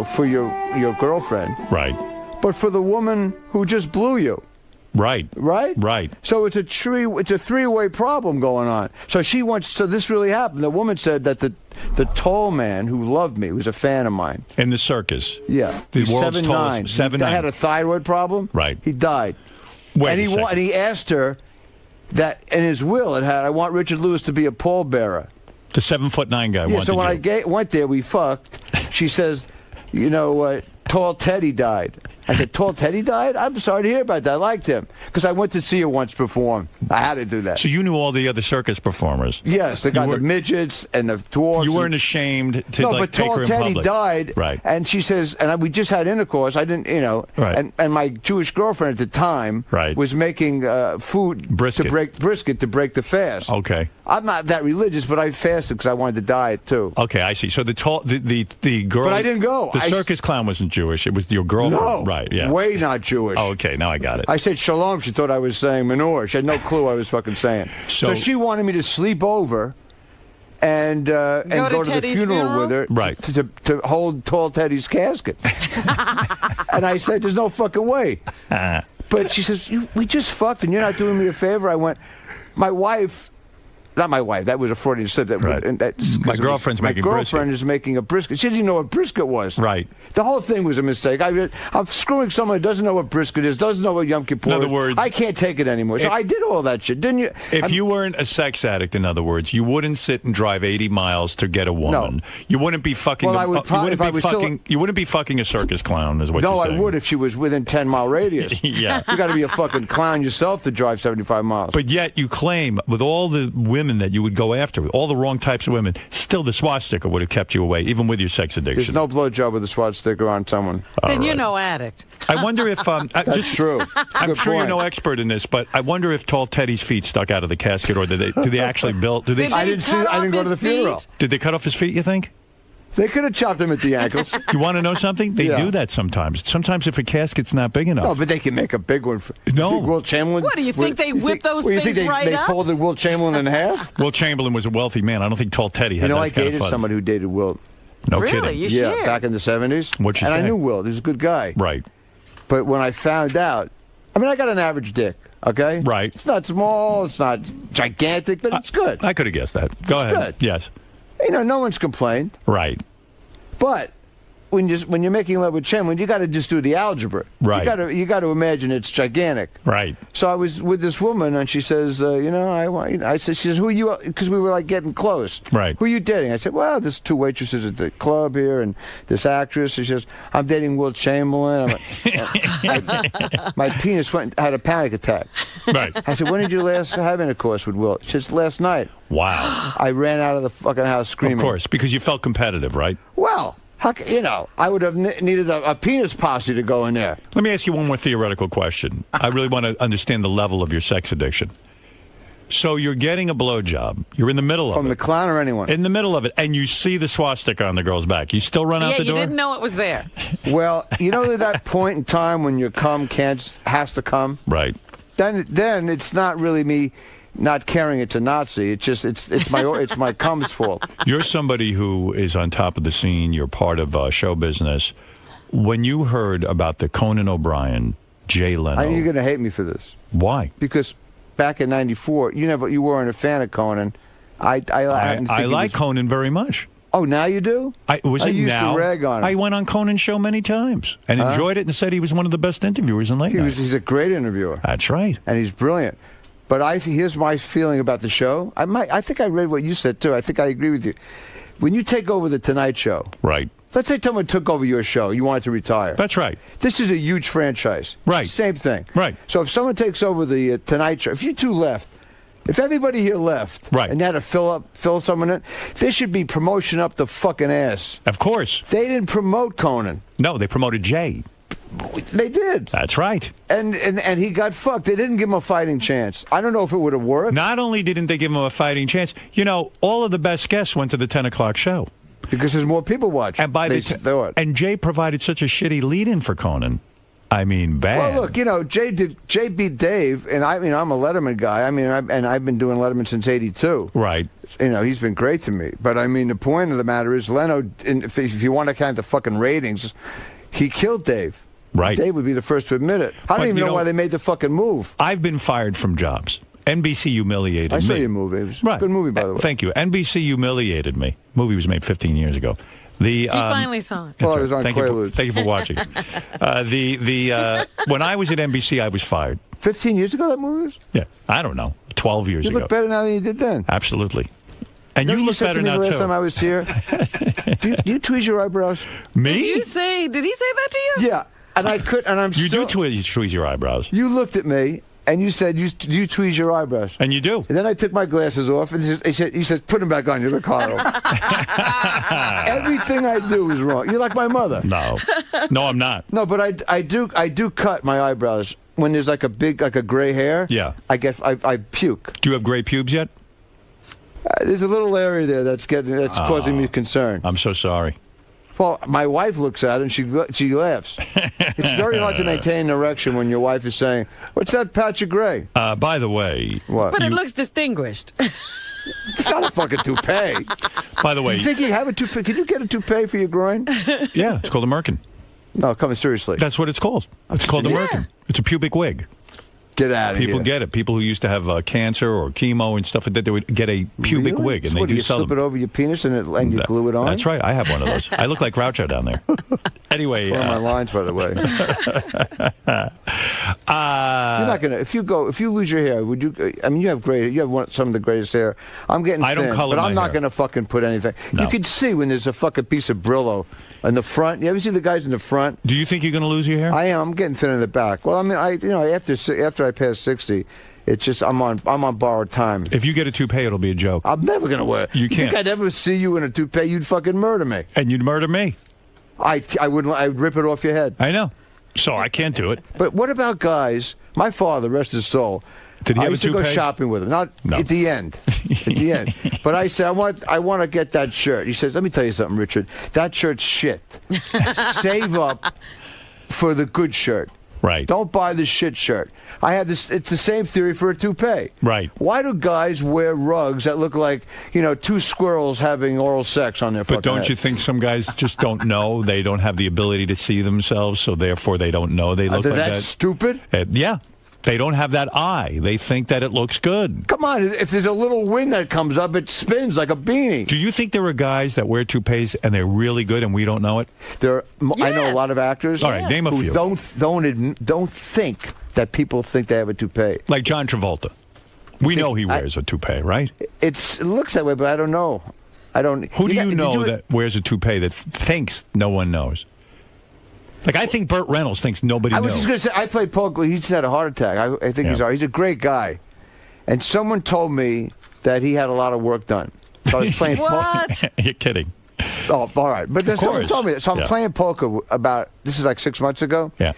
for your girlfriend, right, but for the woman who just blew you. Right. Right? So it's a three-way problem going on. So this really happened. The woman said that the tall man who loved me was a fan of mine. In the circus. Yeah. The He's world's 7'9". tallest. 7'9". He had a thyroid problem. Right. He died. Wait a second. And he asked her that in his will I want Richard Lewis to be a pallbearer. The 7'9" guy wanted so when you. I went there, we fucked. She says, Tall Teddy died. I said, Tall Teddy died? I'm sorry to hear about that. I liked him. Because I went to see her once perform. I had to do that. So you knew all the other circus performers? Yes, the midgets and the dwarfs. You weren't ashamed to but take Tall her in Teddy public. died. Right. And she says, and we just had intercourse. I didn't, Right. and my Jewish girlfriend at the time was making food brisket to break the fast. Okay. I'm not that religious, but I fasted because I wanted to diet too. Okay, I see. So the girl. But I didn't go. The circus clown wasn't Jewish. It was your girlfriend. No. Right. Yeah. Way not Jewish. Oh, okay. Now I got it. I said shalom. She thought I was saying manure. She had no clue what I was fucking saying. So she wanted me to sleep over and go to the funeral with her right. to hold Tall Teddy's casket. And I said, there's no fucking way. But she says, we just fucked and you're not doing me a favor. I went, my wife, not my wife, that was a Freudian slip. My girlfriend's making brisket. My girlfriend is making a brisket. She didn't know what brisket was. Right. The whole thing was a mistake. I'm screwing someone who doesn't know what brisket is, doesn't know what Yom Kippur is. In other words, I can't take it anymore. So I did all that shit, didn't you? If you weren't a sex addict, in other words, you wouldn't sit and drive 80 miles to get a woman. No. You wouldn't be fucking. Well, I would probably. You wouldn't be fucking a circus clown, is what you're saying. No, I would if she was within 10-mile radius. Yeah. You got to be a fucking clown yourself to drive 75 miles. But yet you claim, with all the women that you would go after, with all the wrong types of women, still the swastika would have kept you away, even with your sex addiction. There's no blowjob with a swastika on someone. Then you're no addict. I wonder if that's true. I'm Good sure point. you're no expert in this, but I wonder if Tall Teddy's feet stuck out of the casket, or do they actually build? Do they? I didn't go to the funeral. Did they cut off his feet? You think? They could have chopped him at the ankles. You want to know something? They Yeah. do that sometimes. Sometimes if a casket's not big enough. No, but they can make a big one. No. Wilt Chamberlain. What, do you think they whip those you things think right they up? folded Wilt Chamberlain in half? Wilt Chamberlain was a wealthy man. I don't think Tall Teddy had You know, that I kind of dated funds. somebody who dated Wilt. No Really? kidding. You Yeah, shared? back in the 70s. What'd you and say? I knew Wilt. He was a good guy. Right. But when I found out, I mean, I got an average dick, okay? Right. It's not small, it's not gigantic, but it's good. I could have guessed that. Go ahead. good. Yes. You know, no one's complained. Right. But when you're making love with Chamberlain, you got to just do the algebra. Right. You got to imagine it's gigantic. Right. So I was with this woman, and she says, I said, she says, who are you? Because we were like getting close. Right. Who are you dating? I said, well, there's 2 waitresses at the club here, and this actress. She says, I'm dating Wilt Chamberlain. My penis had a panic attack. Right. I said, when did you last have intercourse with Wilt? She says, last night. Wow. I ran out of the fucking house screaming. Of course, because you felt competitive, right? Well, I would have needed a penis posse to go in there. Let me ask you one more theoretical question. I really want to understand the level of your sex addiction. So you're getting a blowjob. You're in the middle of it. From the clown or anyone? In the middle of it, and you see the swastika on the girl's back. You still run out the you door? didn't know it was there. Well, you know that point in time when your cum has to come? Right. Then it's not really me not caring it's a Nazi. It's just it's my cum's fault. You're somebody who is on top of the scene. You're part of show business. When you heard about the Conan O'Brien, Jay Leno, You're going to hate me for this. Why? Because back in '94, you weren't a fan of Conan. I like Conan very much. Oh, now you do? I used to rag on him. I went on Conan's show many times and enjoyed it, and said he was one of the best interviewers in late night. He's a great interviewer. That's right. And he's brilliant. But here's my feeling about the show. I think I read what you said too. I think I agree with you. When you take over the Tonight Show, right? Let's say someone took over your show. You wanted to retire. That's right. This is a huge franchise. Right. Same thing. Right. So if someone takes over the Tonight Show, if you two left, if everybody here left, right, and you had to fill someone in, there should be promotion up the fucking ass. Of course. They didn't promote Conan. No, they promoted Jay. They did. That's right. And he got fucked. They didn't give him a fighting chance. I don't know if it would have worked. Not only didn't they give him a fighting chance, all of the best guests went to the 10 o'clock show. Because there's more people watching. And and Jay provided such a shitty lead-in for Conan. I mean, bad. Well, look, Jay beat Dave, and I'm a Letterman guy. I mean, I've been doing Letterman since '82. Right. He's been great to me. But I mean, the point of the matter is, Leno, if you want to count the fucking ratings, he killed Dave. Right. Dave would be the first to admit it. I don't even know why they made the fucking move. I've been fired from jobs. NBC humiliated me. I saw your movie. It was a good movie, by the way. Thank you. NBC humiliated me. Movie was made 15 years ago. He finally saw it. Well, it was on Thank you for watching. When I was at NBC, I was fired. 15 years ago, that movie was? Yeah, I don't know. 12 years ago. You look better now than you did then. Absolutely. And you look better now, too. too. Last time I was here, do you tweeze your eyebrows? Me? Did he say that to you? Yeah. And I could, and I'm You do tweeze your eyebrows. You looked at me, and you said, you tweeze your eyebrows. And you do. And then I took my glasses off, and he said, put them back on. You look horrible. Everything I do is wrong. You're like my mother. No. No, I'm not. No, but I do cut my eyebrows when there's like a gray hair. Yeah. I puke. Do you have gray pubes yet? There's a little area there that's causing me concern. I'm so sorry. Well, my wife looks at it and she laughs. It's very hard to maintain an erection when your wife is saying, "What's that patch of gray?" By the way, what? But it looks distinguished. It's not a fucking toupee. By the way, you think you have a toupee? Can you get a toupee for your groin? Yeah, it's called a merkin. No, coming seriously. That's what it's called. It's called a merkin. It's a pubic wig. Get out of here. People get it. People who used to have cancer or chemo and stuff like that, they would get a pubic wig, and So they what, do you sell slip them. it over your penis and you glue it on? That's right. I have one of those. I look like Groucho down there. Anyway, One of my lines, by the way. You're not gonna. If you lose your hair, would you? I mean, you have some of the greatest hair. I'm getting I don't thin, color but I'm my not hair. gonna fucking put anything. No. You can see when there's a fucking piece of Brillo in the front. You ever see the guys in the front? Do you think you're gonna lose your hair? I am. I'm getting thin in the back. Well, I mean, after I pass 60. It's just I'm on borrowed time. If you get a toupee, it'll be a joke. I'm never gonna wear it. You think can't. I'd ever see you in a toupee? You'd fucking murder me. And you'd murder me. I wouldn't. I'd rip it off your head. I know. So I can't do it. But what about guys? My father, rest his soul. Did he I have a used to go toupee? shopping with him. Not No. at the end. At the end. But I said, I want to get that shirt. He says, let me tell you something, Richard. That shirt's shit. Save up for the good shirt. Right. Don't buy the shit shirt. I had this. It's the same theory for a toupee. Right. Why do guys wear rugs that look like, two squirrels having oral sex on their fucking But don't head? you think some guys just don't know? They don't have the ability to see themselves, so therefore they don't know they look like that. That's stupid? Yeah. They don't have that eye. They think that it looks good. Come on, if there's a little wind that comes up, it spins like a beanie. Do you think there are guys that wear toupees and they're really good and we don't know it? I know a lot of actors. All right, name a who few. Don't think that people think they have a toupee. Like John Travolta. We know he wears a toupee, right? It looks that way, but I don't know. I don't. Who do you know that wears a toupee that thinks no one knows? Like, I think Burt Reynolds thinks nobody I was knows. just going to say, I played poker. He just had a heart attack. I think he's a great guy. And someone told me that he had a lot of work done. So I was playing poker. You're kidding. Oh, all right. But then someone told me that. So I'm playing poker this is like 6 months ago. Yeah.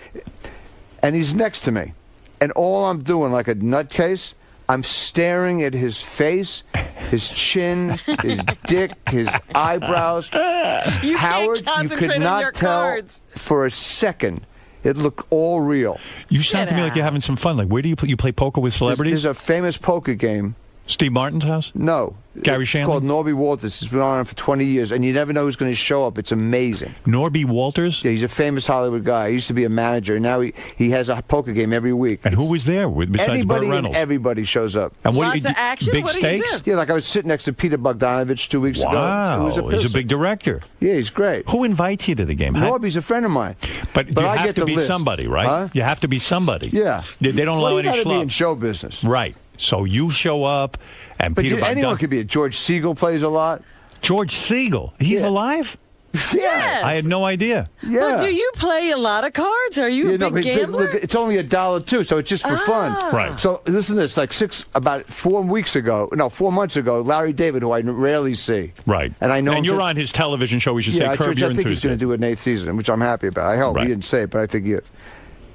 And he's next to me. And all I'm doing, like a nutcase, I'm staring at his face, his chin, his dick, his eyebrows. Howard, you could not tell for a second. It looked all real. You sound to me like you're having some fun. Like, where do you play poker with celebrities? There's a famous poker game. Steve Martin's house? No. Gary It's Shanley? called Norby Walters. It's been on for 20 years, and you never know who's going to show up. It's amazing. Norby Walters? Yeah, he's a famous Hollywood guy. He used to be a manager. Now he has a poker game every week. And who was there besides Burt and Reynolds? everybody shows up. And what Lots of action? Big What do you stakes? do? Yeah, like I was sitting next to Peter Bogdanovich 2 weeks ago. Wow, It was he's a big director. Yeah, he's great. Who invites you to the game? Norby's a friend of mine. But you I have get to the be list. somebody, right? Huh? You have to be somebody. Yeah. They don't allow you any gotta be in schlubs. show business. Right. So you show up, and But Peter anyone could be. George Segal plays a lot. George Segal? He's alive? Yes. I had no idea. Yeah. Well, do you play a lot of cards? Are you a big but gambler? look, it's only $1 too, so it's just for fun. Right. So listen to this. About 4 months ago, Larry David, who I rarely see. Right. And I know And him you're since- on his television show. We should Yeah, say Curb Your I think he's going to Enthusiasm. do an 8th season, which I'm happy about. I hope. Right. He didn't say it, but I think he.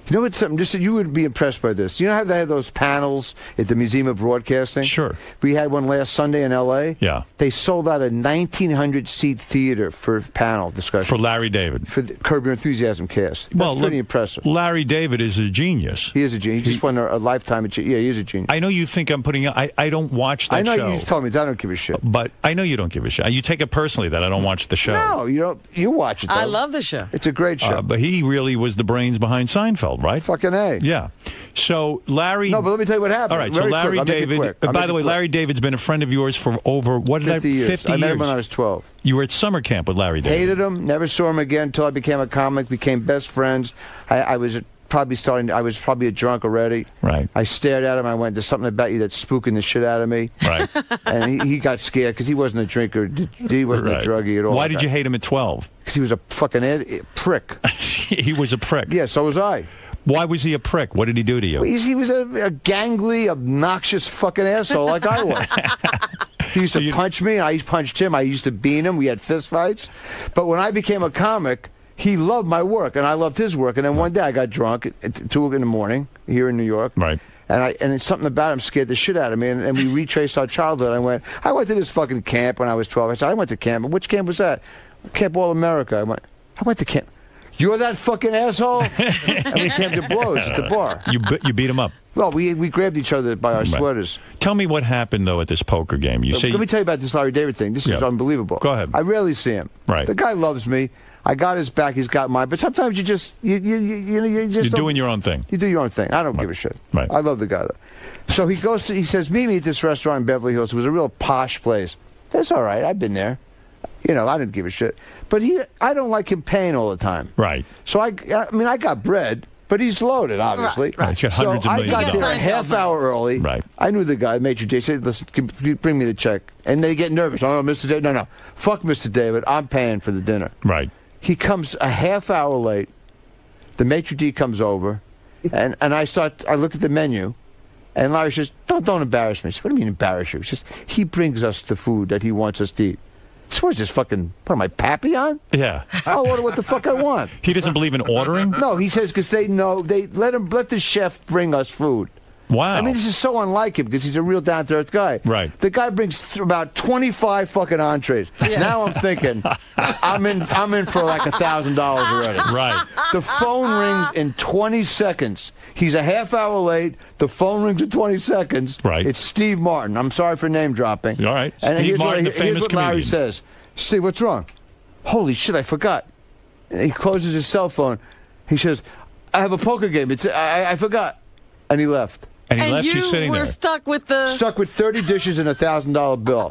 You know what's something? Just you would be impressed by this. You know how they have those panels at the Museum of Broadcasting? Sure. We had one last Sunday in L.A. Yeah. They sold out a 1,900-seat theater for panel discussion. For Larry David. For the Curb Your Enthusiasm cast. That's pretty impressive. Larry David is a genius. He is a genius. He just won a lifetime. Yeah, he is a genius. I know you think I'm putting. I don't watch that show. I know you told me that. I don't give a shit. But I know you don't give a shit. You take it personally that I don't watch the show. No, you don't. You watch it. Though. I love the show. It's a great show. But he really was the brains behind Seinfeld, right? Fucking A. Yeah. So Larry. No, but let me tell you what happened. All right. Very so Larry quick. I'll make it David. quick. I'll By make the it way, quick. Larry David's been a friend of yours for over 50 years. 50 I met years. him when I was 12. You were at summer camp with Larry David. Hated him. Never saw him again until I became a comic. Became best friends. I was probably a drunk already. Right. I stared at him. I went, "There's something about you that's spooking the shit out of me." Right. And he got scared because he wasn't a drinker. He wasn't a druggie at all. Why did you hate him at 12? Because he was a fucking prick. He was a prick. Yeah, so was I. Why was he a prick? What did he do to you? He was a gangly, obnoxious fucking asshole like I was. He used to punch me. I punched him. I used to beat him. We had fist fights. But when I became a comic, he loved my work, and I loved his work. And then one day I got drunk at 2 in the morning here in New York. Right. And it's something about him scared the shit out of me. And we retraced our childhood. I went to this fucking camp when I was 12. I said, I went to camp. Which camp was that? Camp All America. I went to camp. You're that fucking asshole? And we came to blows at the bar. You beat him up. Well, we grabbed each other by our sweaters. Tell me what happened, though, at this poker game. Let me tell you about this Larry David thing. This is unbelievable. Go ahead. I rarely see him. Right. The guy loves me. I got his back. He's got mine. But sometimes you just you just You're doing your own thing. You do your own thing. I don't give a shit. Right. I love the guy though. So he says, meet me at this restaurant in Beverly Hills. It was a real posh place. That's all right. I've been there. You know, I didn't give a shit. But I don't like him paying all the time. Right. So I mean, I got bread, but he's loaded, obviously. Right. He's got hundreds of millions I got there a half hour early. Right. I knew the guy, maitre d'. Said, listen, can you bring me the check? And they get nervous. Oh, Mr. David. No. Fuck Mr. David. I'm paying for the dinner. Right. He comes a half hour late. The maitre d' comes over, and I look at the menu. And Larry says, don't embarrass me. I said, what do you mean embarrass you? He says, he brings us the food that he wants us to eat. So what is this fucking, put my Papillon? Yeah. I'll order what the fuck I want. He doesn't believe in ordering? No, he says because they know, they let the chef bring us food. Wow. I mean, this is so unlike him because he's a real down-to-earth guy. Right. The guy brings about 25 fucking entrees. Yeah. Now I'm thinking, I'm in for like $1,000 already. Right. The phone rings in 20 seconds. He's a half hour late. The phone rings in 20 seconds. Right. It's Steve Martin. I'm sorry for name dropping. All right. And Steve Martin, the famous here's what Larry comedian. says. Steve, what's wrong? Holy shit, I forgot. And he closes his cell phone. He says, I have a poker game. I forgot. And he left. And he left you sitting there. Stuck with 30 dishes and $1,000 bill.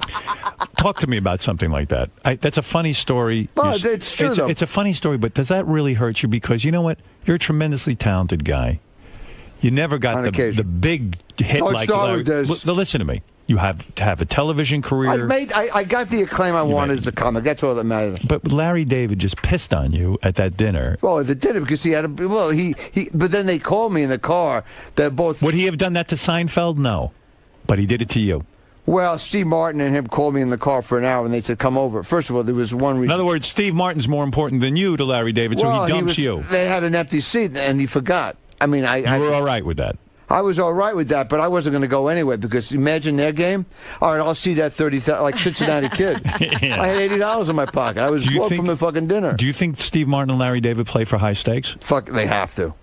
Talk to me about something like that. That's a funny story. Well, it's true, though. It's a funny story, but does that really hurt you? Because you know what? You're a tremendously talented guy. You never got the big hit like Larry. Listen to me. You have to have a television career. I got the acclaim I wanted as a comic. That's all that matters. But Larry David just pissed on you at that dinner. Well, at the dinner because he had a but then they called me in the car. They're both. Would he have done that to Seinfeld? No, but he did it to you. Well, Steve Martin and him called me in the car for an hour, and they said, "Come over." First of all, there was one reason. In other words, Steve Martin's more important than you to Larry David, so he dumps you. They had an empty seat, and he forgot. I mean, you were all right with that. I was all right with that, but I wasn't going to go anyway because imagine their game. All right, I'll see that 30,000 like Cincinnati Kid. Yeah. I had $80 in my pocket. I was broke from the fucking dinner. Do you think Steve Martin and Larry David play for high stakes? Fuck, they have to.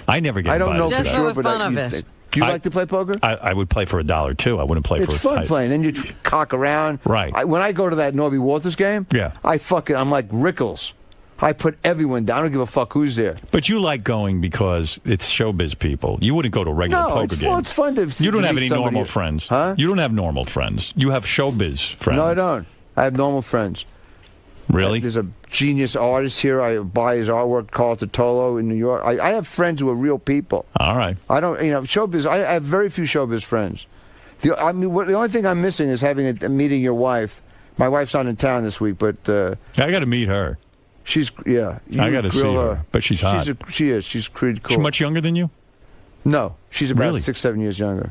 I never get. I don't know invited for to sure, that. but do you like to play poker? I would play for $1 too. I wouldn't play for. It's fun playing. Then you cock around. Right. When I go to that Norby Walters game, I'm like Rickles. I put everyone down. I don't give a fuck who's there. But you like going because it's showbiz people. You wouldn't go to a regular poker game. No, it's fun to You don't have meet any somebody. normal friends. Huh? You don't have normal friends. You have showbiz friends. No, I don't. I have normal friends. Really? There's a genius artist here. I buy his artwork, Carl Totolo in New York. I have friends who are real people. All right. I don't, showbiz. I have very few showbiz friends. The only thing I'm missing is having a meeting your wife. My wife's not in town this week, but I got to meet her. She's I got to see her, but she's hot. She is. She's pretty cool. She's much younger than you? No, she's about Really? 6-7 years younger.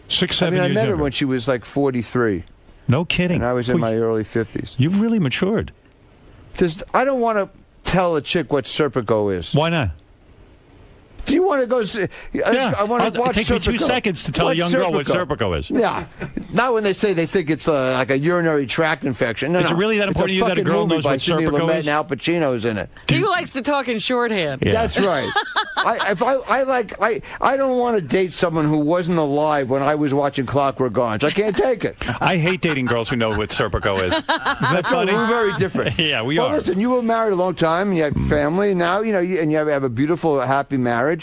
6-7 years I met her younger. when she was like 43. No kidding. And I was in my early 50s. You've really matured. I don't want to tell a chick what Serpico is. Why not? Do you want to go see? I want to watch Take me 2 Serpico. seconds to tell a young girl what Serpico is. Yeah. Not when they say they think it's like a urinary tract infection. No, Is it really that important to you that a girl knows what Serpico is? And Al Pacino's in it. He likes to talk in shorthand. Yeah. That's right. I don't want to date someone who wasn't alive when I was watching Clockwork Orange. I can't take it. I hate dating girls who know what Serpico is. Isn't that funny? We're very different. Yeah, we Well, are. listen, you were married a long time, and you have family, and now, and you have a beautiful, happy marriage.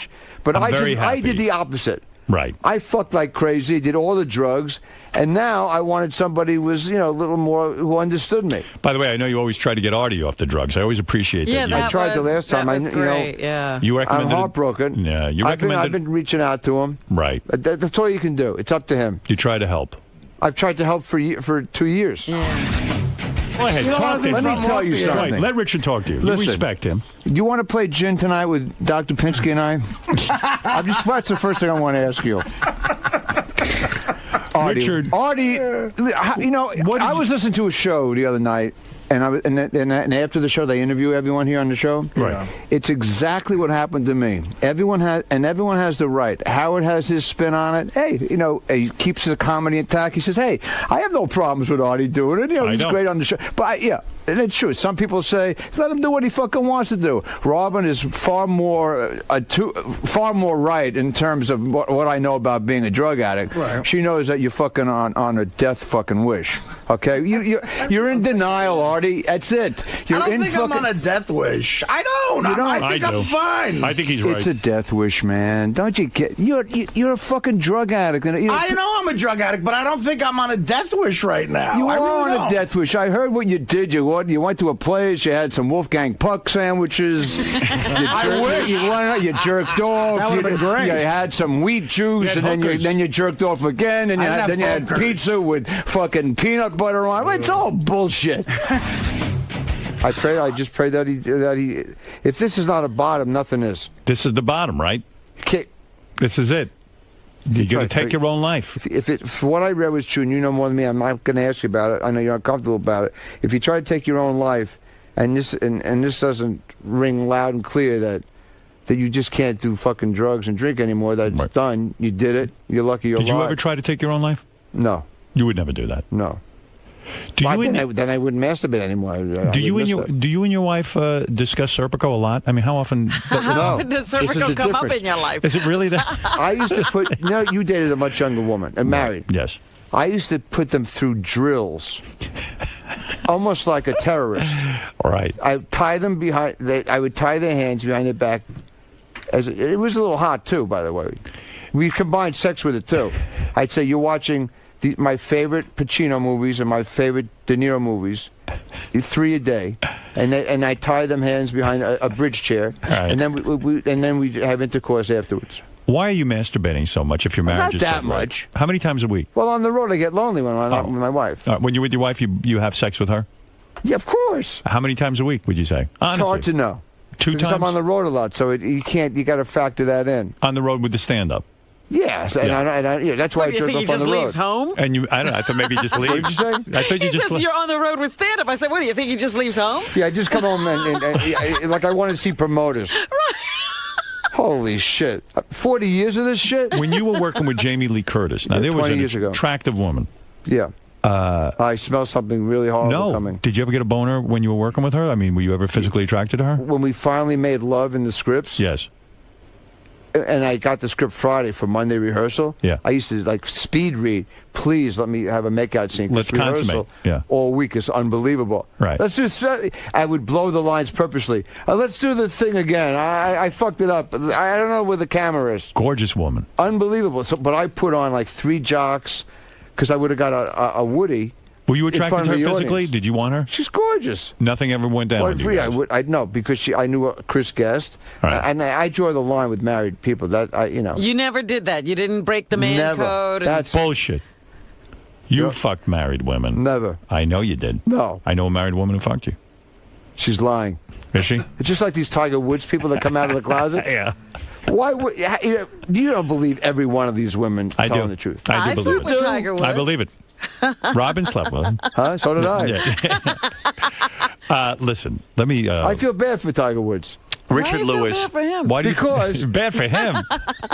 But I'm very I did happy. the opposite. Right. I fucked like crazy, did all the drugs, and now I wanted somebody who was, a little more, who understood me. By the way, I know you always try to get Artie off the drugs. I always appreciate that. I tried the last time. That was great, yeah. You recommended I'm heartbroken. Yeah, you I've recommended. been reaching out to him. Right. That's all you can do. It's up to him. You try to help. I've tried to help for 2 years. Go ahead, talk to him. Let me tell you something. Wait, let Richard talk to you. Listen, You respect him. You want to play gin tonight with Dr. Pinsky and I? That's the first thing I want to ask you. Richard. Artie, I was listening to a show the other night, and after the show, they interview everyone here on the show. Right. It's exactly what happened to me. Everyone has the right. Howard has his spin on it. Hey, he keeps the comedy intact. He says, "Hey, I have no problems with Artie doing it. He's don't. great on the show." But and it's true. Some people say, "Let him do what he fucking wants to do." Robin is far more right in terms of what I know about being a drug addict. Right. She knows that you're fucking on a death fucking wish. Okay, you're in denial, Artie. Marty. That's it. You're I don't in think I'm on a death wish. I don't. I think I'm fine. I think he's right. It's a death wish, man. Don't you get? You're a fucking drug addict. I know I'm a drug addict, but I don't think I'm on a death wish right now. You I are really on don't. a death wish. I heard what you did. You went to a place. You had some Wolfgang Puck sandwiches. You jerked off. That would've been great. You had some wheat juice, and then you jerked off again, and then you had pizza with fucking peanut butter on. It's all bullshit. I just pray that he. If this is not a bottom, nothing is. This is the bottom, right? Okay. This is it. You're going to take your own life. If what I read was true, and you know more than me, I'm not going to ask you about it. I know you're uncomfortable about it. If you try to take your own life, and this doesn't ring loud and clear that you just can't do fucking drugs and drink anymore, that it's done. You did it. You're lucky you're alive. Did you ever try to take your own life? No. You would never do that. No. Then I wouldn't masturbate anymore. Do you and your wife discuss Serpico a lot? I mean, how often? How often does Serpico come up in your life? Is it really that? I used to put. You dated a much younger woman and married. Yes. I used to put them through drills, almost like a terrorist. All right. I tie them behind. I would tie their hands behind their back. It was a little hot too, by the way. We combined sex with it too. I'd say you're watching my favorite Pacino movies and my favorite De Niro movies, 3 a day, and I tie them hands behind a bridge chair, right. and then we have intercourse afterwards. Why are you masturbating so much if your marriage is so that much. How many times a week? Well, on the road I get lonely when I'm not with my wife. When you're with your wife, you have sex with her? Yeah, of course. How many times a week would you say? Honestly. It's hard to know. 2 because times? I'm on the road a lot, so you got to factor that in. On the road with the stand-up? Yes, and that's why I jerk off on the road. Leaves home? And I don't know. I thought maybe he just leaves. What did you say? I thought He says you're on the road with stand-up. I said, what do you think? He just leaves home? Yeah, I just come home and like I want to see promoters. Right. Holy shit! 40 years of this shit. When you were working with Jamie Lee Curtis, now there was an attractive woman. Yeah. I smell something really horrible coming. Did you ever get a boner when you were working with her? I mean, were you ever physically attracted to her? When we finally made love in the scripts? Yes. And I got the script Friday for Monday rehearsal. Yeah. I used to speed read. Please let me have a makeout scene. Let's consummate. Yeah. All week is unbelievable. Right. Let's do. I would blow the lines purposely. Let's do the thing again. I fucked it up. I don't know where the camera is. Gorgeous woman. Unbelievable. But I put on like 3 jocks because I would have got a Woody. Were you attracted to her physically? Did you want her? She's gorgeous. Nothing ever went down. Well, no, because I knew Chris Guest, and I draw the line with married people. You never did that. You didn't break the man code. That's bullshit. You fucked married women. Never. I know you did. No. I know a married woman who fucked you. She's lying. Is she? It's just like these Tiger Woods people that come out of the closet. Yeah. Why would you don't believe every one of these women telling the truth? I do believe it. Tiger Woods. I believe it. Robin slept with him. Huh? So did I. Yeah. Listen, let me. I feel bad for Tiger Woods. Richard Lewis. Bad for him? Why do because you bad for him?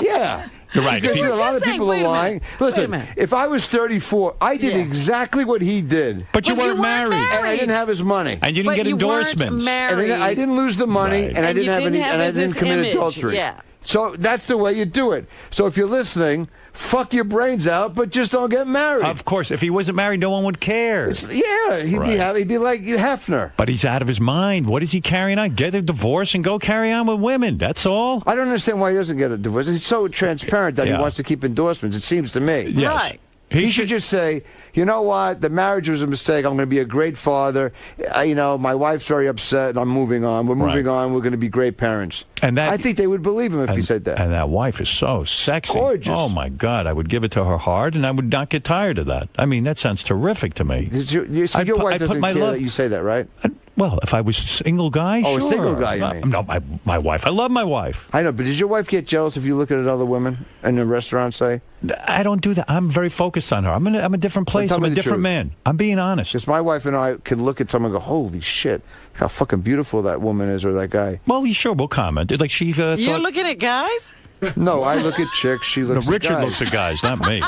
Yeah. You're right. Because a lot of people are lying. Listen, if I was 34, I did exactly what he did. But you weren't married. And I didn't have his money. And you didn't get endorsements. And I didn't lose the money, and I didn't have any, and I didn't commit adultery. Yeah. So that's the way you do it. So if you're listening, fuck your brains out, but just don't get married. Of course. If he wasn't married, no one would care. He'd be like Hefner. But he's out of his mind. What is he carrying on? Get a divorce and go carry on with women. That's all. I don't understand why he doesn't get a divorce. He's so transparent that he wants to keep endorsements, it seems to me. Yes. Right. He should just say, you know what, the marriage was a mistake. I'm going to be a great father. My wife's very upset, and I'm moving on. We're moving on. We're going to be great parents. And I think they would believe him if he said that. And that wife is so sexy. Gorgeous. Oh, my God. I would give it to her hard, and I would not get tired of that. I mean, that sounds terrific to me. Your wife doesn't care that you say that, right? Well, if I was a single guy, sure. Oh, a single guy, you mean? No, my wife. I love my wife. I know, but does your wife get jealous if you look at other women in a restaurant, say? I don't do that. I'm very focused on her. I'm in a different place. I'm a different man. I'm being honest. Because my wife and I can look at someone and go, holy shit, how fucking beautiful that woman is or that guy. Well, sure, we'll comment. Like she You're looking at guys? No, I look at chicks. She looks at Richard guys. looks at guys, not me.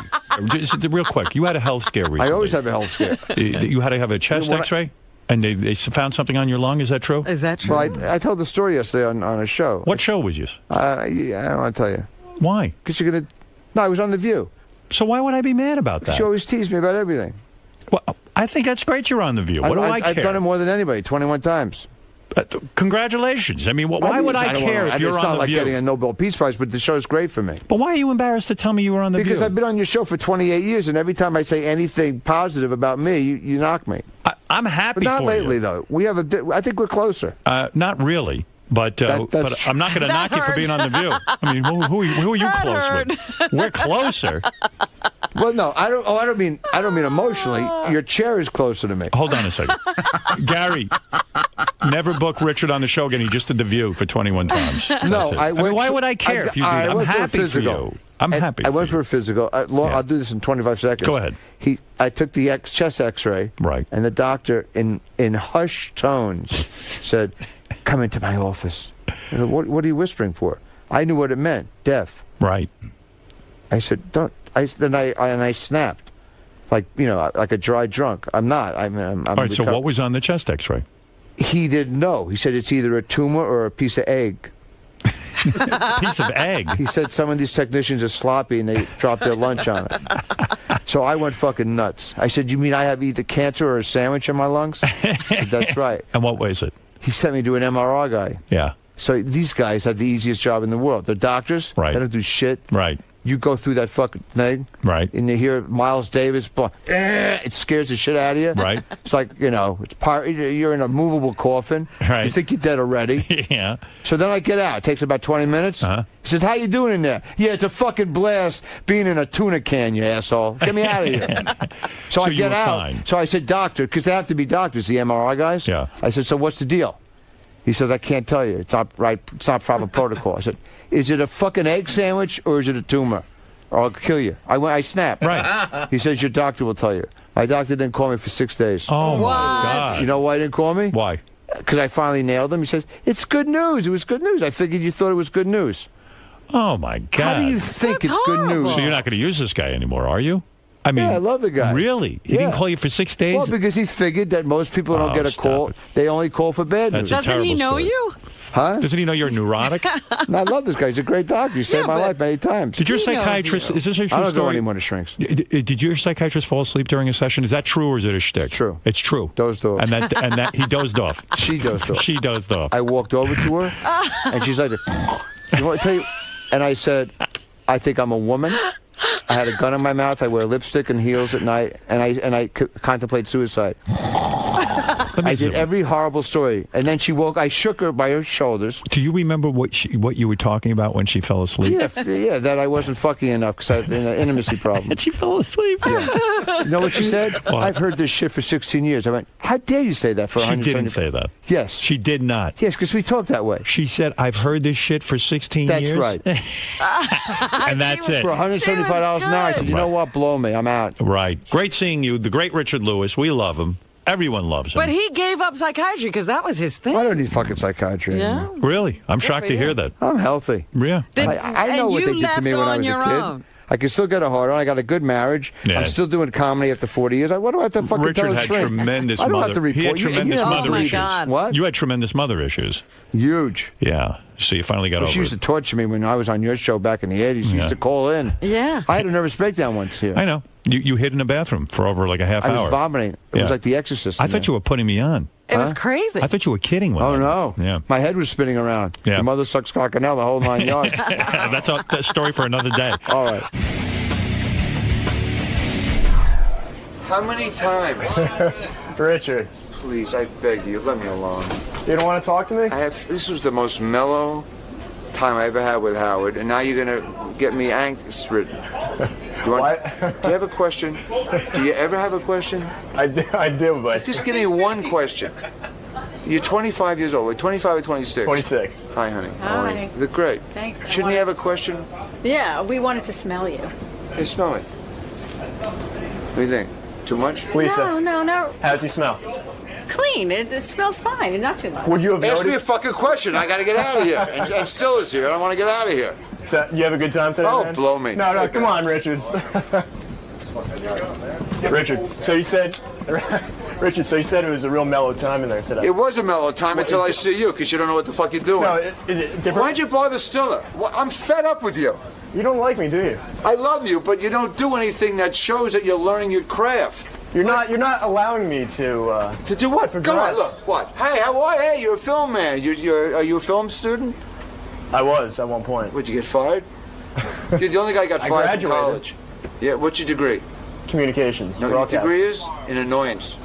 Just real quick, you had a health scare recently. I always have a health scare. You had to have a chest x-ray? And they found something on your lung. Is that true? Is that true? Well, I told the story yesterday on a show. What show was this? I don't want to tell you. Why? Because you're going to... No, I was on The View. So why would I be mad about that? She always teased me about everything. Well, I think that's great you're on The View. What do I care? I've done it more than anybody, 21 times. Congratulations. I mean, why would I care if you're on The View? It's not like getting a Nobel Peace Prize, but the show's great for me. But why are you embarrassed to tell me you were on The View? Because I've been on your show for 28 years, and every time I say anything positive about me, you knock me. I'm happy but not for lately, you. though. I think we're closer. Not really. But I'm not going to knock you for being on The View. I mean, who are you close with? We're closer. Well, no, I don't mean emotionally. Your chair is closer to me. Hold on a second, Gary. Never book Richard on the show again. He just did The View for 21 times. No, I mean, why would I care if you did? I'm happy for you. I'm happy. I went for a physical. I'll do this in 25 seconds. Go ahead. I took the chest X-ray. Right. And the doctor, in hushed tones, said, "Come into my office." I said, what are you whispering for? I knew what it meant. Death. Right. I said, "Don't." Then I snapped, like a dry drunk. I'm not. I'm all right. So what was on the chest X-ray? He didn't know. He said it's either a tumor or a piece of egg. Piece of egg. He said some of these technicians are sloppy and they drop their lunch on it. So I went fucking nuts. I said, "You mean I have either cancer or a sandwich in my lungs?" Said, "That's right." And what was it? He sent me to an MRI guy. Yeah. So these guys have the easiest job in the world. They're doctors. Right. They don't do shit. Right. You go through that fucking thing. Right. And you hear Miles Davis, it scares the shit out of you. Right. It's like, you're in a movable coffin. Right. You think you're dead already. Yeah. So then I get out. It takes about 20 minutes. Uh-huh. He says, "How you doing in there?" "Yeah, it's a fucking blast being in a tuna can, you asshole. Get me out of here." So I you get were out. fine. So I said, "Doctor," because they have to be doctors, the MRI guys. Yeah. I said, "So what's the deal?" He says, "I can't tell you. It's not right. It's not proper protocol." I said, "Is it a fucking egg sandwich or is it a tumor? Or I'll kill you." I snapped. Right. He says, "Your doctor will tell you." My doctor didn't call me for 6 days. Oh, my God. You know why he didn't call me? Why? Because I finally nailed him. He says, "It's good news. It was good news." I figured you thought it was good news. Oh, my God. How do you think it's good news? So you're not going to use this guy anymore, are you? I mean, yeah, I love the guy. Really? He didn't call you for 6 days? Well, because he figured that most people don't get a call. It. They only call for bad news. Doesn't he know you? Huh? Doesn't he know you're neurotic? No, I love this guy. He's a great doctor. He saved my life many times. Did your psychiatrist, is this a true I don't story? go anymore to shrinks. Did your psychiatrist fall asleep during a session? Is that true or is it a shtick? True. It's true. Dozed off. And that he dozed off. She dozed off. She dozed off. I walked over to her, and she's like, "You want to tell you?" And I said, "I think I'm a woman. I had a gun in my mouth. I wear lipstick and heels at night, and I contemplate suicide." I did every horrible story, and then she woke. I shook her by her shoulders. Do you remember what you were talking about when she fell asleep? Yeah, that I wasn't fucking enough because I had an intimacy problem. And she fell asleep. Yeah. You know what she said? What? "I've heard this shit for 16 years." I went, "How dare you say that for She 120 didn't say that. Yes. She did not. Yes, because we talk that way. She said, "I've heard this shit for 16 years." That's right. And that's it. For $175 an hour, I said, "You know what? Blow me. I'm out." Right. Great seeing you. The great Richard Lewis. We love him. Everyone loves him. But he gave up psychiatry because that was his thing. I don't need fucking psychiatry Yeah. anymore. Really? I'm shocked to hear that. I'm healthy. Yeah. I know what they did to me when I was a kid. I can still get a hard on. I got a good marriage. Yeah. I'm still doing comedy after 40 years. What do I have to fucking Richard tell a had shrink? tremendous I don't mother. have to report. He had tremendous mother issues. God. What? You had tremendous mother issues. Huge. Yeah. So you finally got She over used it. to torture me when I was on your show back in the 80s. She used to call in. Yeah. I had a nervous breakdown once here. I know. You hid in the bathroom for over like a half I hour. was vomiting. It Yeah. was like The Exorcist. I thought you were putting me on. It was crazy. I thought you were kidding with Oh, me. no. Yeah. My head was spinning around. Yeah. Your mother sucks cockinelle, the whole 9 yards. That's a story for another day. All right. How many times? Richard, Please, I beg you, let me alone. you don't want to talk to me? This was the most mellow time I ever had with Howard, and now you're going to get me angst-ridden. Do you have a question? Do you ever have a question? I do, but... Just give me one question. You're 25 years old. 25 or 26? 26. Hi, honey. Hi. How are you? Look great. Thanks. Shouldn't you have a question? Yeah, we wanted to smell you. Hey, smell it. What do you think? Too much? Lisa. No. How's he smell? Clean. It smells fine. Not too much. Would you have Ask me a noticed? fucking question. I got to get out of here. And Still is here. I don't want to get out of here. So, you have a good time today, Oh, man? blow me. No, come on, Richard. Richard, so you said... Richard, so you said it was a real mellow time in there today. It was a mellow time until I see you, because you don't know what the fuck you're doing. No, is it different? Why'd you bother Stiller? I'm fed up with you. You don't like me, do you? I love you, but you don't do anything that shows that you're learning your craft. You're not allowing me to do what? For Come on, dress. look, what? Hey, how are you? Hey, you're a film man. Are you a film student? I was at one point. Would you get fired? You're the only guy who got I fired from graduated. college. Yeah, what's your degree? Communications. No, your broadcast. degree is in annoyance.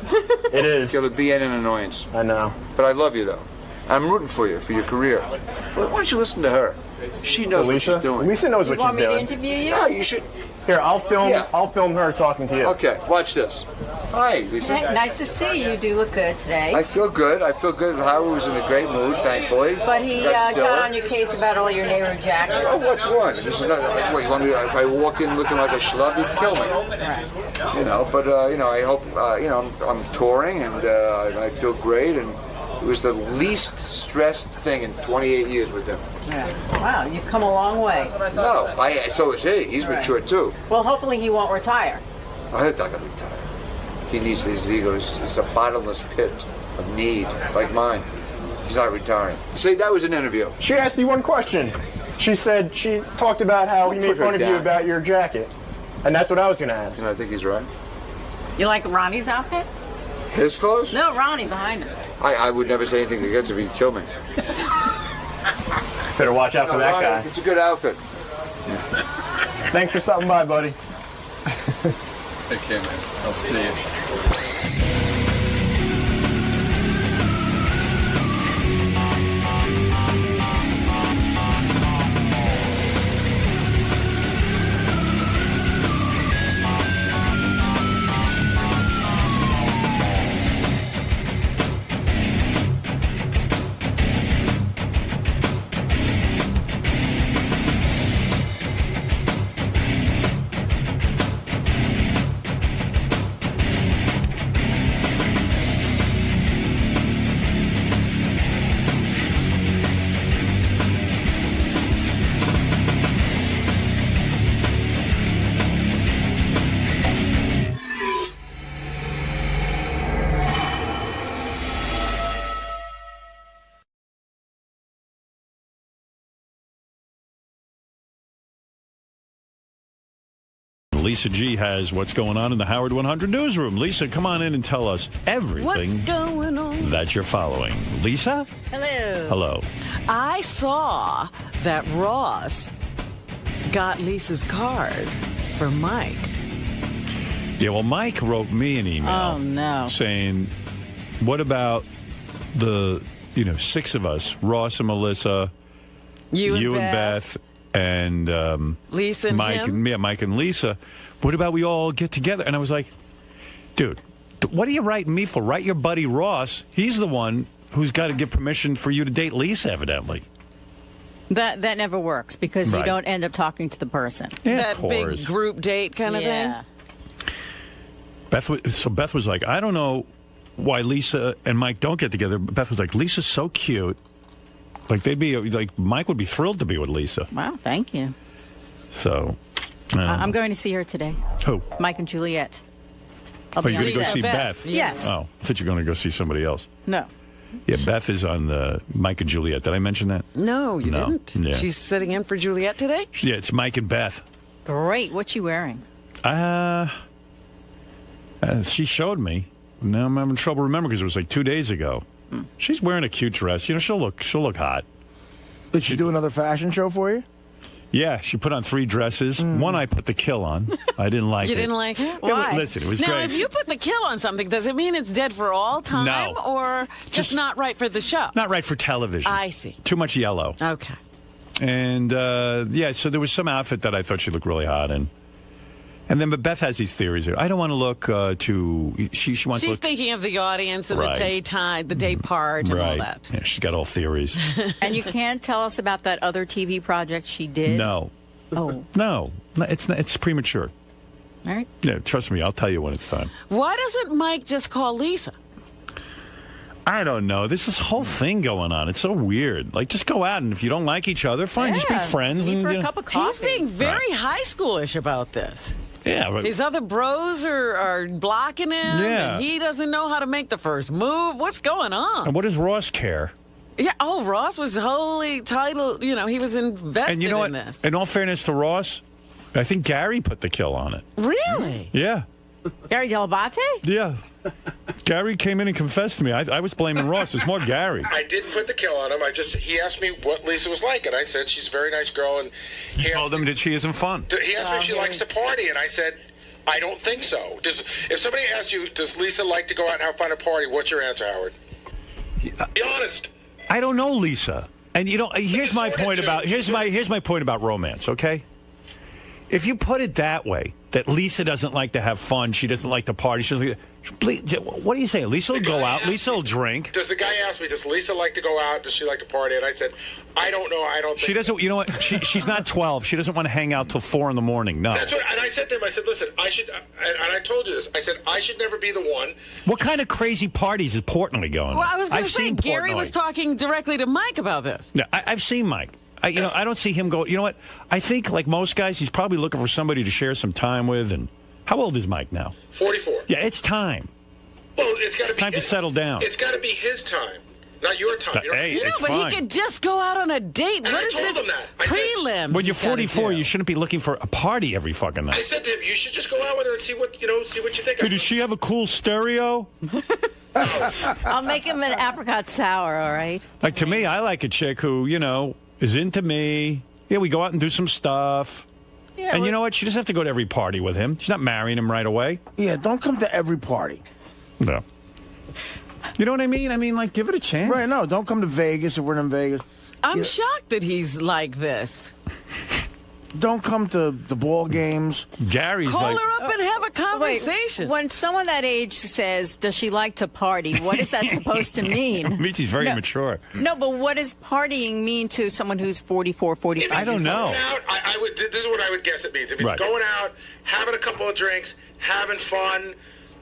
It is. You got a BN in annoyance. I know. But I love you, though. I'm rooting for you, for your career. Why don't you listen to her? She knows what she's doing. Lisa knows what she's doing. You want me to interview you? Yeah, you should. Here, I'll film. Yeah. I'll film her talking to you. Okay, watch this. Hi, Lisa. Hey, nice to see you. You do look good today. I feel good. Howard was in a great mood, thankfully. But he got on your case about all your neighbor jackets. Oh, what's wrong? This is not. What, you want me? If I walked in looking like a schlub, you'd kill me. You know, but I hope. I'm touring and I feel great, and it was the least stressed thing in 28 years with them. Yeah. Wow, you've come a long way. No, so is he. He's mature too. Well, hopefully he won't retire. Oh, he's not gonna retire. He needs his ego. It's a bottomless pit of need, like mine. He's not retiring. See, that was an interview. She asked you one question. She said she talked about how he made fun of you about your jacket, and that's what I was going to ask. And I think he's right. You like Ronnie's outfit? His clothes? No, Ronnie behind him. I would never say anything against him. He'd kill me. Better watch out for that Ronnie, guy. It's a good outfit. Thanks for stopping by, buddy. Take care, man. I'll see you. Lisa G has what's going on in the Howard 100 newsroom. Lisa, come on in and tell us everything What's going on? that you're following. Lisa? Hello. Hello. I saw that Ross got Lisa's card for Mike. Yeah, well, Mike wrote me an email. Oh, no. Saying, what about the, 6 of us, Ross and Melissa, You and Beth, and Lisa and Mike, him? Mike and Lisa. What about we all get together? And I was like, dude, what are you writing me for? Write your buddy Ross. He's the one who's got to give permission for you to date Lisa, evidently. That never works because you Right. don't end up talking to the person. Yeah, That of course. big group date kind of Yeah. thing? Beth was like, I don't know why Lisa and Mike don't get together. But Beth was like, Lisa's so cute. Like Mike would be thrilled to be with Lisa. Wow, thank you. So, I'm going to see her today. Who? Mike and Juliet. Oh, you're going to go see Beth? Yes. Oh, I thought you were going to go see somebody else. No. Yeah, Beth is on the Mike and Juliet. Did I mention that? No, you didn't. Yeah. She's sitting in for Juliet today? Yeah, it's Mike and Beth. Great. What's she wearing? She showed me. Now I'm having trouble remembering because it was like 2 days ago. She's wearing a cute dress. She'll look hot. Did she do another fashion show for you? Yeah, she put on 3 dresses. One I put the kill on. I didn't like it. You didn't like it? Yeah, Why? listen, it was now, great. if you put the kill on something, does it mean it's dead for all time? No. Or just not right for the show? Not right for television. I see. Too much yellow. Okay. And, so there was some outfit that I thought she looked really hot in. And then, but Beth has these theories. I don't want to look too... She wants to She's look... thinking of the audience and Right. the daytime, the day part and all Right. that. Yeah, she's got all theories. And you can't tell us about that other TV project she did? No. Oh. No, it's premature. All right. Yeah, trust me, I'll tell you when it's time. Why doesn't Mike just call Lisa? I don't know. There's this whole thing going on. It's so weird. Like, just go out, and if you don't like each other, fine, just be friends. Meet And, for you a know. cup of coffee. He's being very high schoolish about this. Yeah, but, His other bros are blocking him, Yeah. and he doesn't know how to make the first move. What's going on? and what does Ross care? Yeah. Oh, Ross was wholly titled. He was invested And you know in what? this. In all fairness to Ross, I think Gary put the kill on it. Really? Yeah. Gary Delabate? Yeah. Gary came in and confessed to me. I was blaming Ross. It's more Gary. I didn't put the kill on him. He asked me what Lisa was like, and I said she's a very nice girl. And he told him that she isn't fun. He asked me if she likes to party, and I said, I don't think so. If somebody asked you, does Lisa like to go out and have fun at a party, what's your answer, Howard? Be honest. I don't know Lisa. And here's my point about romance, okay? If you put it that way, that Lisa doesn't like to have fun, she doesn't like to party, what do you say? Lisa will go out, Lisa will drink. Does the guy ask me, does Lisa like to go out? Does she like to party? And I said, I don't know. I don't think she doesn't. You know what? She's not 12. She doesn't want to hang out till 4 in the morning. No. That's what. And I said to him, I said, listen, I should. And I told you this. I said I should never be the one. What kind of crazy parties is Portnoy going? Well, I was going to say Gary Portnoy. was talking directly to Mike about this. No, I've seen Mike. I don't see him go. You know what? I think like most guys, he's probably looking for somebody to share some time with. And how old is Mike now? 44. Yeah, it's time. Well, it's got to be time to settle down. It's got to be his time, not your time. It's but fine. he could just go out on a date. And what I is told this him that. prelim? When you're 44, you shouldn't be looking for a party every fucking night. I said to him, you should just go out with her and see what you think. Hey, does she have a cool stereo? I'll make him an apricot sour, all right? Like, to me, I like a chick who, is into me. Yeah, we go out and do some stuff. Yeah, and you know what? She doesn't have to go to every party with him. She's not marrying him right away. Yeah, don't come to every party. No. You know what I mean? I mean, like, give it a chance. Right, no, don't come to Vegas if we're in Vegas. I'm shocked that he's like this. Don't come to the ball games. Gary's Call her up and have a conversation. Wait, when someone that age says, does she like to party, what is that supposed to mean? Means he's very mature. No, but what does partying mean to someone who's 44, 45? I don't know. This is what I would guess it means. If it's going out, having a couple of drinks, having fun.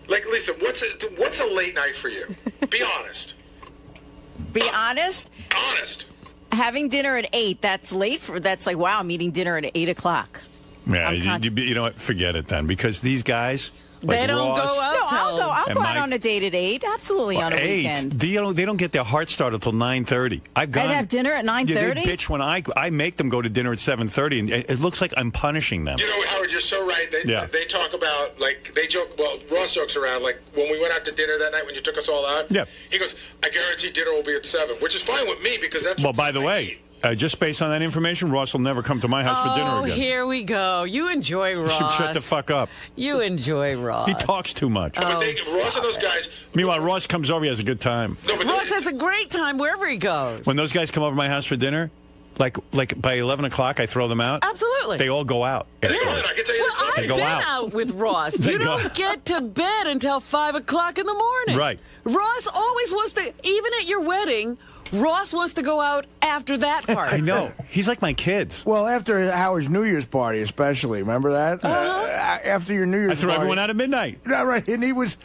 Like, Lisa, what's a late night for you? Be honest. Be honest? Honest. Having dinner at 8, that's late. That's like, wow, I'm eating dinner at 8 o'clock. Yeah, you know what? Forget it then, because these guys, like they don't Ross, go out. No, I'll go out on a date at 8. Absolutely, on a 8, weekend. They don't get their heart started till 9:30. I'd have dinner at 9:30. Yeah, they bitch when I make them go to dinner at 7:30, and it looks like I'm punishing them. You know, Howard, you're so right. They talk about, like, they joke. Well, Ross jokes around, like, when we went out to dinner that night when you took us all out. Yeah. He goes, I guarantee dinner will be at 7, which is fine with me because that's. Well, by the way. Just based on that information, Ross will never come to my house for dinner again. Oh, here we go. You enjoy Ross. You should shut the fuck up. You enjoy Ross. He talks too much. But Ross and those guys. Meanwhile, Ross comes over, he has a good time. Ross has a great time wherever he goes. When those guys come over to my house for dinner, like by 11 o'clock, I throw them out. Absolutely. They all go out. I can tell you I've been out with Ross. You don't get to bed until 5 o'clock in the morning. Right. Ross always wants to, even at your wedding, Ross wants to go out after that party. I know. He's like my kids. Well, after Howard's New Year's party, especially. Remember that? After your New Year's I threw party. everyone out at midnight. Yeah, right. And he was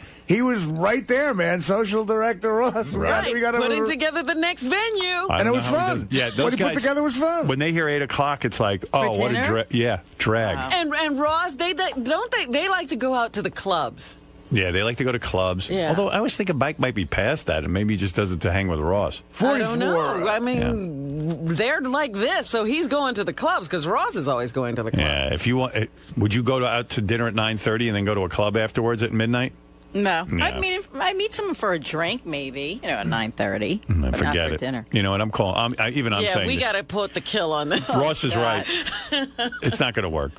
right there, man. Social director Ross. Right. Putting together the next venue. And it was fun. Yeah, those what he guys, put together was fun. When they hear 8 o'clock, it's like, oh, what a drag. Wow. And Ross, they like to go out to the clubs. Yeah, they like to go to clubs. Yeah. Although I was thinking Mike might be past that, and maybe he just does it to hang with Ross. 44. I don't know. I mean, they're like this, so he's going to the clubs because Ross is always going to the clubs. Yeah, if you want, would you go out to dinner at 9:30 and then go to a club afterwards at midnight? No. No. I mean, if I meet someone for a drink, maybe, at 9:30. But not Forget for it. dinner. You know what I'm calling? I'm saying we this. got to put the kill on this. Ross is right. It's not going to work.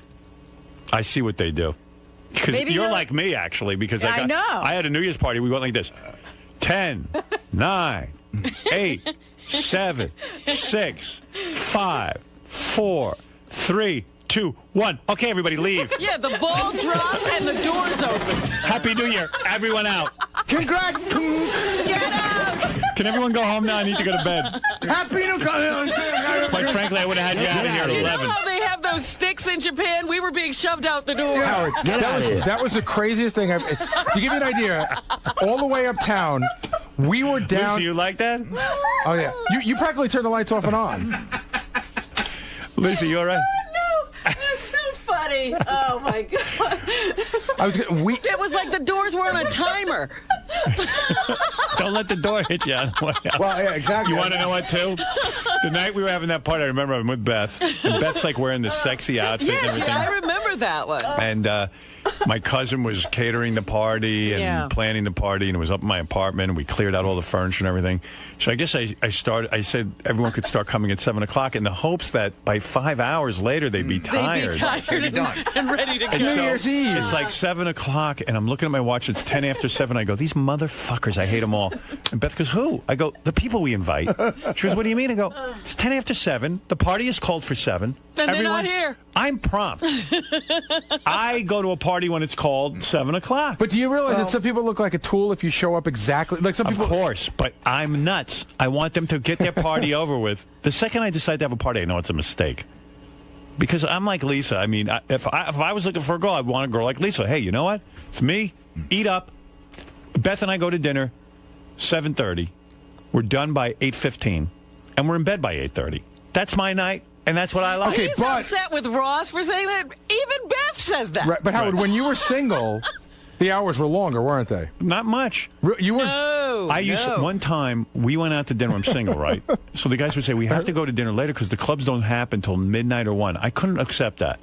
I see what they do. Because you're like me, actually, because I know. I had a New Year's party. We went like this. 10, 9, 8, 7, 6, 5, 4, 3, 2, 1. Okay, everybody, leave. Yeah, the ball drops and the doors open. Happy New Year. Everyone out. Congrats. Get out. Can everyone go home now? I need to go to bed. Happy New Year. Quite frankly, I would have had you out of here at 11. You know how they have those sticks in Japan? We were being shoved out the door. Howard, that was the craziest thing. To give you an idea, all the way uptown, we were down. Lucy, you like that? Oh, yeah. You practically turned the lights off and on. Lucy, you all right? That's so funny. Oh, my God. It was like the doors were on a timer. Don't let the door hit you. Well, yeah, exactly. You want to know what, too? The night we were having that party, I remember I'm with Beth. And Beth's like wearing this sexy outfit and Yes, everything. I remember that one. And My cousin was catering the party and planning the party, and it was up in my apartment, and we cleared out all the furniture and everything. So I guess I said everyone could start coming at 7 o'clock in the hopes that by 5 hours later they'd be tired. And ready to go. New Year's Eve. It's like 7 o'clock, and I'm looking at my watch. It's 10 after 7. I go, these motherfuckers, I hate them all. And Beth goes, who? I go, the people we invite. She goes, what do you mean? I go, it's 10 after 7. The party is called for 7. And they're not here. I'm prompt. I go to a party when it's called 7 o'clock. But do you realize that some people look like a tool if you show up exactly like some people? Of course, but I'm nuts. I want them to get their party over with. The second I decide to have a party, I know it's a mistake. Because I'm like Lisa. I mean, if I was looking for a girl, I'd want a girl like Lisa. Hey, you know what? It's me. Eat up. Beth and I go to dinner, 7:30. We're done by 8:15, and we're in bed by 8:30. That's my night. And that's what I like. He's upset with Ross for saying that. Even Beth says that. Right, but Howard, when you were single, the hours were longer, weren't they? Not much. You were. No. I used to, one time we went out to dinner. I'm single, right? So the guys would say we have to go to dinner later because the clubs don't happen until midnight or 1. I couldn't accept that.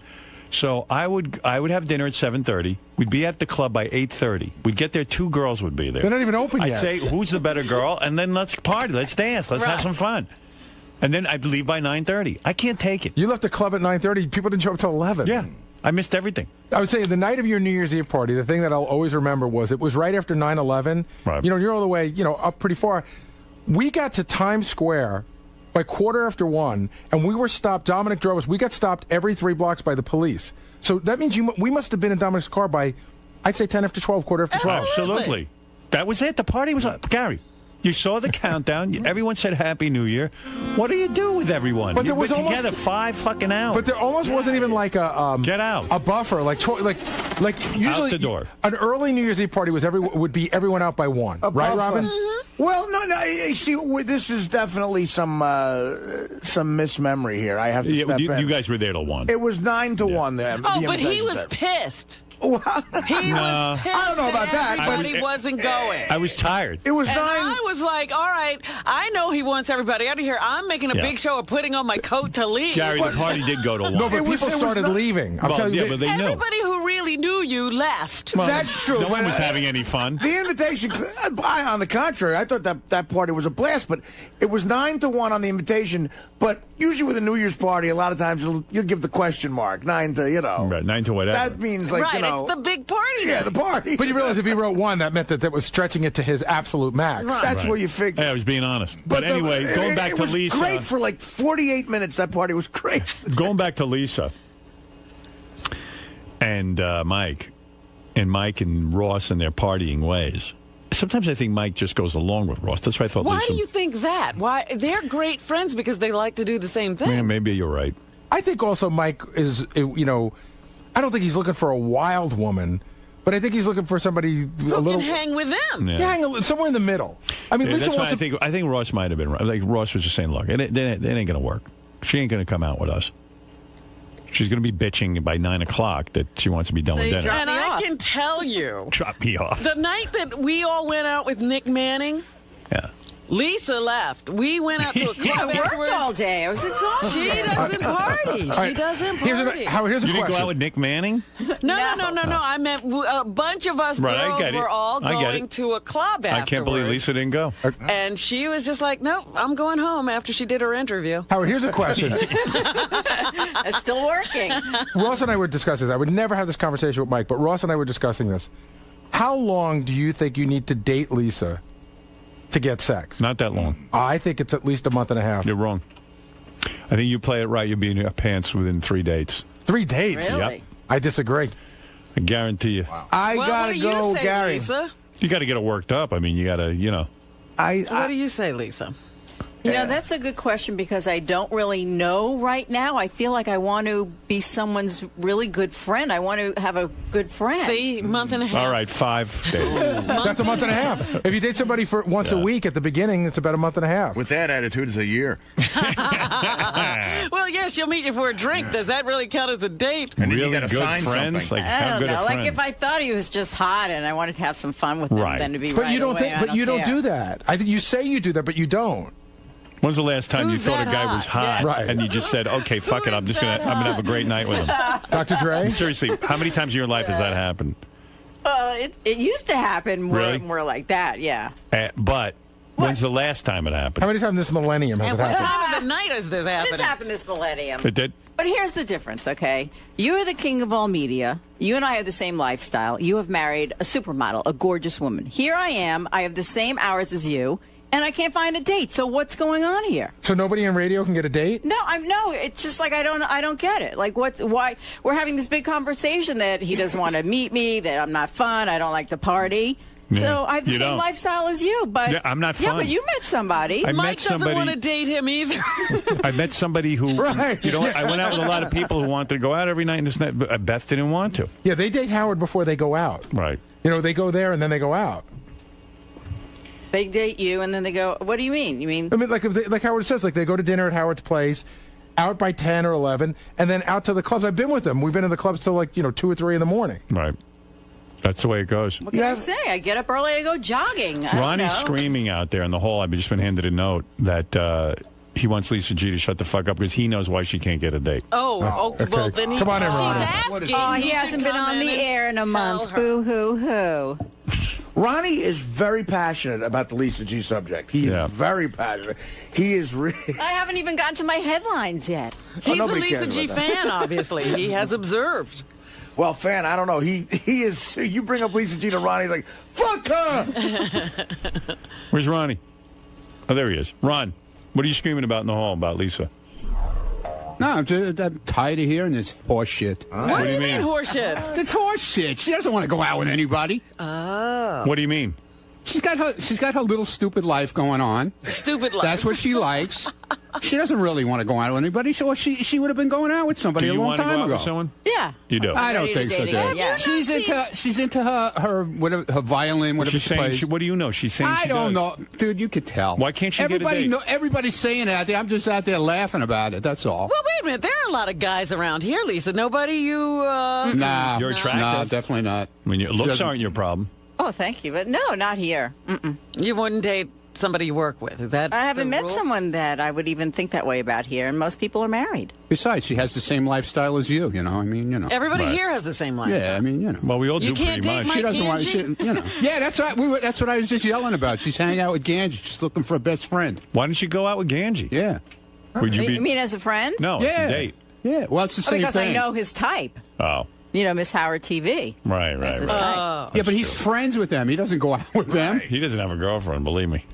So I would have dinner at 7:30. We'd be at the club by 8:30. We'd get there. 2 girls would be there. They're not even open yet. I'd say, who's the better girl? And then let's party. Let's dance. Let's have some fun. And then I'd leave by 9:30. I can't take it. You left the club at 9:30. People didn't show up till 11. Yeah. I missed everything. I would say the night of your New Year's Eve party, the thing that I'll always remember was it was right after 9/11. Right. You know, you're all the way, up pretty far. We got to Times Square by 1:15, and we were stopped. Dominic drove us. We got stopped every 3 blocks by the police. So that means we must have been in Dominic's car by, I'd say 10 after 12, 12:15. Absolutely. That was it. The party was up. Gary. You saw the countdown. Everyone said Happy New Year. What do you do with everyone? But there You've was been together 5 fucking hours. But there almost wasn't even like a get out a buffer like usually out the door. An early New Year's Eve party would be everyone out by 1, right, Robin? Mm-hmm. Well, no. You see, this is definitely some mismemory here. I have to step in. You guys were there till 1. It was 9 to 1 there. Oh, but he was pissed. He was pissed. I don't know about that, but he wasn't going. I was tired. It was 9. I was like, all right, I know he wants everybody out of here. I'm making a big show of putting on my coat to leave. Gary, the party did go to 1. No, but people started leaving. I'm telling you, but they knew. Everybody who really knew you left. Well, that's true. No one was having any fun. The invitation, on the contrary, I thought that party was a blast, but it was 9 to 1 on the invitation. But usually with a New Year's party, a lot of times you'll give the question mark, 9 to, Right, 9 to whatever. That means like, it's the big party. Yeah, the party. But you realize if he wrote 1, that meant that was stretching it to his absolute max. Right. That's where you figure. Hey, I was being honest. But anyway, going back to Lisa. It was great for like 48 minutes. That party was great. Going back to Lisa and Mike and Ross and their partying ways. Sometimes I think Mike just goes along with Ross. That's why I thought Why Lisa. do you think that? Why they're great friends because they like to do the same thing. Yeah, maybe you're right. I think also Mike is, I don't think he's looking for a wild woman, but I think he's looking for somebody who a little. can hang with them. Yeah, somewhere in the middle. I mean, Lisa that's why wants I think Ross might have been right. Like Ross was just saying, look, it ain't going to work. She ain't going to come out with us. She's going to be bitching by 9 o'clock that she wants to be done with dinner. And I can tell you, drop me off. The night that we all went out with Nick Manning. Yeah. Lisa left. We went out to a club I worked all day. I was exhausted. She doesn't party. She doesn't party. Here's a you didn't go out with Nick Manning? No. I meant a bunch of us girls were all going to a club afterwards. I can't believe Lisa didn't go. And she was just like, nope, I'm going home after she did her interview. Howard, here's a question. It's still working. Ross and I were discussing this. I would never have this conversation with Mike, but Ross and I were discussing this. How long do you think you need to date Lisa to get sex? Not that long. I think it's at least a month and a half. You're wrong. I think you play it right, you'll be in your pants within 3 dates. 3 dates? Really? Yep. I disagree. I guarantee you. Wow. I gotta go, say, Gary. Lisa? You got to get it worked up. I mean, you got to, What do you say, Lisa? That's a good question because I don't really know right now. I feel like I want to be someone's really good friend. I want to have a good friend. See, month and a half. All right, 5 days. That's a month and a half. If you date somebody for once a week at the beginning, it's about a month and a half. With that attitude, it's a year. Well, yeah, she'll meet you for a drink. Does that really count as a date? And really you got to good sign friends? something. Like, I how don't good know. a Like friend? if I thought he was just hot and I wanted to have some fun with him, then to be But right you don't away. think. But you don't do that. I think you say you do that, but you don't. When's the last time you Who's thought a that guy hot? was hot, Yeah. and you just said, "Okay, fuck it, I'm gonna have a great night with him"? Dr. Dre? Seriously, how many times in your life has that happened? It used to happen Really? more like that, yeah. But when's the last time it happened? How many times this millennium has And it what happened? time of the night is this happening? This happened this millennium. It did. But here's the difference, okay? You're the king of all media. You and I have the same lifestyle. You have married a supermodel, a gorgeous woman. Here I am. I have the same hours as you, and I can't find a date. So what's going on here? So nobody in radio can get a date? No, it's just like I don't get it. Like why we're having this big conversation that he doesn't want to meet me, that I'm not fun, I don't like to party. Yeah. So I have the You same don't. lifestyle as you, but Yeah, I'm not Yeah, fun. but you met somebody. I met Mike doesn't somebody- want to date him either. I met somebody who, you know what, I went out with a lot of people who wanted to go out every night and this and that, but Beth didn't want to. Yeah, they date Howard before they go out. Right. You know, they go there and then they go out. They date you, and then they go. What do you mean? You mean? I mean, like like Howard says, like they go to dinner at Howard's place, out by 10 or 11, and then out to the clubs. I've been with them. We've been in the clubs till 2 or 3 in the morning. Right. That's the way it goes. What can I say? I get up early, I go jogging. I don't Ronnie's know. screaming out there in the hall. I've just been handed a note that he wants Lisa G to shut the fuck up because he knows why she can't get a date. Well, then Come on in, Ronnie. Oh, he hasn't been on the air in a month. Boo hoo hoo. Ronnie is very passionate about the Lisa G subject. He is very passionate. He is really. I haven't even gotten to my headlines yet. Oh, He's a nobody Lisa cares G about that. fan, obviously. He has observed. Well, fan, I don't know. He is. You bring up Lisa G to Ronnie, he's like, fuck her. Where's Ronnie? Oh, there he is. Ron, what are you screaming about in the hall about Lisa? No, I'm tired of hearing this horse shit. What do you mean horseshit? It's horse shit. She doesn't want to go out with anybody. Oh. What do you mean? She's got her little stupid life going on. Stupid life. That's what she likes. She doesn't really want to go out with anybody. She would have been going out with somebody Do a you long want to time go out ago. with someone? Yeah. You do? I don't think so, Dave. Yeah. She's into her violin, whatever She's she saying, plays. what do you know? She's saying I she don't does. know, dude. You could tell. Why can't she get a date? Everybody's saying it out there. I'm just out there laughing about it. That's all. Well, wait a minute. There are a lot of guys around here, Lisa. Nobody you... Nah. You're attractive. No, definitely not. I mean, your looks aren't your problem. Oh, thank you, but no, not here. You wouldn't date somebody you work with. Is that I haven't the met rule? someone that I would even think that way about here, and most people are married. Besides, she has the same lifestyle as you. You know, I mean, you know. Everybody here has the same lifestyle. Yeah, I mean, you know. Well, we all You do can't pretty date much. Mike She doesn't want. Ganji? You know. Yeah, that's right. That's what I was just yelling about. She's hanging out with Ganji. She's looking for a best friend. Why don't you go out with Ganji? Yeah. Would you You be? mean as a friend? No, Yeah. it's a date. Yeah. Well, it's the same because thing. I know his type. Oh, You know, Miss Howard TV. right. That's his type. Oh. Yeah, but he's friends with them. He doesn't go out with them. He doesn't have a girlfriend, believe me.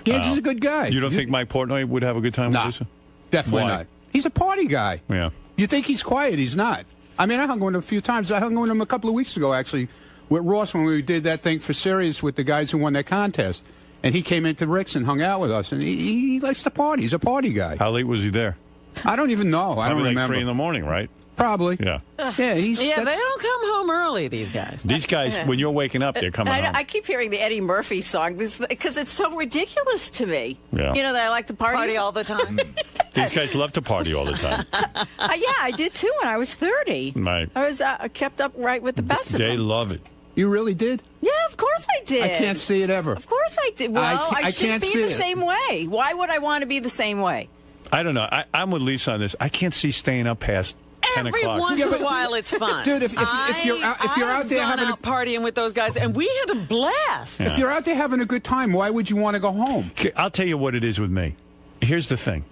Ganji's a good guy. You don't think Mike Portnoy would have a good time Nah. with Lisa? Definitely Why? not. He's a party guy. Yeah. You think he's quiet? He's not. I mean, I hung with him a few times. I hung with him a couple of weeks ago, actually, with Ross when we did that thing for Sirius with the guys who won that contest. And he came into Rick's and hung out with us. And he likes to party. He's a party guy. How late was he there? I don't even know. I don't Probably like remember. 3 in the morning, right? Probably. Yeah. Yeah, he's. Yeah, they that's- don't come home early, these guys. These guys, when you're waking up, they're coming home. I keep hearing the Eddie Murphy song because it's so ridiculous to me. Yeah. You know that I like to party all the time. These guys love to party all the time. Yeah, I did too when I was 30. Right. I was kept up right with the best of They them. love it. You really did? Yeah, of course I did. I can't see it ever. Of course I did. Well, I should can't be see the it. same way. Why would I want to be the same way? I don't know. I'm with Lisa on this. I can't see staying up past 10 Every o'clock. once in a while, it's fun. Dude, if you're out there having out partying with those guys, and we had a blast. Yeah. if you're out there having a good time, why would you want to go home? Okay, I'll tell you what it is with me. Here's the thing.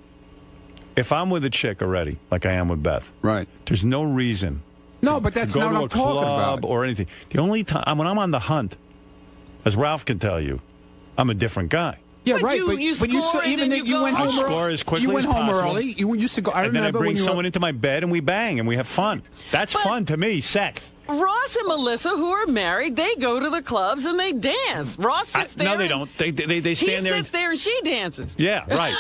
If I'm with a chick already, like I am with Beth, right? There's no reason. No, but that's to go not to what a I'm talking club about. or anything. The only time when I'm on the hunt, as Ralph can tell you, I'm a different guy. Yeah, But right. you- you but score and even then if you you went go home I early. score as quickly You went as home possible. early. You used to go. I And then I remember bring when you someone were, into my bed and we bang and we have fun. That's fun to me, sex. Ross and Melissa, who are married, they go to the clubs and they dance. Ross sits there. No, they and don't. They He stand there. sits there and she dances. Yeah, right.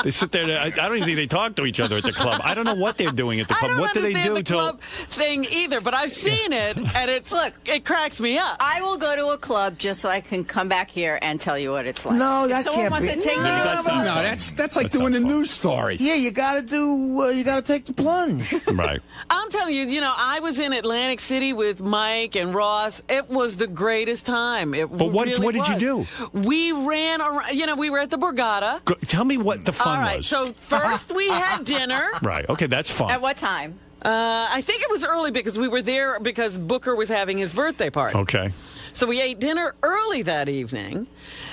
They sit there. I don't even think they talk to each other at the club. I don't know what they're doing at the club. What do they do the club thing either? But I've seen it, and it cracks me up. I will go to a club just so I can come back here and tell you what it's like. No, that Someone can't wants be. to take that's like doing a news story. Yeah, you gotta take the plunge. Right. I'm telling you, I was in Atlantic City with Mike and Ross. It was the greatest time. But what did you do? We ran around. We were at the Borgata. Tell me what the fun All right, was. so first we had dinner. Right. Okay, that's fun. At what time? I think it was early because we were there because Booker was having his birthday party. Okay. So we ate dinner early that evening.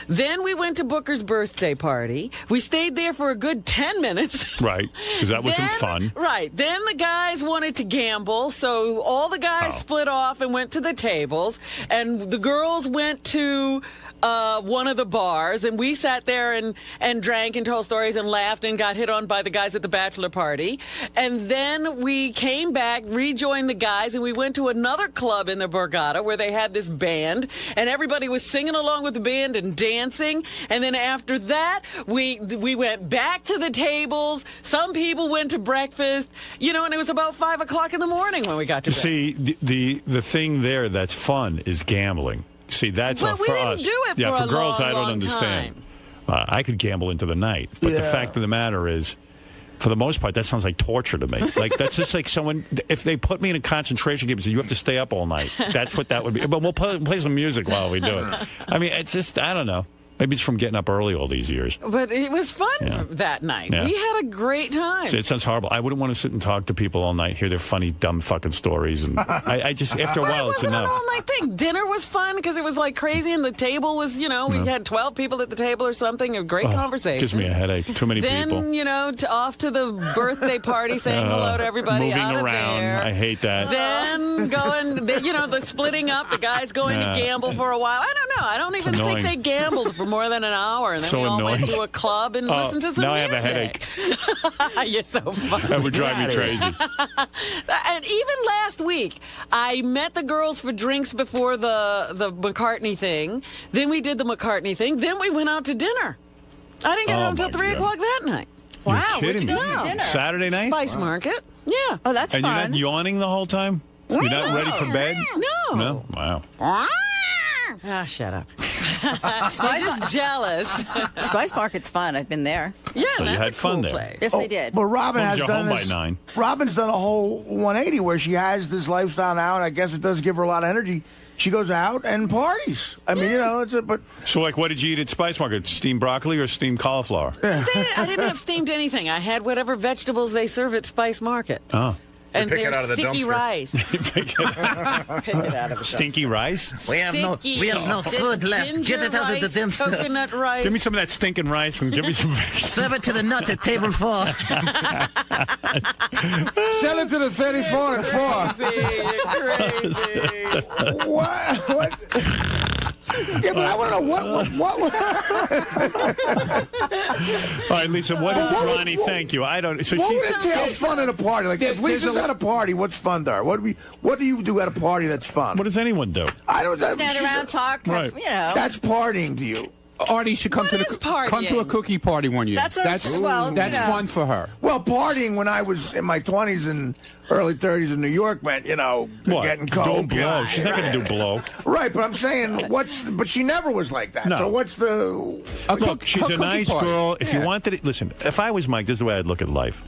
Then we went to Booker's birthday party. We stayed there for a good 10 minutes. Right, because that wasn't fun. Right. Then the guys wanted to gamble, so all the guys split off and went to the tables, and the girls went to one of the bars, and we sat there and drank and told stories and laughed and got hit on by the guys at the bachelor party. And then we came back, rejoined the guys, and we went to another club in the Borgata where they had this band, and everybody was singing along with the band and dancing. And then after that, we went back to the tables. Some people went to breakfast, and it was about 5 o'clock in the morning when we got to bed. See, the thing there that's fun is gambling. See, that's But we for didn't us. do it yeah, for for a girls, long, I don't long understand. I could gamble into the night, but the Yeah. fact of the matter is, for the most part, that sounds like torture to me. Like that's just like someone. If they put me in a concentration camp and say you have to stay up all night, that's what that would be. But we'll play some music while we do it. I mean, it's just I don't know. Maybe it's from getting up early all these years. But it was fun that night. Yeah. We had a great time. See, it sounds horrible. I wouldn't want to sit and talk to people all night, hear their funny, dumb fucking stories, and I just after a while it's It wasn't enough. an all-night thing. Dinner was fun because it was like crazy, and the table was, we had 12 people at the table or something. A great conversation. Gives me a headache. Too many then, people. Off to the birthday party, saying hello to everybody. Moving out of around. there. I hate that. Then going, the splitting up, the guys going to gamble for a while. I don't know. I don't even think they gambled for more than an hour. And then So we all annoying. went to a club and listened to some now music. I have a headache. You're so funny. That would drive me crazy. And even last week, I met the girls for drinks before the McCartney thing. Then we did the McCartney thing. Then we went out to dinner. I didn't get home until 3 o'clock that night. Wow, kidding what'd you me? do for dinner? Saturday night? Spice Market. Yeah. Oh, that's And fun. you're not yawning the whole time? You're not ready for bed? No. No? Wow. Ah, shut up. I'm just jealous. Spice Market's fun. I've been there. Yeah, So you that's had a fun cool there. place. Yes, I did. But Robin Well, has you're done home by this. 9. Robin's done a whole 180 where she has this lifestyle now, and I guess it does give her a lot of energy. She goes out and parties. I mean, but So, like, what did you eat at Spice Market? Steamed broccoli or steamed cauliflower? I didn't have steamed anything. I had whatever vegetables they serve at Spice Market. Oh. And pick it there's out of the sticky dumpster. rice. Pick it out of the Stinky rice? We have no food left. Get it out of the dumpster. Coconut rice. Give me some of that stinking rice and give me some vegetables. Serve it to the nut at table 4. sell it to the 34 at 4. What? Yeah, but I want to know what All right, Lisa, what is it, Ronnie? Thank you. I don't. So what she's would entail fun at a party? Like, if Lisa's at a party, what's fun to her? What do you do at a party that's fun? What does anyone do? I don't. Stand around, talk. Right. That's partying to you. Artie should come to a cookie party one year. That's what that's fun for her. Well, partying when I was in my 20s and early 30s in New York meant, What? getting coke. Don't blow. She's not going to do blow. Right, but I'm saying, but she never was like that. No. So what's the... Look, she's a nice girl. If you wanted it, listen, if I was Mike, this is the way I'd look at life.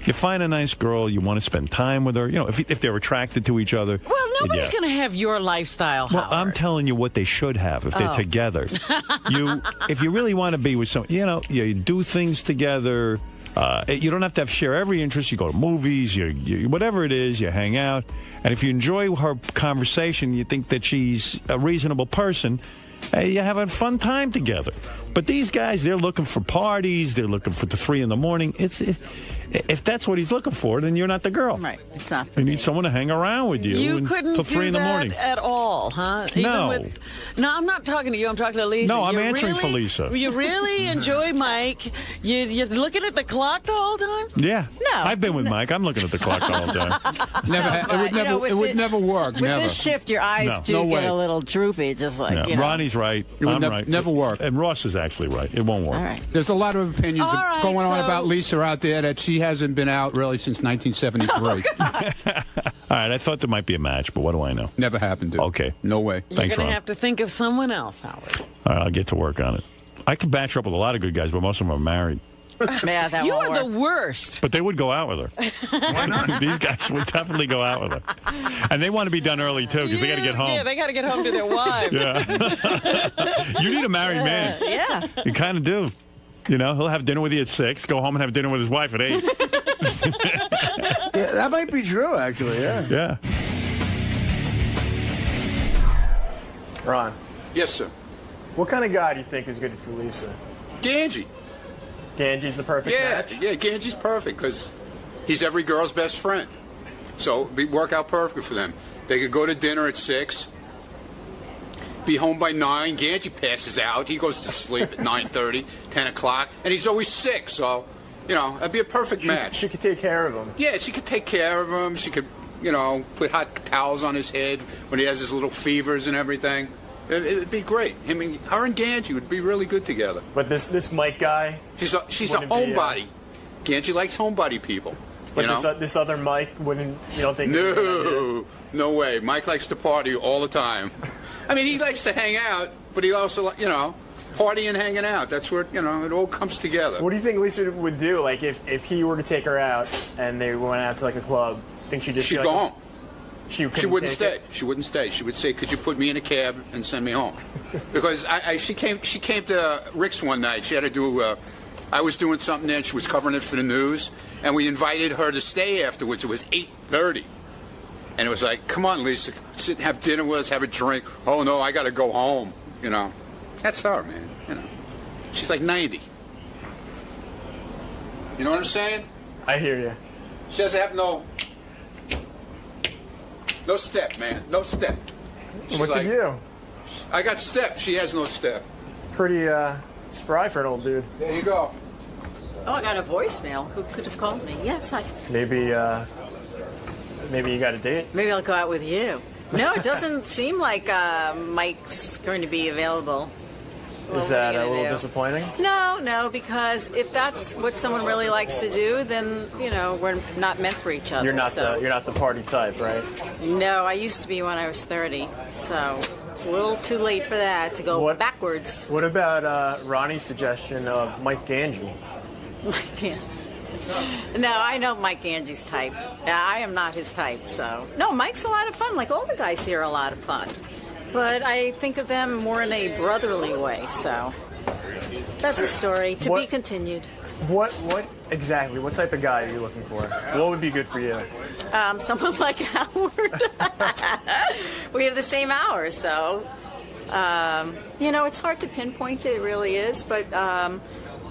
You find a nice girl, you want to spend time with her, if they're attracted to each other. Well, nobody's going to have your lifestyle, Well, Howard. I'm telling you what they should have if they're together. If you really want to be with someone, you do things together. You don't have to share every interest. You go to movies, you whatever it is, you hang out. And if you enjoy her conversation, you think that she's a reasonable person, you have a fun time together. But these guys, they're looking for parties. They're looking for the 3 in the morning. If that's what he's looking for, then you're not the girl. Right. It's not. You need someone to hang around with you. You couldn't till 3 in the do morning. that at all, huh? No. No, I'm not talking to you. I'm talking to Lisa. No, I'm answering for Lisa. You really enjoy Mike. You're looking at the clock the whole time? Yeah. No. I've been with Mike. I'm looking at the clock the whole time. It would never work. With Never. this shift, your eyes No. do No get way. a little droopy, just like, Yeah. Ronnie's right. It would I'm right. never work. And Ross is actually right. It won't work. All right. There's a lot of opinions All right, going on so- about Lisa out there that she hasn't been out really since 1973. All right, I thought there might be a match, but what do I know? Never happened, dude. Okay. No way. You're Thanks, going Ron. to have to think of someone else, Howard. All right, I'll get to work on it. I could match her up with a lot of good guys, but most of them are married. Yeah, that You won't are the work. worst. But they would go out with her. Why not? These guys would definitely go out with her. And they want to be done early, too, because they got to get home. Yeah, they got to get home to their wives. Yeah. You need a married man. Yeah. You kind of do. You know, he'll have dinner with you at 6, go home and have dinner with his wife at 8. Yeah, that might be true, actually. Yeah. Yeah. Ron, Yes, sir. what kind of guy do you think is good for Lisa? Ganji. Ganji's the perfect match? Yeah, Ganji's perfect because he's every girl's best friend. So it'd work out perfect for them. They could go to dinner at 6, be home by 9. Ganji passes out. He goes to sleep at 9:30, 10 o'clock, and he's always sick. So, you know, that'd be a perfect match. She could take care of him. Yeah, she could take care of him. She could, you know, put hot towels on his head when he has his little fevers and everything. It'd be great. I mean, her and Ganji would be really good together. But this Mike guy, She's a wouldn't be, homebody. Ganji likes homebody people. but You know? this other Mike wouldn't. You don't think? No way. Mike likes to party all the time. I mean, he likes to hang out, but he also, you know, party and hanging out. That's where, you know, it all comes together. What do you think Lisa would do? Like if he were to take her out and they went out to like a club, think she'd just She'd be go like, home. She She wouldn't take stay. it? She wouldn't stay. She would say, "Could you put me in a cab and send me home?" Because she came to Rick's one night. She had to do. I was doing something there. She was covering it for the news, and we invited her to stay afterwards. It was 8:30, and it was like, "Come on, Lisa, sit and have dinner with us, have a drink." "Oh no, I got to go home." You know, that's her, man. You know, she's like 90. You know what I'm saying? I hear you. She doesn't have no step, man. No step. She's What like, did you? I got step. She has no step. Pretty spry for an old dude. There you go. Oh, I got a voicemail. Who could have called me? Yes, hi. Maybe you got a date. Maybe I'll go out with you. No, it doesn't seem like Mike's going to be available. Well, Is what are that you a gonna little do? disappointing? No, because if that's what someone really likes to do, then you know we're not meant for each other. You're not so. the party type, right? No, I used to be when I was 30, so it's a little too late for that to go backwards. What about Ronnie's suggestion of Mike Ganji? No, I know Mike Angie's type. I am not his type, so. No, Mike's a lot of fun. Like all the guys here are a lot of fun. But I think of them more in a brotherly way, so. That's a story to be continued. What exactly? What type of guy are you looking for? What would be good for you? Someone like Howard. We have the same hours, so. You know, it's hard to pinpoint it, it really is, but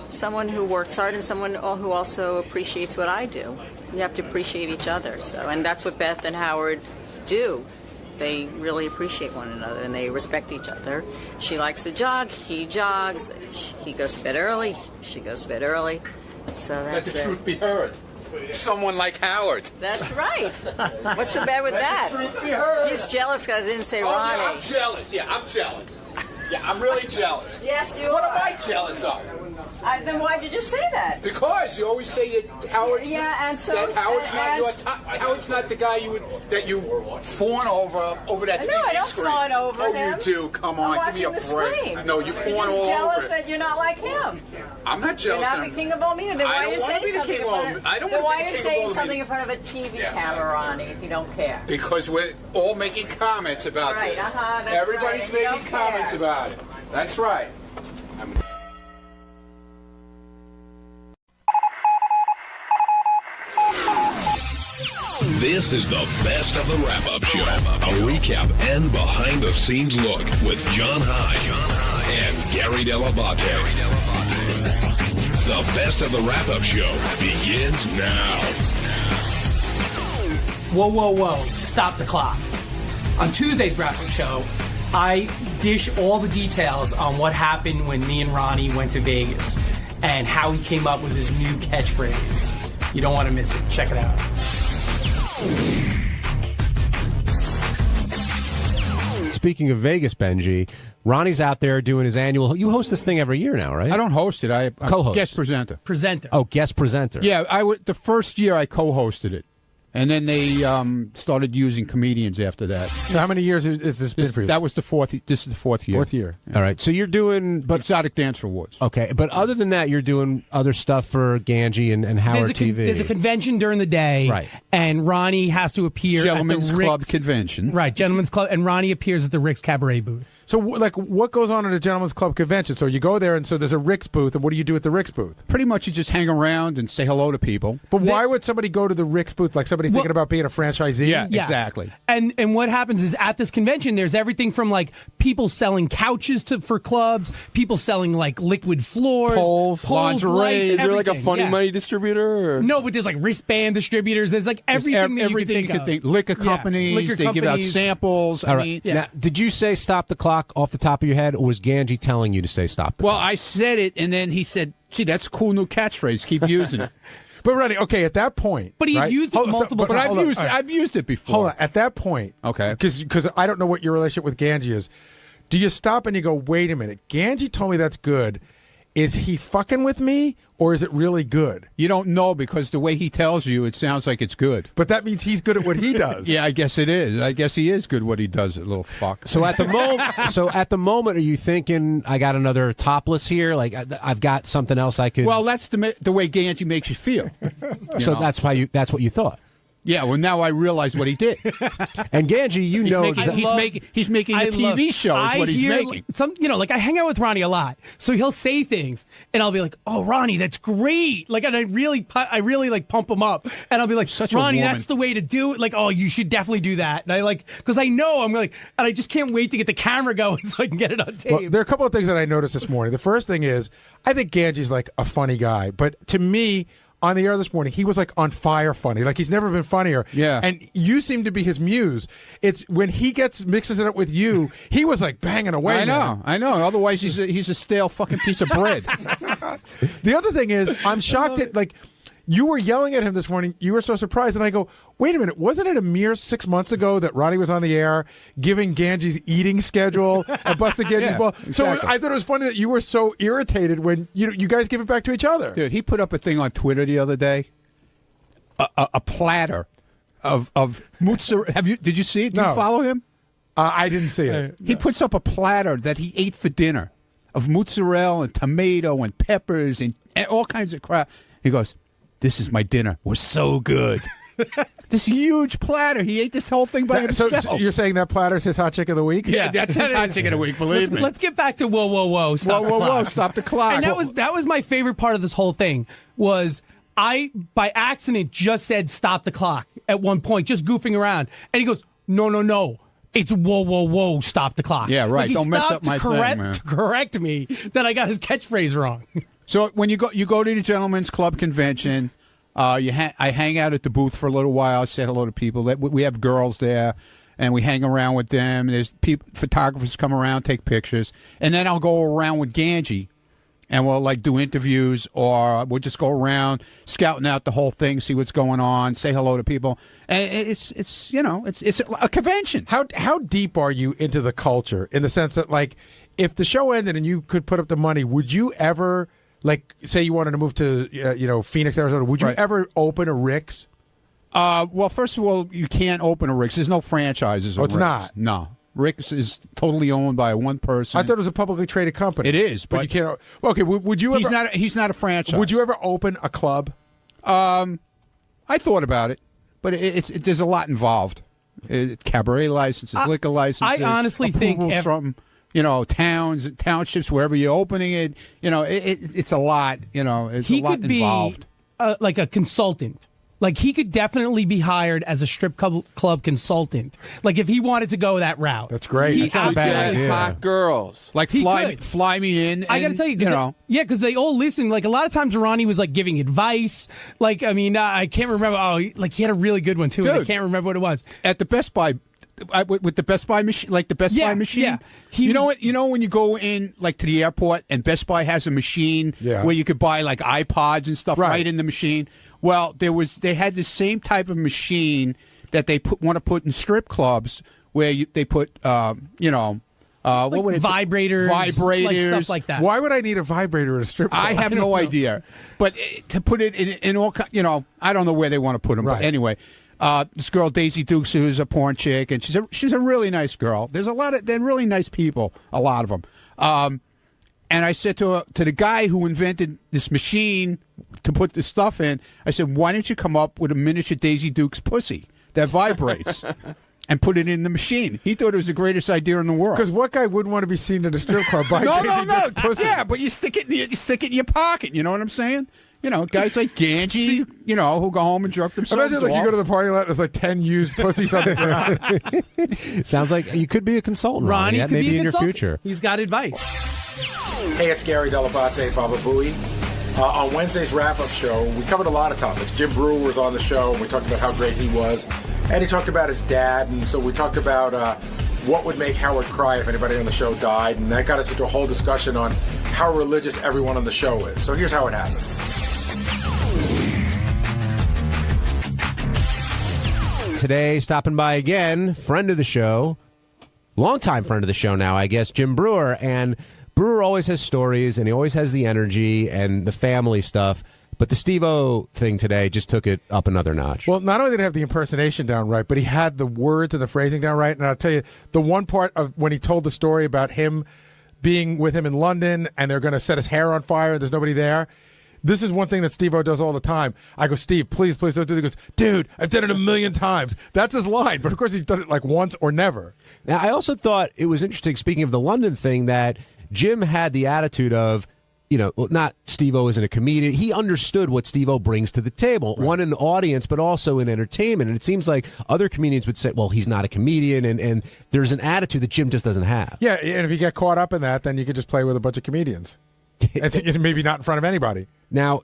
someone who works hard and someone who also appreciates what I do. You have to appreciate each other, so. And that's what Beth and Howard do. They really appreciate one another and they respect each other. She likes to jog, he jogs, he goes to bed early, she goes to bed early. So Let that's the it. truth be heard. Someone like Howard. That's right. What's so bad with that? Let the truth be heard. He's jealous because I didn't say Ronnie. Yeah, I'm jealous. Yeah, I'm jealous. Yeah, I'm really jealous. Yes, you What are. am I jealous of? Then why'd you just say that? Because you always say that Howard's Howard's not the guy that you fawn over that TV No, I don't screen. fawn over him. Oh, you do. Come I'm on, give me a watching the break. screen. No, you You're fawn just all jealous over it. that you're not like him. I'm not jealous. You're not the king of all media. Then why I are don't you wanna saying be the something king in of all front of? I don't Then wanna why be are the you king of saying all something media. in front of a TV camera, Ronnie, if you don't care? Because we're all making comments about Right, this. that's Everybody's right, and you making don't care. comments about it. That's right. This is the best of the wrap-up show. A recap and behind-the-scenes look with John High and Gary Dell'Abate. The best of the wrap-up show begins now. Whoa. Stop the clock. On Tuesday's wrap-up show, I dish all the details on what happened when me and Ronnie went to Vegas and how he came up with his new catchphrase. You don't want to miss it. Check it out. speaking of Vegas, Benji, Ronnie's out there doing his annual. You host this thing every year now, right? I don't host it. I'm co-host. Guest presenter. Oh, guest presenter. Yeah, the first year I co-hosted it. And then they started using comedians after that. So how many years is this been for you? That was the fourth. This is the fourth year. Fourth year. All right. So you're doing Exotic Dance Awards. Okay, but other than that, you're doing other stuff for Ganji and Howard TV. There's a convention during the day, right? And Ronnie has to appear Gentlemen's at the Club Rick's, convention, right? Gentlemen's Club, and Ronnie appears at the Rick's Cabaret booth. So, like, what goes on at a Gentleman's Club convention? So you go there, and so there's a Rick's booth, and what do you do at the Rick's booth? Pretty much you just hang around and say hello to people. But why would somebody go to the Rick's booth? Like somebody thinking about being a franchisee? Yeah, Yes. exactly. And what happens is at this convention, there's everything from like people selling couches for clubs, people selling like liquid floors, poles, lingerie. lights, Is there like a everything, funny yeah. money distributor? Or? No, but there's like wristband distributors. There's like everything that everything you can think of. Liquor companies. Liquor they give out companies. samples. All right. Now, did you say stop the clock off the top of your head, or was Ganji telling you to say stop the Well, clock? I said it, and then he said, "Gee, that's a cool new catchphrase. Keep using it." But Ronnie, okay, at that point, But he right? used it multiple but times. I've used it before. Hold on, at that point, okay, because I don't know what your relationship with Ganji is. Do you stop and you go, wait a minute? Ganji told me that's good. Is he fucking with me, or is it really good? You don't know because the way he tells you, it sounds like it's good. But that means he's good at what he does. Yeah, I guess it is. I guess he is good at what he does, that little fuck. So at the moment, are you thinking I got another topless here? Like I've got something else I could? Well, that's the way Ganji makes you feel. So that's what you thought. Yeah, well, now I realize what he did. And Ganji, you know, he's making a TV show. Is what he's making. Like I hang out with Ronnie a lot, so he'll say things, and I'll be like, "Oh, Ronnie, that's great!" Like, and I really like pump him up, and I'll be like, "Ronnie, that's the way to do it." Like, "Oh, you should definitely do that." And I because I know I'm like, and I just can't wait to get the camera going so I can get it on tape. Well, there are a couple of things that I noticed this morning. The first thing is, I think Ganji's like a funny guy, but to me, on the air this morning, he was like on fire funny. Like he's never been funnier. Yeah. And you seem to be his muse. It's when he mixes it up with you, he was like banging away. I know. Otherwise, he's a stale fucking piece of bread. The other thing is, I'm shocked at like you were yelling at him this morning. You were so surprised, and I go, wait a minute, wasn't it a mere 6 months ago that Ronnie was on the air giving Ganji's eating schedule and busting Ganji's ball? Exactly. So I thought it was funny that you were so irritated when you guys give it back to each other. Dude, he put up a thing on Twitter the other day. A platter of mozzarella. Did you see it? Did you follow him? I didn't see it. He puts up a platter that he ate for dinner of mozzarella and tomato and peppers and all kinds of crap. He goes, "This is my dinner. Was so good." This huge platter. He ate this whole thing by himself. So you're saying that platter's his hot chick of the week? Yeah, that's his hot chick of the week. Believe me. Let's get back to whoa, stop the clock. Stop the clock. And that was my favorite part of this whole thing was I by accident just said stop the clock at one point, just goofing around, and he goes, no. It's whoa, stop the clock. Yeah, right. Like he Don't mess stopped up my to thing, man. to correct me that I got his catchphrase wrong. So when you go to the Gentlemen's Club convention, I hang out at the booth for a little while, say hello to people. We have girls there, and we hang around with them. There's photographers come around, take pictures, and then I'll go around with Ganji, and we'll like do interviews, or we'll just go around scouting out the whole thing, see what's going on, say hello to people, and it's a convention. How deep are you into the culture in the sense that like if the show ended and you could put up the money, would you ever? Like, say you wanted to move to, Phoenix, Arizona. Would you ever open a Rick's? Well, first of all, you can't open a Rick's. There's no franchises. Oh, it's Rick's. not? No. Rick's is totally owned by one person. I thought it was a publicly traded company. It is, but you can't. Okay, would you ever? He's not a franchise. Would you ever open a club? I thought about it, but there's a lot involved. Cabaret licenses, liquor licenses. I honestly think from towns, townships, wherever you're opening it, it's a lot. It's a lot involved. Like a consultant. Like he could definitely be hired as a strip club consultant. Like if he wanted to go that route. That's great. That's not bad. Hot girls. Like fly me in. I got to tell you, because they all listen. Like a lot of times, Ronnie was like giving advice. Like I mean, I can't remember. Oh, like he had a really good one too. And I can't remember what it was. At the Best Buy. With the Best Buy machine, like the Best Buy machine. Yeah. You know when you go in like to the airport and Best Buy has a machine where you could buy like iPods and stuff right in the machine. Well, they had the same type of machine that they want to put in strip clubs where they put, what would it vibrators, like stuff like that. Why would I need a vibrator at a strip club? I have no idea. But to put it in all, I don't know where they want to put them. Right. But anyway, this girl Daisy Dukes, who's a porn chick, and she's a really nice girl. They're really nice people, a lot of them. And I said to the guy who invented this machine to put this stuff in, I said, why don't you come up with a miniature Daisy Dukes pussy that vibrates and put it in the machine? He thought it was the greatest idea in the world. Because what guy wouldn't want to be seen at a strip club by No. pussy? Yeah, but you stick it in your pocket. You know what I'm saying? Guys like Ganji, who go home and jerk themselves Imagine off. you go to the party lot, and there's like 10 used pussies on the ground. Sounds like you could be a consultant, Ronnie That could may be be a in your consultant. future. He's got advice. Hey, it's Gary Dell'Abate, Baba Booey. On Wednesday's wrap-up show, we covered a lot of topics. Jim Brewer was on the show, and we talked about how great he was. And he talked about his dad, and so we talked about what would make Howard cry if anybody on the show died. And that got us into a whole discussion on how religious everyone on the show is. So here's how it happened. Today, stopping by again, friend of the show, longtime friend of the show now, I guess, Jim Brewer. And Brewer always has stories, and he always has the energy and the family stuff. But the Steve-O thing today just took it up another notch. Well, not only did he have the impersonation down right, but he had the words and the phrasing down right. And I'll tell you, the one part of when he told the story about him being with him in London and they're going to set his hair on fire and there's nobody there. This is one thing that Steve-O does all the time. I go, Steve, please don't do it. He goes, dude, I've done it 1,000,000 times. That's his line. But, of course, he's done it like once or never. Now, I also thought it was interesting, speaking of the London thing, that Jim had the attitude of, not Steve-O isn't a comedian. He understood what Steve-O brings to the table, one in the audience, but also in entertainment. And it seems like other comedians would say, well, he's not a comedian. And there's an attitude that Jim just doesn't have. Yeah, and if you get caught up in that, then you could just play with a bunch of comedians. I think maybe not in front of anybody. Now,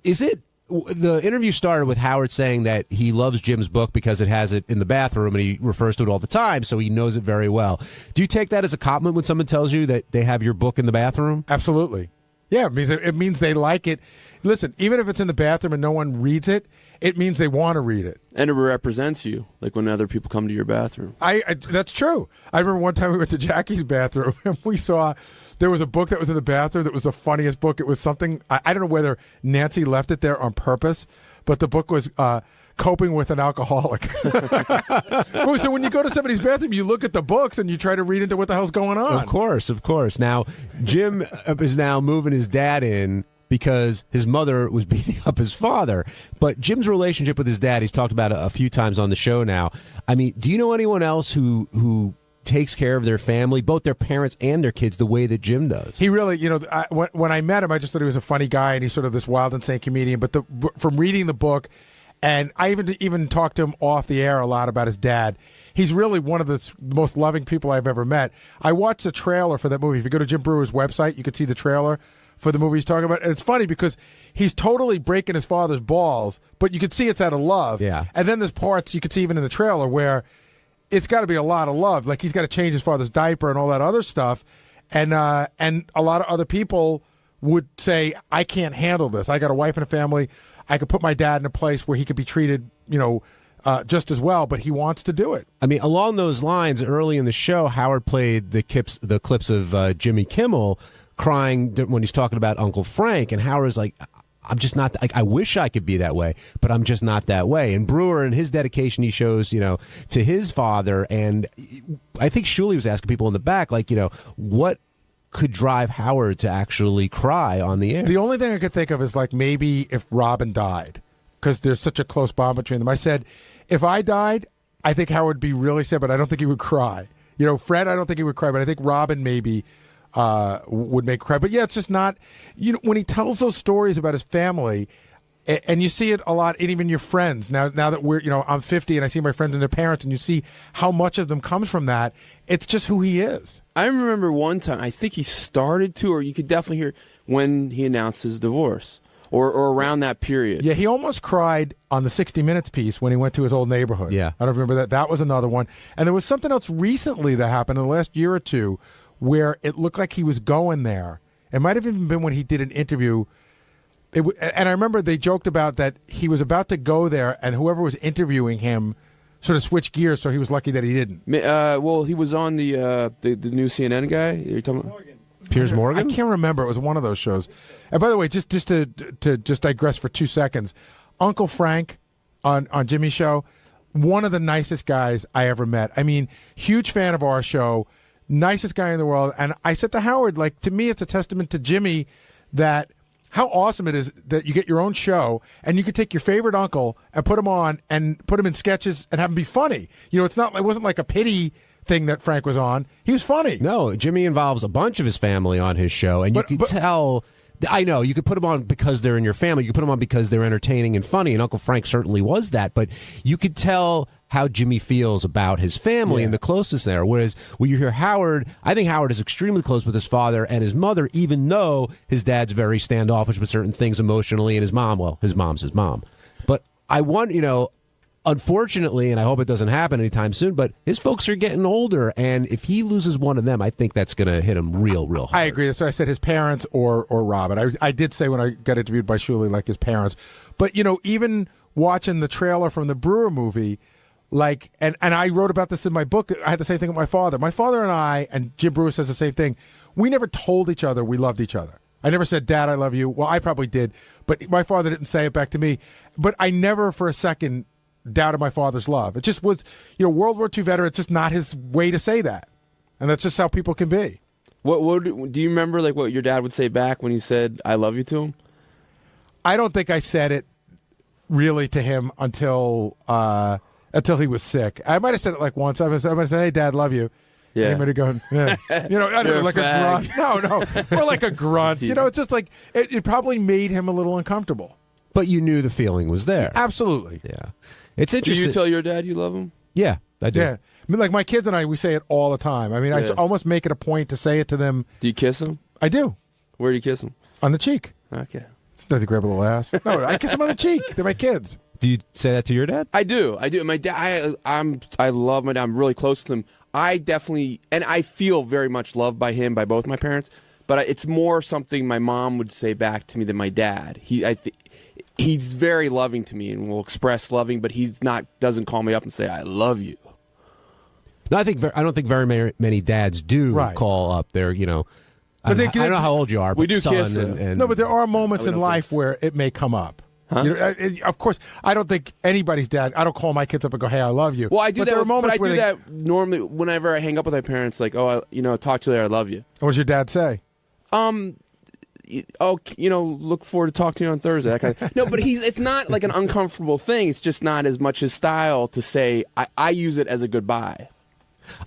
the interview started with Howard saying that he loves Jim's book because it has it in the bathroom and he refers to it all the time, so he knows it very well. Do you take that as a compliment when someone tells you that they have your book in the bathroom? Absolutely. Yeah, it means they like it. Listen, even if it's in the bathroom and no one reads it, it means they want to read it. And it represents you, like when other people come to your bathroom. That's true. I remember one time we went to Jackie's bathroom and we saw there was a book that was in the bathroom that was the funniest book. It was something, I don't know whether Nancy left it there on purpose, but the book was Coping with an Alcoholic. So when you go to somebody's bathroom, you look at the books and you try to read into what the hell's going on. Of course. Now, Jim is now moving his dad in because his mother was beating up his father. But Jim's relationship with his dad, he's talked about a few times on the show now. I mean, do you know anyone else who takes care of their family, both their parents and their kids, the way that Jim does? He really, when I met him, I just thought he was a funny guy, and he's sort of this wild, insane comedian. But from reading the book, and I even talked to him off the air a lot about his dad, he's really one of the most loving people I've ever met. I watched the trailer for that movie. If you go to Jim Brewer's website, you can see the trailer for the movie he's talking about. And it's funny because he's totally breaking his father's balls, but you can see it's out of love. Yeah. And then there's parts you can see even in the trailer where it's got to be a lot of love. Like he's got to change his father's diaper and all that other stuff. And a lot of other people would say, I can't handle this. I got a wife and a family. I could put my dad in a place where he could be treated, just as well, but he wants to do it. I mean, along those lines, early in the show, Howard played the clips of Jimmy Kimmel crying when he's talking about Uncle Frank, and Howard's like, I'm just not, I wish I could be that way, but I'm just not that way. And Brewer and his dedication he shows, to his father, and I think Shuley was asking people in the back, like, what could drive Howard to actually cry on the air? The only thing I could think of is like maybe if Robin died, because there's such a close bond between them. I said, if I died, I think Howard would be really sad, but I don't think he would cry. Fred, I don't think he would cry, but I think Robin maybe would make cry. But yeah, it's just not, when he tells those stories about his family, and you see it a lot in even your friends. Now that we're, I'm 50 and I see my friends and their parents, and you see how much of them comes from that. It's just who he is. I remember one time, I think he started to, or you could definitely hear when he announced his divorce, or around that period. Yeah, he almost cried on the 60 Minutes piece when he went to his old neighborhood. Yeah. I don't remember that. That was another one. And there was something else recently that happened in the last year or two where it looked like he was going there. It might have even been when he did an interview. And I remember they joked about that he was about to go there, and whoever was interviewing him sort of switch gears, so he was lucky that he didn't. Well, he was on the new CNN guy. You're talking about Piers Morgan? I can't remember. It was one of those shows. And by the way, just to digress for 2 seconds, Uncle Frank on Jimmy's show, one of the nicest guys I ever met. I mean, huge fan of our show, nicest guy in the world. And I said to Howard, like, to me, it's a testament to Jimmy that how awesome it is that you get your own show and you could take your favorite uncle and put him on and put him in sketches and have him be funny. You know, it wasn't like a pity thing that Frank was on. He was funny. No, Jimmy involves a bunch of his family on his show, and you could tell. I know you could put them on because they're in your family. You could put them on because they're entertaining and funny, and Uncle Frank certainly was that. But you could tell how Jimmy feels about his family and the closest there. Whereas when you hear Howard, I think Howard is extremely close with his father and his mother, even though his dad's very standoffish with certain things emotionally, and his mom, well, his mom's his mom. But I want, unfortunately, and I hope it doesn't happen anytime soon, but his folks are getting older, and if he loses one of them, I think that's going to hit him real hard. I agree. So I said his parents or Robin. I did say when I got interviewed by Shuley, like his parents. But, even watching the trailer from the Brewer movie, like, and I wrote about this in my book. I had the same thing with my father. My father and I, and Jim Brewer says the same thing, we never told each other we loved each other. I never said, Dad, I love you. Well, I probably did, but my father didn't say it back to me. But I never for a second doubted my father's love. It just was, World War II veteran, it's just not his way to say that. And that's just how people can be. What do you remember, like, what your dad would say back when he said, I love you to him? I don't think I said it really to him until he was sick. I might have said it like once. I might have said, hey, Dad, love you. Yeah. And he might have gone, yeah. I don't know, like a grunt. No, or like a grunt. It's just like, it probably made him a little uncomfortable. But you knew the feeling was there. Absolutely. Yeah. It's interesting. Do you tell your dad you love him? Yeah, I do. Yeah. I mean, like my kids and I, we say it all the time. I mean, I almost make it a point to say it to them. Do you kiss them? I do. Where do you kiss them? On the cheek. Okay. It's not to grab a little ass. No, I kiss them on the cheek. They're my kids. Do you say that to your dad? I do. My dad. I love my dad. I'm really close to him. I definitely, and I feel very much loved by him, by both my parents. But it's more something my mom would say back to me than my dad. He's very loving to me and will express loving, but doesn't call me up and say I love you. No, I don't think very many dads do call up their, I don't know how old you are, but we do son kiss and no, but there are moments in life where it may come up. Huh? Of course, I don't think anybody's dad. I don't call my kids up and go, "Hey, I love you." Well, I do but that. There are moments but I do that normally whenever I hang up with my parents. Like, talk to you later. I love you. What does your dad say? Look forward to talking to you on Thursday. That kind of, no, but it's not like an uncomfortable thing. It's just not as much his style to say. I use it as a goodbye.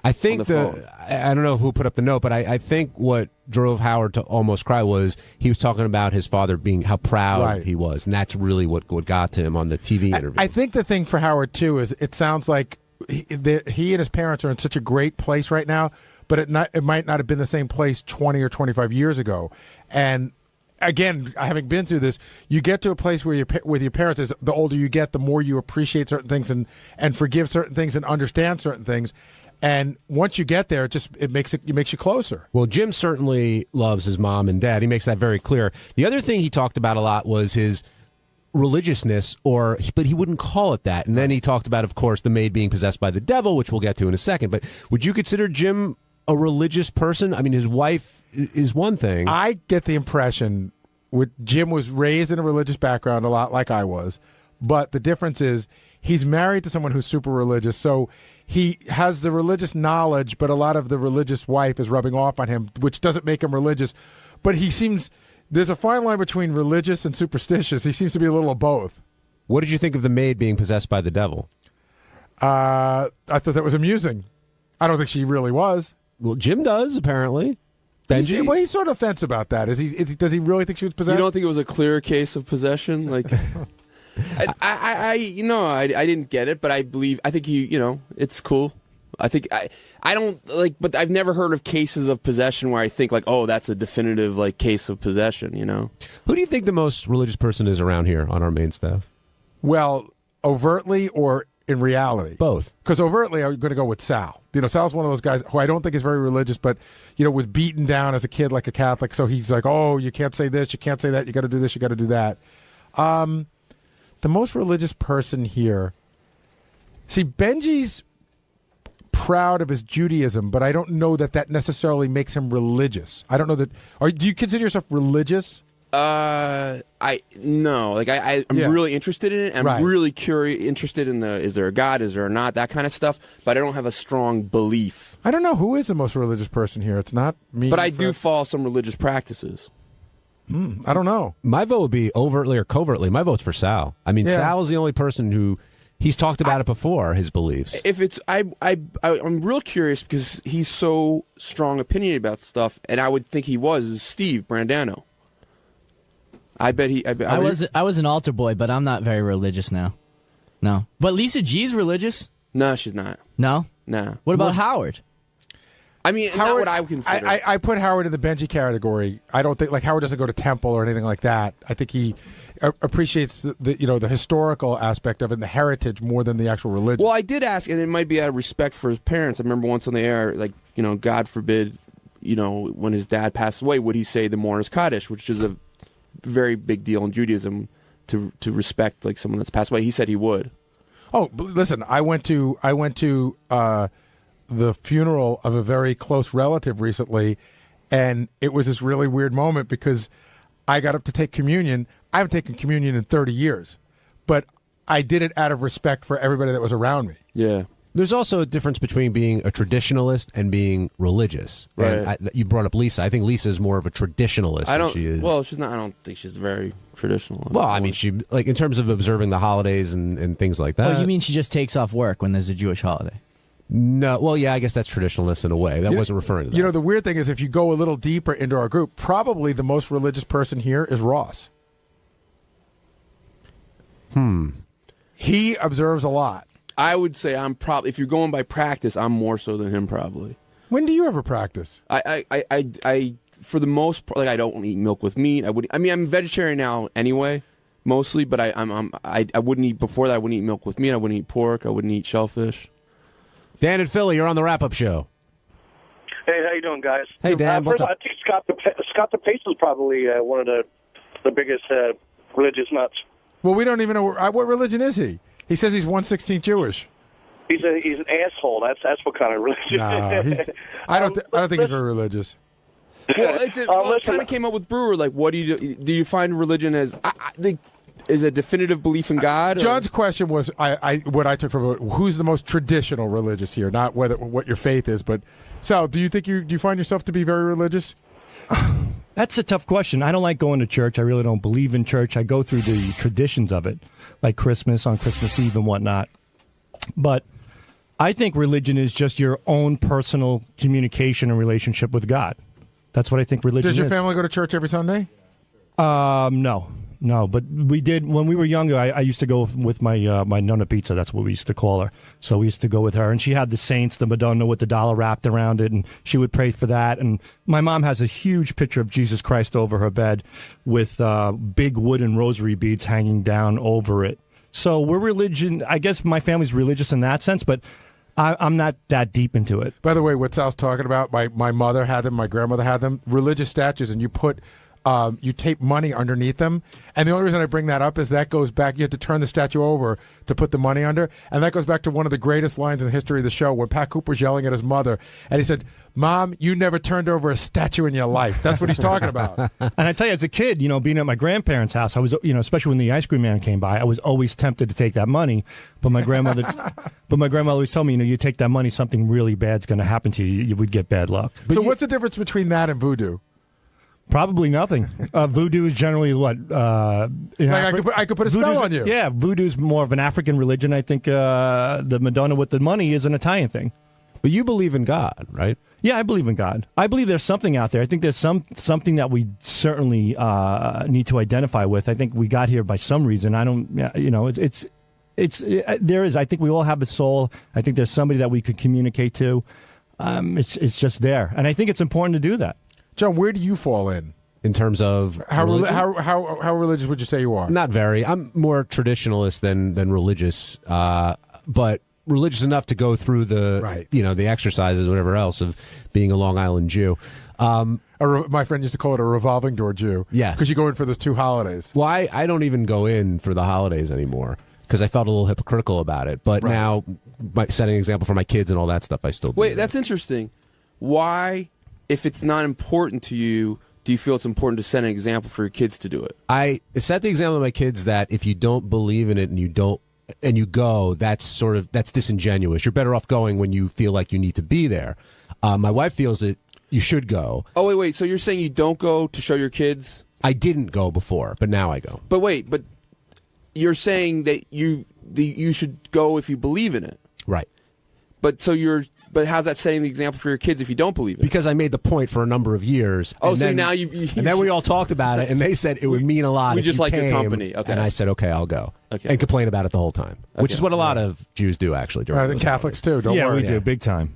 I think I don't know who put up the note, but I think what drove Howard to almost cry was he was talking about his father being how proud he was, and that's really what got to him on the TV interview. I think the thing for Howard too is it sounds like he and his parents are in such a great place right now, but it might not have been the same place 20 or 25 years ago. And again, having been through this, you get to a place where with your parents, is the older you get, the more you appreciate certain things and forgive certain things and understand certain things. And once you get there, it makes you closer. Well, Jim certainly loves his mom and dad. He makes that very clear. The other thing he talked about a lot was his religiousness, but he wouldn't call it that. And then he talked about, of course, the maid being possessed by the devil, which we'll get to in a second. But would you consider Jim a religious person? I mean, his wife is one thing. I get the impression Jim was raised in a religious background a lot like I was, but the difference is he's married to someone who's super religious, so he has the religious knowledge, but a lot of the religious wife is rubbing off on him, which doesn't make him religious. But there's a fine line between religious and superstitious. He seems to be a little of both. What did you think of the maid being possessed by the devil? I thought that was amusing. I don't think she really was. Well, Jim does, apparently. Benji? He's sort of offense about that. Does he really think she was possessed? You don't think it was a clear case of possession? Like, I didn't get it, but I think it's cool. I think I don't like, but I've never heard of cases of possession where I think like, oh, that's a definitive like case of possession. Who do you think the most religious person is around here on our main staff? Well, overtly or in reality? Both. Because overtly, I'm going to go with Sal. Sal's one of those guys who I don't think is very religious, but was beaten down as a kid like a Catholic. So he's like, oh, you can't say this, you can't say that, you got to do this, you got to do that. The most religious person here See, Benji's proud of his Judaism, but I don't know that necessarily makes him religious. I don't know that. Do you consider yourself religious? I'm really interested in it. I'm really interested in is there a God, is there not, that kind of stuff. But I don't have a strong belief. I don't know who is the most religious person here. It's not me. But I do follow some religious practices. I don't know. My vote would be overtly or covertly. My vote's for Sal. I mean, Sal is the only person who he's talked about it before. His beliefs. If it's, I'm real curious because he's so strong opinion about stuff, and I would think he was Steve Brandano. I was an altar boy, but I'm not very religious now. No. But Lisa G's religious? No, she's not. No? No. What about Howard? I mean, Howard, not what I would consider. I put Howard in the Benji category. I don't think Howard doesn't go to temple or anything like that. I think he appreciates the historical aspect of it and the heritage more than the actual religion. Well, I did ask, and it might be out of respect for his parents. I remember once on the air, God forbid, when his dad passed away, would he say the Mourner's Kaddish, which is a very big deal in Judaism to respect someone that's passed away. He said he would. Oh, listen, I went to the funeral of a very close relative recently, and it was this really weird moment because I got up to take communion. I haven't taken communion in 30 years, but I did it out of respect for everybody that was around me. Yeah. There's also a difference between being a traditionalist and being religious. Right. And you brought up Lisa. I think Lisa is more of a traditionalist than she is. Well, she's not. I don't think she's very traditional. Well, I mean, she in terms of observing the holidays and things like that. Oh, you mean she just takes off work when there's a Jewish holiday? No. Well, yeah, I guess that's traditionalist in a way. That wasn't referring to that. The weird thing is if you go a little deeper into our group, probably the most religious person here is Ross. He observes a lot. I would say I'm probably, if you're going by practice, I'm more so than him probably. When do you ever practice? I for the most part, I don't eat milk with meat. I'm vegetarian now anyway, mostly, but I wouldn't eat, before that I wouldn't eat milk with meat. I wouldn't eat pork. I wouldn't eat shellfish. Dan and Philly, you're on the wrap-up show. Hey, how you doing, guys? Hey, Dan, what's up? I think Scott the Pace is probably one of the biggest religious nuts. Well, we don't even know what religion is he. He says he's 1/16 Jewish. He's an asshole. That's what kind of religion. No, I don't think he's very religious. Well, it kind of came up with Brewer. What do you do? Do you find religion as is a definitive belief in God? John's question was what I took from it. Who's the most traditional religious here? Not what your faith is, but Sal, do you find yourself to be very religious? That's a tough question. I don't like going to church. I really don't believe in church. I go through the traditions of it, like Christmas, on Christmas Eve and whatnot. But I think religion is just your own personal communication and relationship with God. That's what I think religion is. Does your family go to church every Sunday? No, but we did when we were younger. I used to go with my my Nonna Pizza. That's what we used to call her. So we used to go with her, and she had the saints, the Madonna with the dollar wrapped around it, and she would pray for that. And my mom has a huge picture of Jesus Christ over her bed with big wooden rosary beads hanging down over it. So we're religion. I guess my family's religious in that sense, but I'm not that deep into it. By the way, what Sal's talking about, my mother had them, my grandmother had them, religious statues, and you tape money underneath them. And the only reason I bring that up is that goes back, you have to turn the statue over to put the money under. And that goes back to one of the greatest lines in the history of the show when Pat Cooper's yelling at his mother. And he said, "Mom, you never turned over a statue in your life." That's what he's talking about. And I tell you, as a kid, being at my grandparents' house, I was, especially when the ice cream man came by, I was always tempted to take that money. But my grandmother always told me, you take that money, something really bad's going to happen to you. You would get bad luck. So what's the difference between that and voodoo? Probably nothing. Voodoo is generally what? I could put a spell on you. Yeah, voodoo is more of an African religion. I think the Madonna with the money is an Italian thing. But you believe in God, right? Yeah, I believe in God. I believe there's something out there. I think there's something that we certainly need to identify with. I think we got here by some reason. I don't, there is. I think we all have a soul. I think there's somebody that we could communicate to. It's just there, and I think it's important to do that. John, where do you fall in terms of how religious would you say you are? Not very. I'm more traditionalist than religious, but religious enough to go through the exercises, whatever else of being a Long Island Jew. My friend used to call it a revolving door Jew. Yes, because you go in for those two holidays. Well, I don't even go in for the holidays anymore. because I felt a little hypocritical about it. But now, by setting an example for my kids and all that stuff, I still do. Wait, that's interesting. Why, if it's not important to you, do you feel it's important to set an example for your kids to do it? I set the example to my kids that if you don't believe in it and you go, that's disingenuous. You're better off going when you feel like you need to be there. My wife feels that you should go. Oh, wait. So you're saying you don't go to show your kids? I didn't go before, but now I go. But wait, but you're saying that you should go if you believe in it. Right. But how's that setting the example for your kids if you don't believe it? Because I made the point for a number of years. Oh, and so then, now you and then we all talked about it, and they said it would mean a lot. We if just you like your came, company. Okay. And I said, okay, I'll go. Okay. And complain about it the whole time, which Okay. is what a lot of Jews do, actually. During The those Catholics, holidays. too. Don't worry. Yeah, we do. Big time.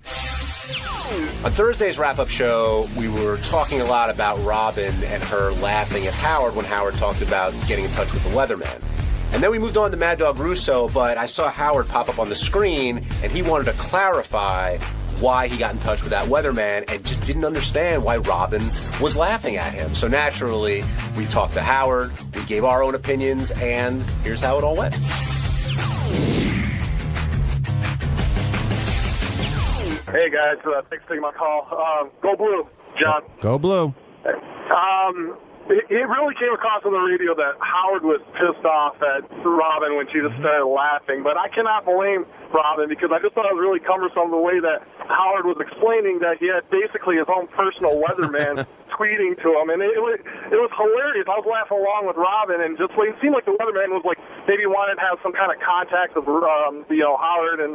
On Thursday's wrap-up show, we were talking a lot about Robin and her laughing at Howard when Howard talked about getting in touch with the weatherman. And then we moved on to Mad Dog Russo, but I saw Howard pop up on the screen, and he wanted to clarify why he got in touch with that weatherman and just didn't understand why Robin was laughing at him. So naturally, we talked to Howard, we gave our own opinions, and here's how it all went. Hey guys, thanks for taking my call. Go Blue, John. Go Blue. It really came across on the radio that Howard was pissed off at Robin when she just started laughing. But I cannot blame Robin because I just thought it was really cumbersome the way that Howard was explaining that he had basically his own personal weatherman tweeting to him. And it was hilarious. I was laughing along with Robin, and just it seemed like the weatherman was like maybe wanted to have some kind of contact with Howard and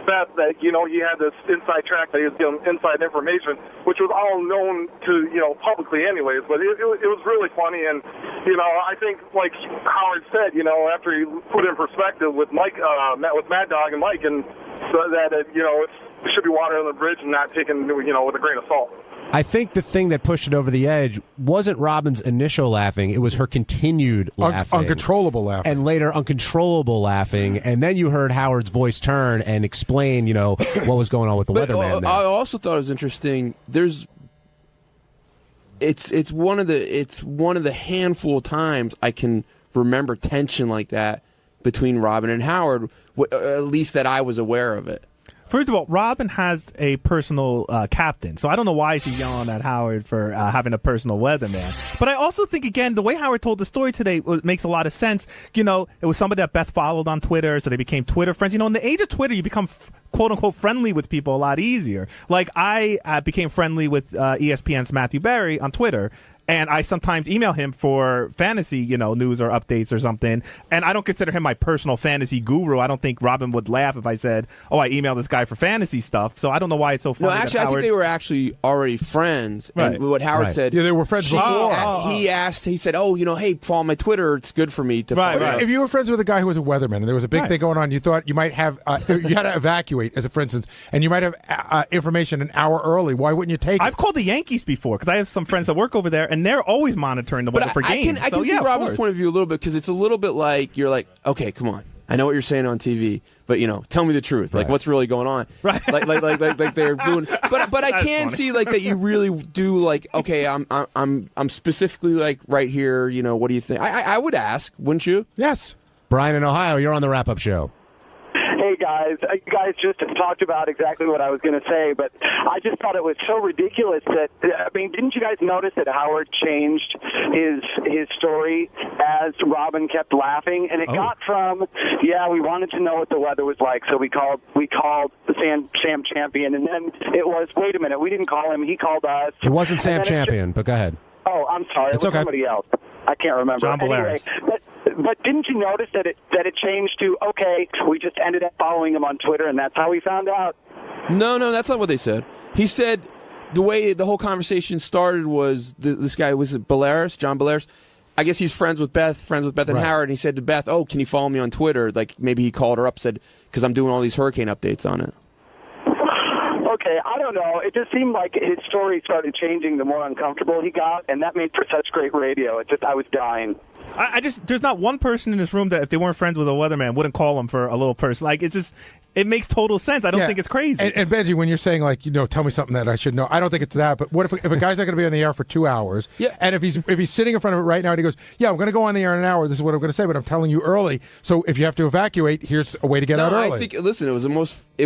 Beth, that he had this inside track that he was giving inside information, which was all known to publicly anyways. But it was really funny, and I think like Howard said, after he put it in perspective with Mike, with Mad Dog and Mike, and so that it should be water on the bridge and not taken with a grain of salt. I think the thing that pushed it over the edge wasn't Robin's initial laughing. It was her continued laughing. Uncontrollable laughing. And later uncontrollable laughing. And then you heard Howard's voice turn and explain, what was going on with the weatherman there. I also thought it was interesting. It's one of the handful of times I can remember tension like that between Robin and Howard, at least that I was aware of it. First of all, Robin has a personal captain, so I don't know why she's yelling at Howard for having a personal weatherman. But I also think, again, the way Howard told the story today makes a lot of sense. It was somebody that Beth followed on Twitter, so they became Twitter friends. In the age of Twitter, you become quote-unquote friendly with people a lot easier. Like, I became friendly with ESPN's Matthew Berry on Twitter, and I sometimes email him for fantasy, news or updates or something. And I don't consider him my personal fantasy guru. I don't think Robin would laugh if I said, "Oh, I emailed this guy for fantasy stuff." So I don't know why it's so funny. No, actually, I think they were actually already friends. Right. And what Howard said, yeah, they were friends before. He said, "Oh, hey, follow my Twitter. It's good for me to follow." Right. If you were friends with a guy who was a weatherman and there was a big thing going on, you thought you might have you had to evacuate, as for instance, and you might have information an hour early. Why wouldn't you take it? I've called the Yankees before because I have some friends that work over there, and they're always monitoring the weather for games. I can see Robin's point of view a little bit because it's a little bit like you're like, okay, come on, I know what you're saying on TV, but tell me the truth, like what's really going on, right? Like they're doing, but I can see like that you really do like, okay, I'm specifically like right here, what do you think? I would ask, wouldn't you? Yes. Brian in Ohio, you're on the wrap-up show. Hey, guys. You guys just talked about exactly what I was going to say, but I just thought it was so ridiculous that, didn't you guys notice that Howard changed his story as Robin kept laughing? And it got from, we wanted to know what the weather was like, so we called the Sam Champion, and then it was, wait a minute, we didn't call him, he called us. It wasn't Sam Champion, but go ahead. Oh, I'm sorry. It's it was okay. somebody else. I can't remember. John Bolaris. Anyway, but didn't you notice that it changed to, okay, we just ended up following him on Twitter, and that's how we found out? No, that's not what they said. He said the way the whole conversation started was this guy, was it Bolaris, John Bolaris? I guess he's friends with Beth and Howard, and he said to Beth, oh, can you follow me on Twitter? Like maybe he called her up, said, because I'm doing all these hurricane updates on it. Okay, I don't know. It just seemed like his story started changing the more uncomfortable he got, and that made for such great radio. I was dying. I just there's not one person in this room that if they weren't friends with a weatherman wouldn't call him for a little person. Like it makes total sense. I don't think it's crazy. And Benji, when you're saying like, tell me something that I should know, I don't think it's that. But what if a guy's not going to be on the air for 2 hours? Yeah. And if he's sitting in front of it right now and he goes, yeah, I'm going to go on the air in an hour. This is what I'm going to say, but I'm telling you early. So if you have to evacuate, here's a way to get out early. I think. Listen, it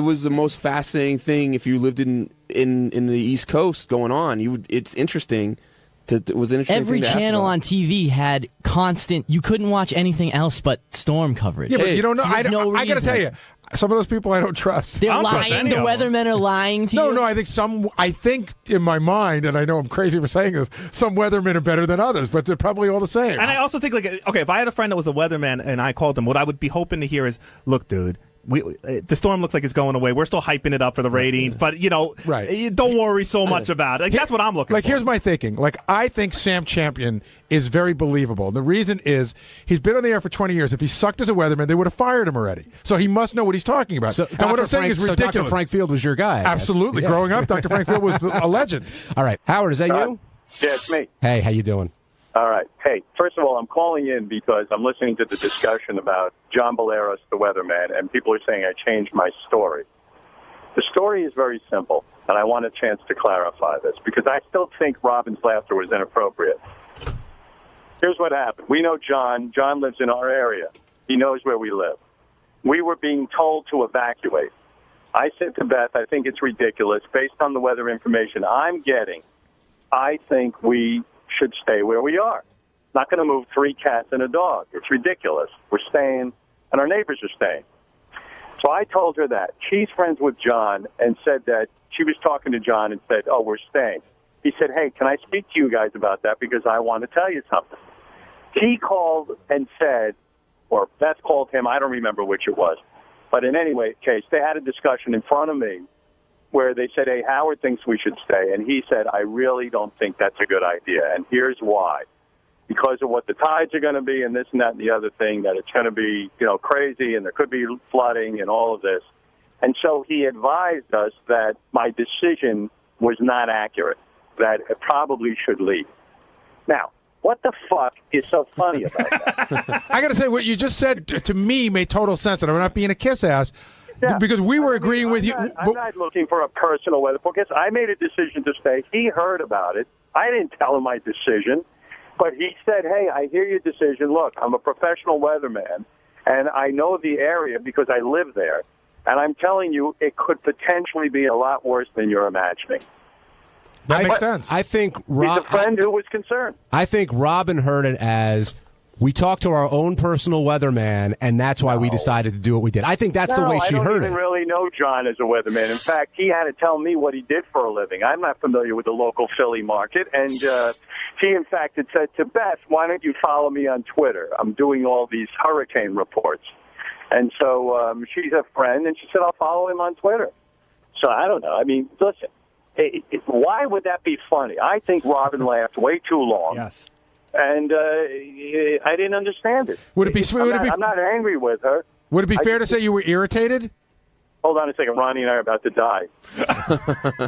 was the most fascinating thing. If you lived in the East Coast going on, it's interesting. It was an interesting Every thing to channel ask on TV had constant. You couldn't watch anything else but storm coverage. Yeah, but you don't know. So I got to reason. tell you, some of those people I don't trust. They're lying. The weathermen are lying to you. No, I think in my mind, and I know I'm crazy for saying this, some weathermen are better than others, but they're probably all the same. And I also think, okay, if I had a friend that was a weatherman and I called him, what I would be hoping to hear is, look, dude, the storm looks like it's going away. We're still hyping it up for the ratings, but don't worry so much about it. That's what I'm looking for. Here's my thinking. I think Sam Champion is very believable. The reason is he's been on the air for 20 years. If he sucked as a weatherman, they would have fired him already. So he must know what he's talking about. So and what I'm saying is ridiculous. So Dr. Frank Field was your guy. Absolutely. Yeah. Growing up, Dr. Frank Field was a legend. All right, Howard, is that you? Yeah, it's me. Hey, how you doing? All right. Hey, first of all, I'm calling in because I'm listening to the discussion about John Baleros, the weatherman, and people are saying I changed my story. The story is very simple, and I want a chance to clarify this because I still think Robin's laughter was inappropriate. Here's what happened. We know John. John lives in our area. He knows where we live. We were being told to evacuate. I said to Beth, I think it's ridiculous. Based on the weather information I'm getting, I think we should stay where we are. Not going to move 3 cats and a dog. It's ridiculous. We're staying, and our neighbors are staying. So I told her that. She's friends with John and said that she was talking to John and said, oh, we're staying. He said, hey, can I speak to you guys about that because I want to tell you something. He called and said, or Beth called him, I don't remember which it was. But in any case, they had a discussion in front of me where they said, hey, Howard thinks we should stay. And he said, I really don't think that's a good idea. And here's why. Because of what the tides are going to be and this and that and the other thing, that it's going to be, crazy and there could be flooding and all of this. And so he advised us that my decision was not accurate, that it probably should leave. Now, what the fuck is so funny about that? I got to say, what you just said to me made total sense, and I'm not being a kiss ass. Yeah. Because we were agreeing with you. I'm not looking for a personal weather forecast. I made a decision to stay. He heard about it. I didn't tell him my decision. But he said, hey, I hear your decision. Look, I'm a professional weatherman, and I know the area because I live there. And I'm telling you, it could potentially be a lot worse than you're imagining. That makes sense. I think he's a friend who was concerned. I think Robin heard it as we talked to our own personal weatherman, and that's why we decided to do what we did. I think that's the way she heard it. I don't even really know John as a weatherman. In fact, he had to tell me what he did for a living. I'm not familiar with the local Philly market. And he, in fact, had said to Beth, why don't you follow me on Twitter? I'm doing all these hurricane reports. And so she's a friend, and she said, I'll follow him on Twitter. So I don't know. I mean, listen, why would that be funny? I think Robin laughed way too long. Yes. And I didn't understand it. Would it be? I'm not angry with her. Would it be fair to say you were irritated? Hold on a second. Ronnie and I are about to die.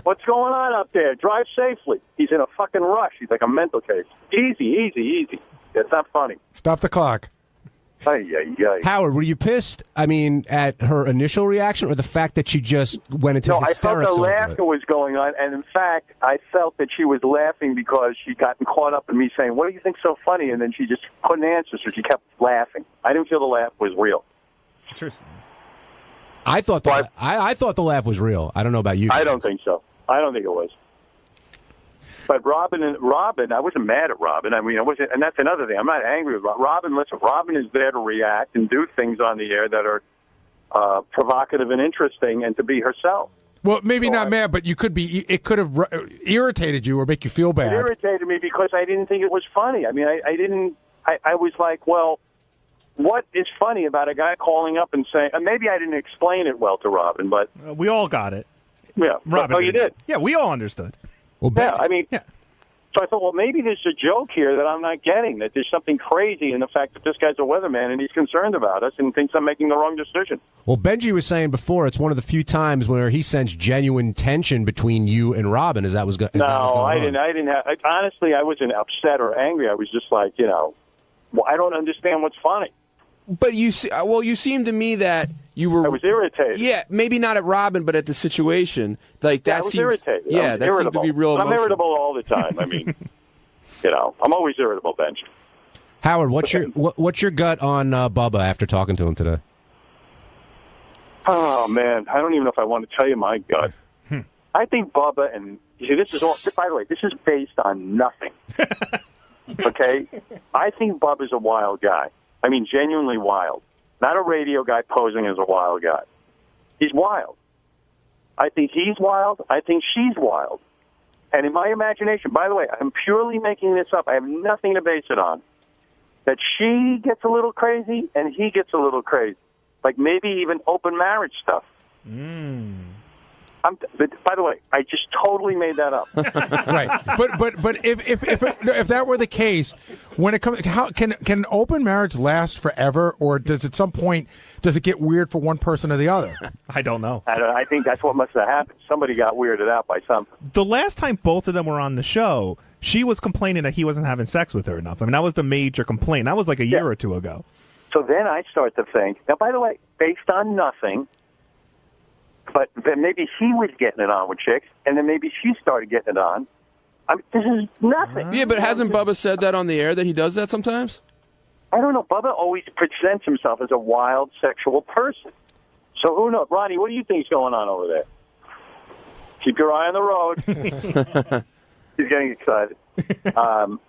What's going on up there? Drive safely. He's in a fucking rush. He's like a mental case. Easy. It's not funny. Stop the clock. Howard, were you pissed, at her initial reaction or the fact that she just went into hysterics? I thought the laughter was going on, and in fact, I felt that she was laughing because she'd gotten caught up in me saying, what do you think so funny? And then she just couldn't answer, so she kept laughing. I didn't feel the laugh was real. Interesting. I thought the laugh was real. I don't know about you. I don't think so. I don't think it was. But Robin, I wasn't mad at Robin. I wasn't, and that's another thing. I'm not angry with Robin. Listen, Robin is there to react and do things on the air that are provocative and interesting, and to be herself. Well, maybe not mad, but you could be. It could have irritated you or make you feel bad. It irritated me because I didn't think it was funny. I didn't. I was like, well, what is funny about a guy calling up and saying? And maybe I didn't explain it well to Robin, but we all got it. Yeah, Robin. Oh, you did. Yeah, we all understood. Well, So I thought, well, maybe there's a joke here that I'm not getting, that there's something crazy in the fact that this guy's a weatherman and he's concerned about us and thinks I'm making the wrong decision. Well, Benji was saying before, it's one of the few times where he sensed genuine tension between you and Robin. Is that was going on? I didn't have. Honestly, I wasn't upset or angry. I was just like, Well, I don't understand what's funny. But you seem to me that you were. I was irritated. Yeah, maybe not at Robin, but at the situation. Like that I was seems. irritated. Yeah, that seemed to be real. I'm emotional. irritable all the time. I mean, I'm always irritable, Benj. Howard, what's your gut on Bubba after talking to him today? Oh man, I don't even know if I want to tell you my gut. I think Bubba and this is all. By the way, this is based on nothing. Okay, I think Bubba's a wild guy. I mean, genuinely wild. Not a radio guy posing as a wild guy. He's wild. I think he's wild. I think she's wild. And in my imagination, by the way, I'm purely making this up. I have nothing to base it on. That she gets a little crazy and he gets a little crazy. Like maybe even open marriage stuff. By the way, I just totally made that up. Right, but if that were the case, when it comes, how can open marriage last forever, or does at some point it get weird for one person or the other? I don't know. I think that's what must have happened. Somebody got weirded out by something. The last time both of them were on the show, she was complaining that he wasn't having sex with her enough. I mean, that was the major complaint. That was like a year or two ago. So then I start to think, now, by the way, based on nothing, but then maybe he was getting it on with chicks, and then maybe she started getting it on. I mean, this is nothing. Yeah, but hasn't Bubba said that on the air that he does that sometimes? I don't know. Bubba always presents himself as a wild sexual person. So who knows? Ronnie, what do you think's going on over there? Keep your eye on the road. He's getting excited.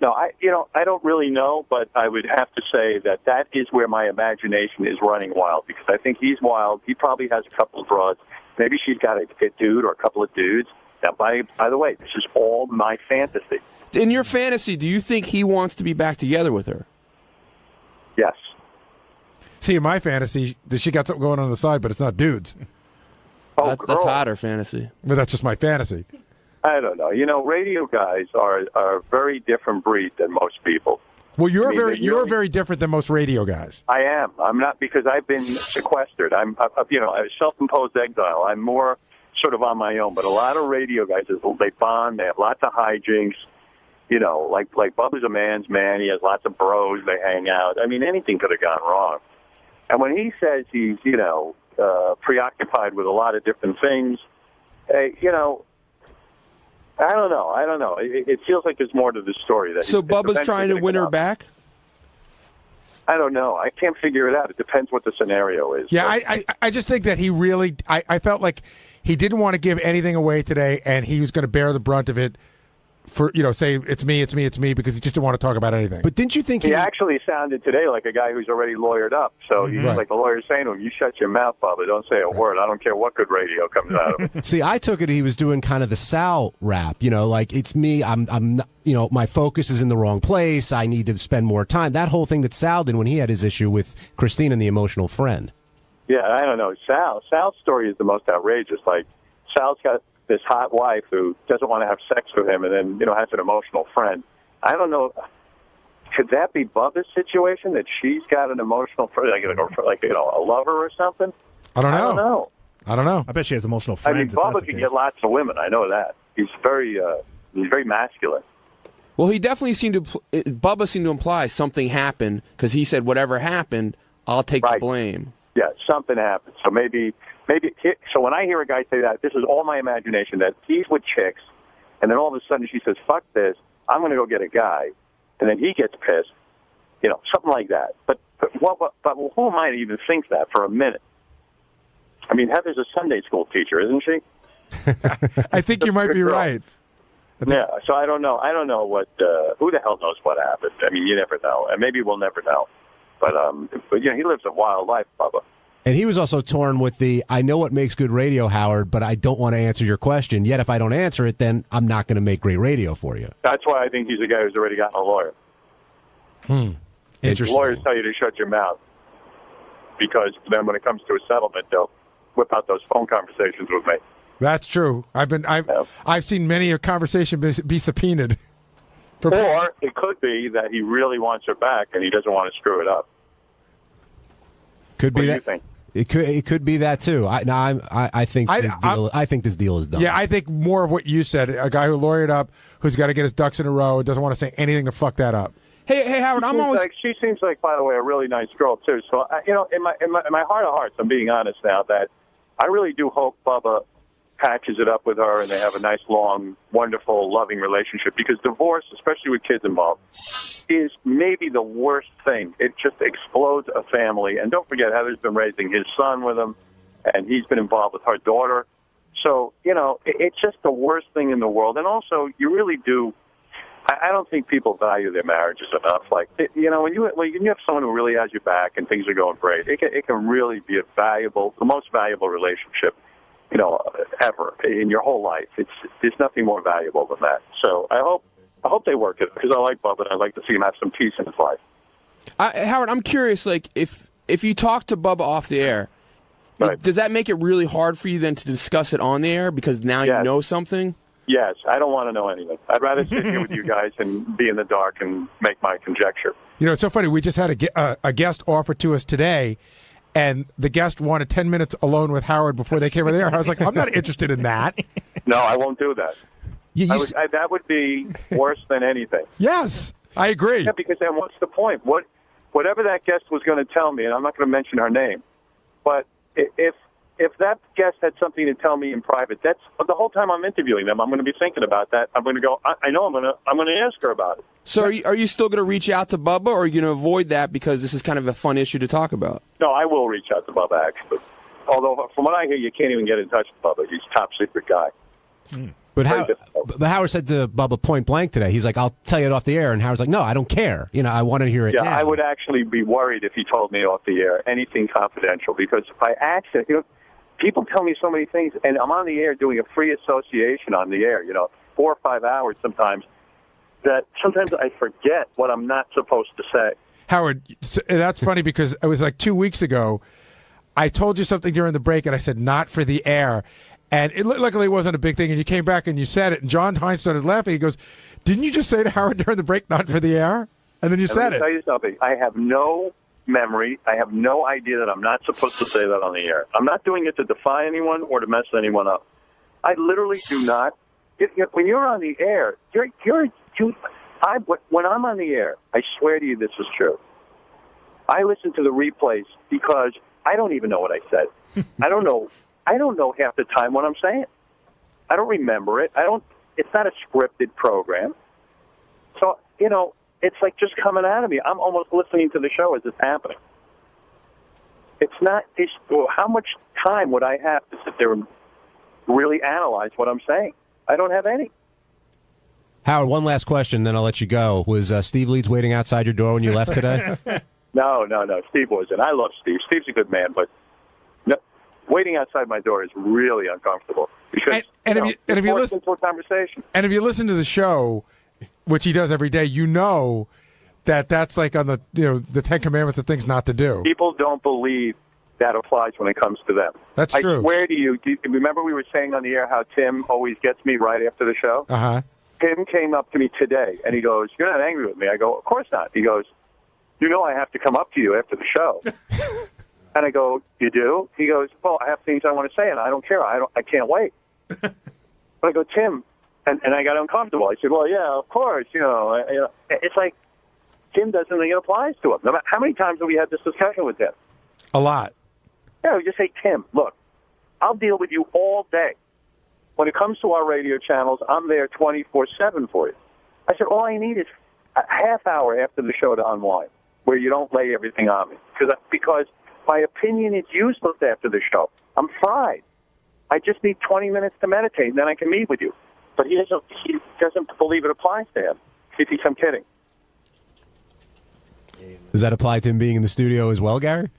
No, I don't really know, but I would have to say that is where my imagination is running wild, because I think he's wild. He probably has a couple of broads. Maybe she's got a dude or a couple of dudes. Now, by the way, this is all my fantasy. In your fantasy, do you think he wants to be back together with her? Yes. See, in my fantasy, she got something going on the side, but it's not dudes. That's hotter fantasy. But that's just my fantasy. I don't know. Radio guys are a very different breed than most people. Well, you're very different than most radio guys. I am. I'm not, because I've been sequestered. I'm a self-imposed exile. I'm more sort of on my own. But a lot of radio guys, they bond. They have lots of hijinks. Like Bubba's a man's man. He has lots of bros. They hang out. I mean, anything could have gone wrong. And when he says he's, preoccupied with a lot of different things, I don't know. It feels like there's more to the story. So Bubba's trying to win her back? I don't know. I can't figure it out. It depends what the scenario is. Yeah, I just think that he really – I felt like he didn't want to give anything away today, and he was going to bear the brunt of it for, say, it's me, because he just didn't want to talk about anything. But didn't you think he actually sounded today like a guy who's already lawyered up. So he's like the lawyer saying to him, you shut your mouth, Bubba. Don't say a word. I don't care what good radio comes out of it. See, I took it he was doing kind of the Sal rap, like it's me. I'm not, my focus is in the wrong place. I need to spend more time. That whole thing that Sal did when he had his issue with Christine and the emotional friend. Yeah, I don't know. Sal's story is the most outrageous. Like, Sal's got this hot wife who doesn't want to have sex with him, and then has an emotional friend. I don't know. Could that be Bubba's situation, that she's got an emotional friend, like a lover or something? I don't know. I bet she has emotional friends. I mean, Bubba can get lots of women. I know that. He's very masculine. Well, he definitely Bubba seemed to imply something happened, because he said, whatever happened, I'll take the blame. Yeah, something happened. So maybe. So when I hear a guy say that, this is all my imagination, that he's with chicks, and then all of a sudden she says, fuck this, I'm going to go get a guy, and then he gets pissed, something like that. But who am I to even think that for a minute? I mean, Heather's a Sunday school teacher, isn't she? I think you might be right. Yeah, so I don't know. I don't know who the hell knows what happened. I mean, you never know, and maybe we'll never know. But he lives a wild life, Bubba. And he was also torn with I know what makes good radio, Howard, but I don't want to answer your question. Yet if I don't answer it, then I'm not going to make great radio for you. That's why I think he's a guy who's already gotten a lawyer. Interesting. Lawyers tell you to shut your mouth, because then when it comes to a settlement, they'll whip out those phone conversations with me. That's true. I've seen many a conversation be subpoenaed. Or it could be that he really wants her back and he doesn't want to screw it up. Could be that. What do you think? It could be that too. I think this deal is done. Yeah, I think more of what you said. A guy who lawyered up, who's got to get his ducks in a row, doesn't want to say anything to fuck that up. Hey, Howard, She seems like, by the way, a really nice girl too. So, in my heart of hearts, I'm being honest now that I really do hope Bubba patches it up with her and they have a nice, long, wonderful, loving relationship. Because divorce, especially with kids involved, is maybe the worst thing. It just explodes a family. And don't forget, Heather's been raising his son with him, and he's been involved with her daughter. So, it's just the worst thing in the world. And also, you really do. I don't think people value their marriages enough. Like, when you have someone who really has your back and things are going great, it can really be the most valuable relationship, ever in your whole life. There's nothing more valuable than that. So I hope they work it because I like Bubba and I'd like to see him have some peace in his life. Howard, I'm curious. Like, if you talk to Bubba off the air, right, does that make it really hard for you then to discuss it on the air because now you know something? Yes, I don't want to know anything. I'd rather sit here with you guys and be in the dark and make my conjecture. It's so funny. We just had a guest offer to us today, and the guest wanted 10 minutes alone with Howard before they came in there. I was like, I'm not interested in that. No, I won't do that. That would be worse than anything. Yes, I agree. Yeah, because then what's the point? Whatever that guest was going to tell me, and I'm not going to mention her name, but if that guest had something to tell me in private, that's the whole time I'm interviewing them. I'm going to be thinking about that. I'm going to go. I know I'm going to ask her about it. So are you still going to reach out to Bubba, or are you going to avoid that because this is kind of a fun issue to talk about? No, I will reach out to Bubba actually. Although from what I hear, you can't even get in touch with Bubba. He's a top secret guy. But Howard said to Bubba point blank today, he's like, I'll tell you it off the air. And Howard's like, no, I don't care. I want to hear it now. I would actually be worried if he told me off the air anything confidential because if I accident, people tell me so many things, and I'm on the air doing a free association on the air, 4 or 5 hours sometimes, that sometimes I forget what I'm not supposed to say. Howard, that's funny because it was like 2 weeks ago. I told you something during the break, and I said, not for the air. And it luckily wasn't a big thing, and you came back and you said it, and John Hines started laughing. He goes, didn't you just say to Howard during the break, not for the air? And then you said it. Let me tell you something. I have no memory. I have no idea that I'm not supposed to say that on the air. I'm not doing it to defy anyone or to mess anyone up. I literally do not. When you're on the air, when I'm on the air, I swear to you this is true. I listen to the replays because I don't even know what I said. I don't know half the time what I'm saying. I don't remember it. It's not a scripted program. So, it's like just coming out of me. I'm almost listening to the show as it's happening. It's not, how much time would I have to sit there and really analyze what I'm saying? I don't have any. Howard, one last question, then I'll let you go. Was Steve Leeds waiting outside your door when you left today? No. Steve wasn't. I love Steve. Steve's a good man, but waiting outside my door is really uncomfortable because if you listen to a conversation. And if you listen to the show, which he does every day, that's like on the the 10 Commandments of things not to do. People don't believe that applies when it comes to them. That's true. I swear to you. Remember we were saying on the air how Tim always gets me right after the show? Uh-huh. Tim came up to me today, and he goes, "You're not angry with me?" I go, "Of course not." He goes, I have to come up to you after the show. And I go, "You do?" He goes, "Well, I have things I want to say, and I don't care. I can't wait." But I go, "Tim," and I got uncomfortable. I said, "Well, yeah, of course. It's like Tim doesn't think it applies to him. No matter how many times have we had this discussion with Tim? A lot. Yeah, we just say, Tim, look, I'll deal with you all day. When it comes to our radio channels, I'm there 24/7 for you. I said, all I need is a half hour after the show to unwind, where you don't lay everything on me. Because my opinion is useless after the show. I'm fried. I just need 20 minutes to meditate, and then I can meet with you. But he doesn't believe it applies to him. He thinks I'm kidding. Does that apply to him being in the studio as well, Gary?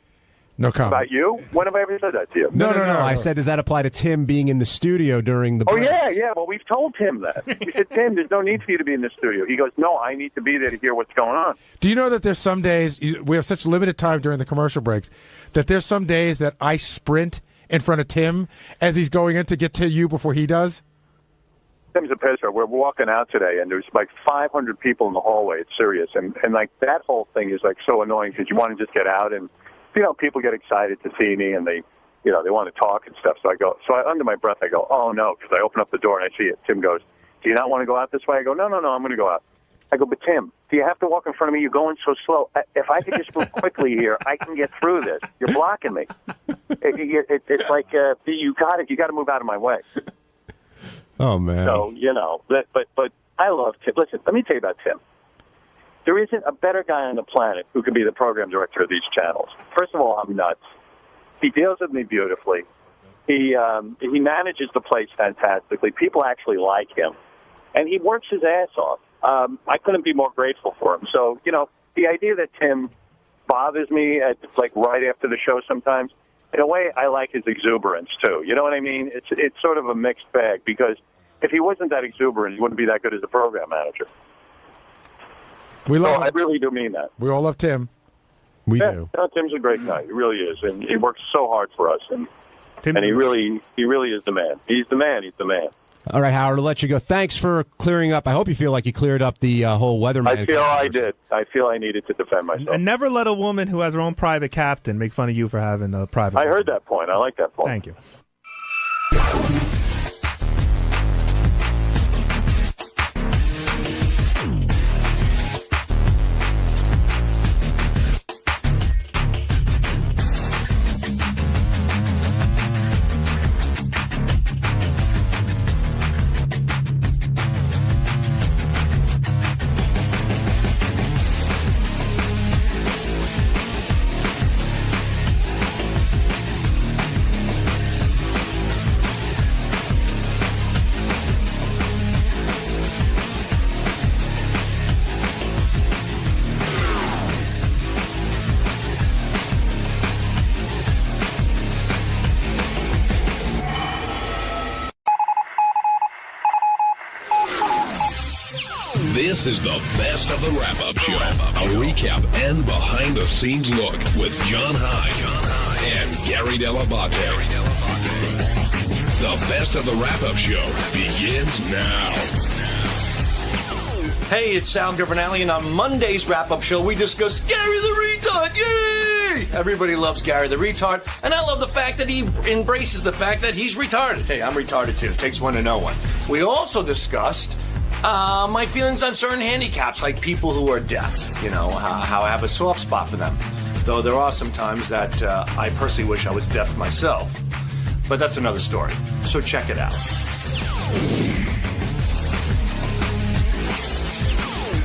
No comment. About you? When have I ever said that to you? No. I said, does that apply to Tim being in the studio during the breaks? Yeah. Well, we've told Tim that. We said, Tim, there's no need for you to be in the studio. He goes, no, I need to be there to hear what's going on. Do you know that there's some days, we have such limited time during the commercial breaks, that there's some days that I sprint in front of Tim as he's going in to get to you before he does? Tim's a pisser. We're walking out today, and there's like 500 people in the hallway. It's serious. And like that whole thing is like so annoying because you want to just get out and, people get excited to see me and they want to talk and stuff. So under my breath, I go, oh no, because I open up the door and I see it. Tim goes, do you not want to go out this way? I go, no, I'm going to go out. I go, but Tim, Do you have to walk in front of me? You're going so slow. If I could just move quickly here, I can get through this. You're blocking me. It's like you got to move out of my way. Oh man. So but I love Tim. Listen, let me tell you about Tim. There isn't a better guy on the planet who could be the program director of these channels. First of all, I'm nuts. He deals with me beautifully. He manages the place fantastically. People actually like him, and he works his ass off. I couldn't be more grateful for him. So, the idea that Tim bothers me right after the show sometimes, in a way, I like his exuberance, too. You know what I mean? It's sort of a mixed bag, because if he wasn't that exuberant, he wouldn't be that good as a program manager. I really do mean that. We all love Tim. We do. No, Tim's a great guy. He really is. And he works so hard for us. And he really is the man. He's the man. He's the man. All right, Howard, I'll let you go. Thanks for clearing up. I hope you feel like you cleared up the whole weatherman. I feel I did. I feel I needed to defend myself. And never let a woman who has her own private captain make fun of you for having a private. I heard that point. I like that point. Thank you. This is the best of the wrap-up show. A recap and behind-the-scenes look with John High and Gary Dell'Abate. The best of the wrap-up show begins now. Hey, it's Sal Governale, and on Monday's wrap-up show, we discuss Gary the Retard. Yay! Everybody loves Gary the Retard, and I love the fact that he embraces the fact that he's retarded. Hey, I'm retarded too. Takes one to know one. We also discussed my feelings on certain handicaps, like people who are deaf. How I have a soft spot for them. Though there are some times that I personally wish I was deaf myself. But that's another story. So check it out.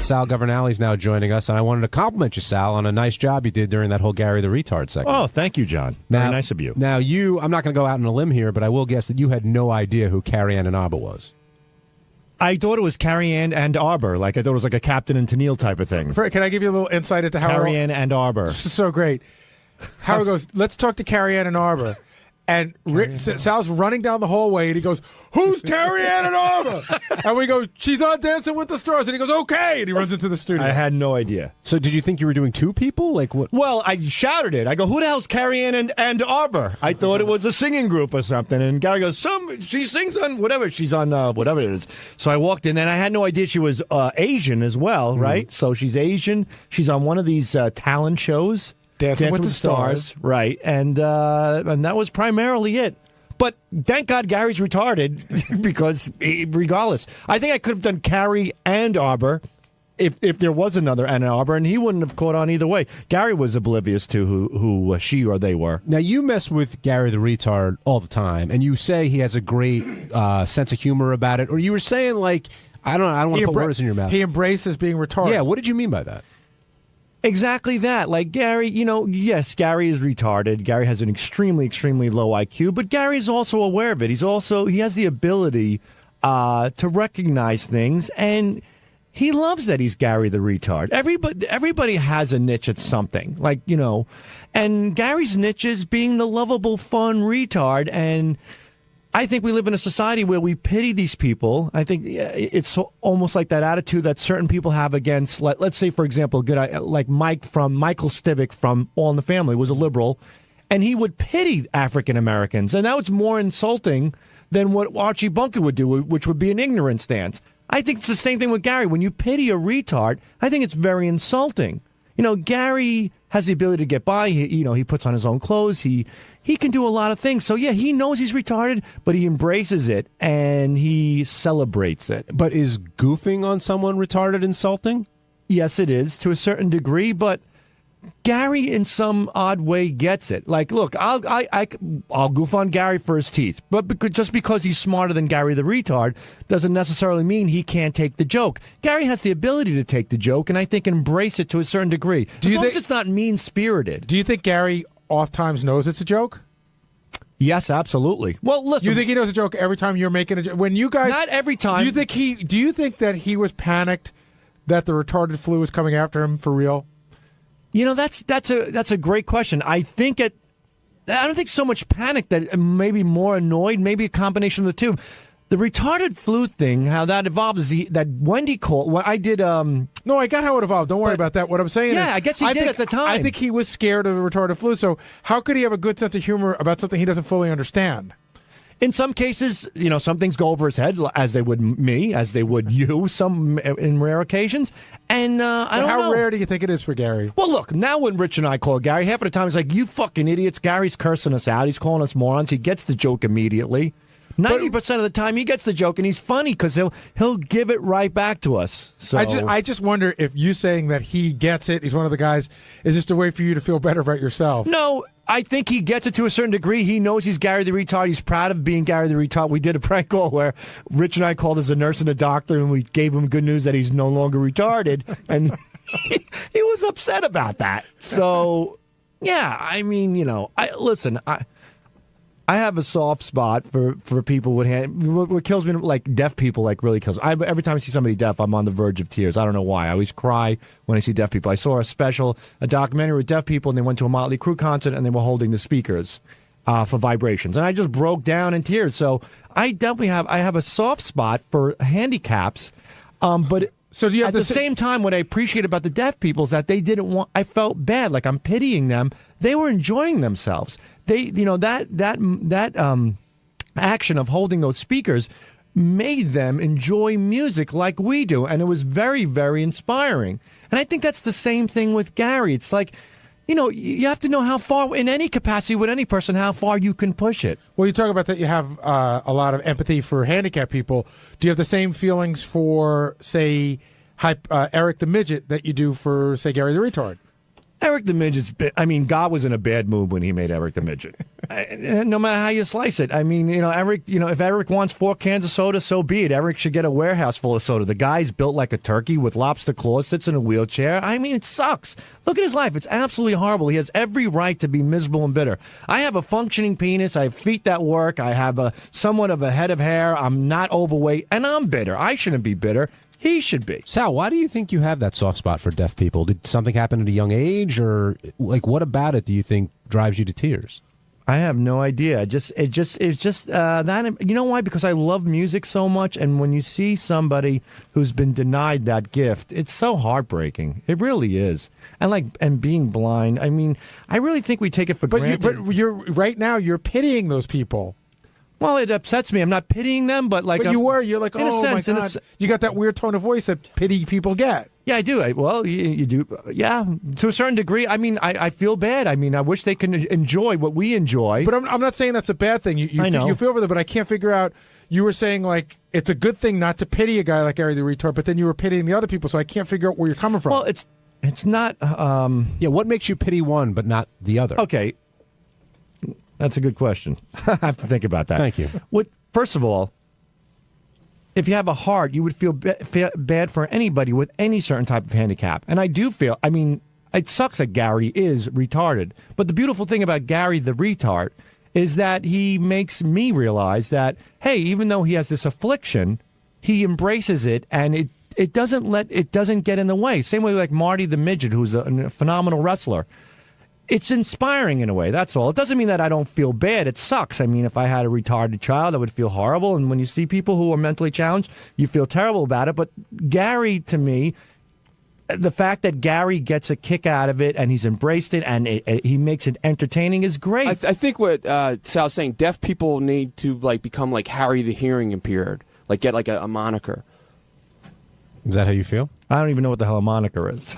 Sal Governale is now joining us, and I wanted to compliment you, Sal, on a nice job you did during that whole Gary the Retard segment. Oh, thank you, John. Very nice of you. Now, I'm not going to go out on a limb here, but I will guess that you had no idea who Carrie Ann Inaba was. I thought it was Carrie Ann and Arbor. I thought it was like a Captain and Tennille type of thing. Can I give you a little insight into how Carrie Ann and Arbor? This is so great. Howard goes, let's talk to Carrie Ann and Arbor. And Sal's running down the hallway, and he goes, "Who's Carrie Ann Arbor?" And we go, "She's on Dancing with the Stars." And he goes, "Okay," and he runs into the studio. I had no idea. So, did you think you were doing two people? Like what? Well, I shouted it. I go, "Who the hell's Carrie Ann and Arbor?" I thought it was a singing group or something. And Gary goes, "She sings on whatever. She's on whatever it is." So I walked in, and I had no idea she was Asian as well, right? So she's Asian. She's on one of these talent shows. Dancing with the Stars, right? And that was primarily it. But thank God Gary's retarded because regardless, I think I could have done Carrie and Arbor if there was another Ann Arbor, and he wouldn't have caught on either way. Gary was oblivious to who she or they were. Now, you mess with Gary the Retard all the time, and you say he has a great sense of humor about it, or you were saying, I don't want to put words in your mouth. He embraces being retarded. Yeah, what did you mean by that? Exactly that. Like Gary, yes, Gary is retarded. Gary has an extremely, extremely low IQ, but Gary's also aware of it. He has the ability to recognize things, and he loves that he's Gary the Retard. Everybody has a niche at something, and Gary's niche is being the lovable, fun retard, and I think we live in a society where we pity these people. I think it's almost like that attitude that certain people have against, let's say, for example, like Michael Stivic from All in the Family was a liberal, and he would pity African Americans. And now it's more insulting than what Archie Bunker would do, which would be an ignorant stance. I think it's the same thing with Gary. When you pity a retard, I think it's very insulting. Gary has the ability to get by. He puts on his own clothes. He can do a lot of things. So, yeah, he knows he's retarded, but he embraces it, and he celebrates it. But is goofing on someone retarded insulting? Yes, it is to a certain degree, but Gary, in some odd way, gets it. Like, look, I'll goof on Gary for his teeth, but just because he's smarter than Gary the retard doesn't necessarily mean he can't take the joke. Gary has the ability to take the joke, and I think embrace it to a certain degree. As long as it's not mean-spirited. Do you think Gary oftentimes knows it's a joke? Yes, absolutely. Well, listen. You think he knows a joke every time you're making a joke? When you guys, not every time. Do you think that he was panicked that the retarded flu was coming after him for real? You know, that's a great question. I don't think so much panic, that maybe more annoyed, maybe a combination of the two. The retarded flu thing, how that evolved is that Wendy called. When I did. No, I got how it evolved. Don't worry about that. What I'm saying is, I guess he did at the time. I think he was scared of the retarded flu. So how could he have a good sense of humor about something he doesn't fully understand? In some cases, you know, some things go over his head, as they would me, as they would you, some in rare occasions. And I don't know. How rare do you think it is for Gary? Well, look, now when Rich and I call Gary, half of the time he's like, you fucking idiots. Gary's cursing us out. He's calling us morons. He gets the joke immediately. 90% of the time he gets the joke, and he's funny because he'll give it right back to us. So I just wonder if you saying that he gets it, he's one of the guys, is just a way for you to feel better about yourself. No, I think he gets it to a certain degree. He knows he's Gary the retard. He's proud of being Gary the retard. We did a prank call where Rich and I called as a nurse and a doctor, and we gave him good news that he's no longer retarded, and he was upset about that. So, yeah, I mean, you know, I have a soft spot for people with what kills me, like deaf people, like really kills me. Every time I see somebody deaf, I'm on the verge of tears. I don't know why. I always cry when I see deaf people. I saw a documentary with deaf people, and they went to a Motley Crue concert, and they were holding the speakers for vibrations, and I just broke down in tears. So I definitely have a soft spot for handicaps, but. So do you have at the same time, what I appreciate about the deaf people is that they didn't want. I felt bad, like I'm pitying them. They were enjoying themselves. They, you know, that action of holding those speakers made them enjoy music like we do, and it was very, very inspiring. And I think that's the same thing with Gary. It's like, you know, you have to know how far, in any capacity with any person, how far you can push it. Well, you talk about that you have a lot of empathy for handicapped people. Do you have the same feelings for, say, Eric the Midget that you do for, say, Gary the Retard? Eric the Midget's, I mean, God was in a bad mood when he made Eric the Midget. No matter how you slice it. I mean, you know, Eric, you know, if Eric wants 4 cans of soda, so be it. Eric should get a warehouse full of soda. The guy's built like a turkey with lobster claws, sits in a wheelchair. I mean, it sucks. Look at his life. It's absolutely horrible. He has every right to be miserable and bitter. I have a functioning penis. I have feet that work. I have somewhat of a head of hair. I'm not overweight, and I'm bitter. I shouldn't be bitter. He should be. Sal, why do you think you have that soft spot for deaf people? Did something happen at a young age, or like what about it do you think drives you to tears? I have no idea. It's just that, you know why? Because I love music so much, and when you see somebody who's been denied that gift, it's so heartbreaking. It really is. And being blind, I mean, I really think we take it for granted. But you're right now you're pitying those people. Well, it upsets me. I'm not pitying them, but like... But you're like, in a sense, my God. You got that weird tone of voice that pity people get. Yeah, I do. You do. Yeah, to a certain degree. I mean, I feel bad. I mean, I wish they could enjoy what we enjoy. But I'm not saying that's a bad thing. I know. You feel for them, but I can't figure out... You were saying, like, it's a good thing not to pity a guy like Gary the Retard, but then you were pitying the other people, so I can't figure out where you're coming from. Well, it's not... Yeah, what makes you pity one but not the other? Okay. That's a good question. I have to think about that. Thank you. First of all, if you have a heart, you would feel bad for anybody with any certain type of handicap. And I do feel, I mean, it sucks that Gary is retarded. But the beautiful thing about Gary the Retard is that he makes me realize that, hey, even though he has this affliction, he embraces it, and it doesn't get in the way. Same way like Marty the Midget, who's a phenomenal wrestler. It's inspiring in a way, that's all. It doesn't mean that I don't feel bad. It sucks. I mean, if I had a retarded child, I would feel horrible. And when you see people who are mentally challenged, you feel terrible about it. But Gary, to me, the fact that Gary gets a kick out of it and he's embraced it and he makes it entertaining is great. I think what Sal's saying, deaf people need to like become like Harry the Hearing Impaired, like get like a moniker. Is that how you feel? I don't even know what the hell a moniker is.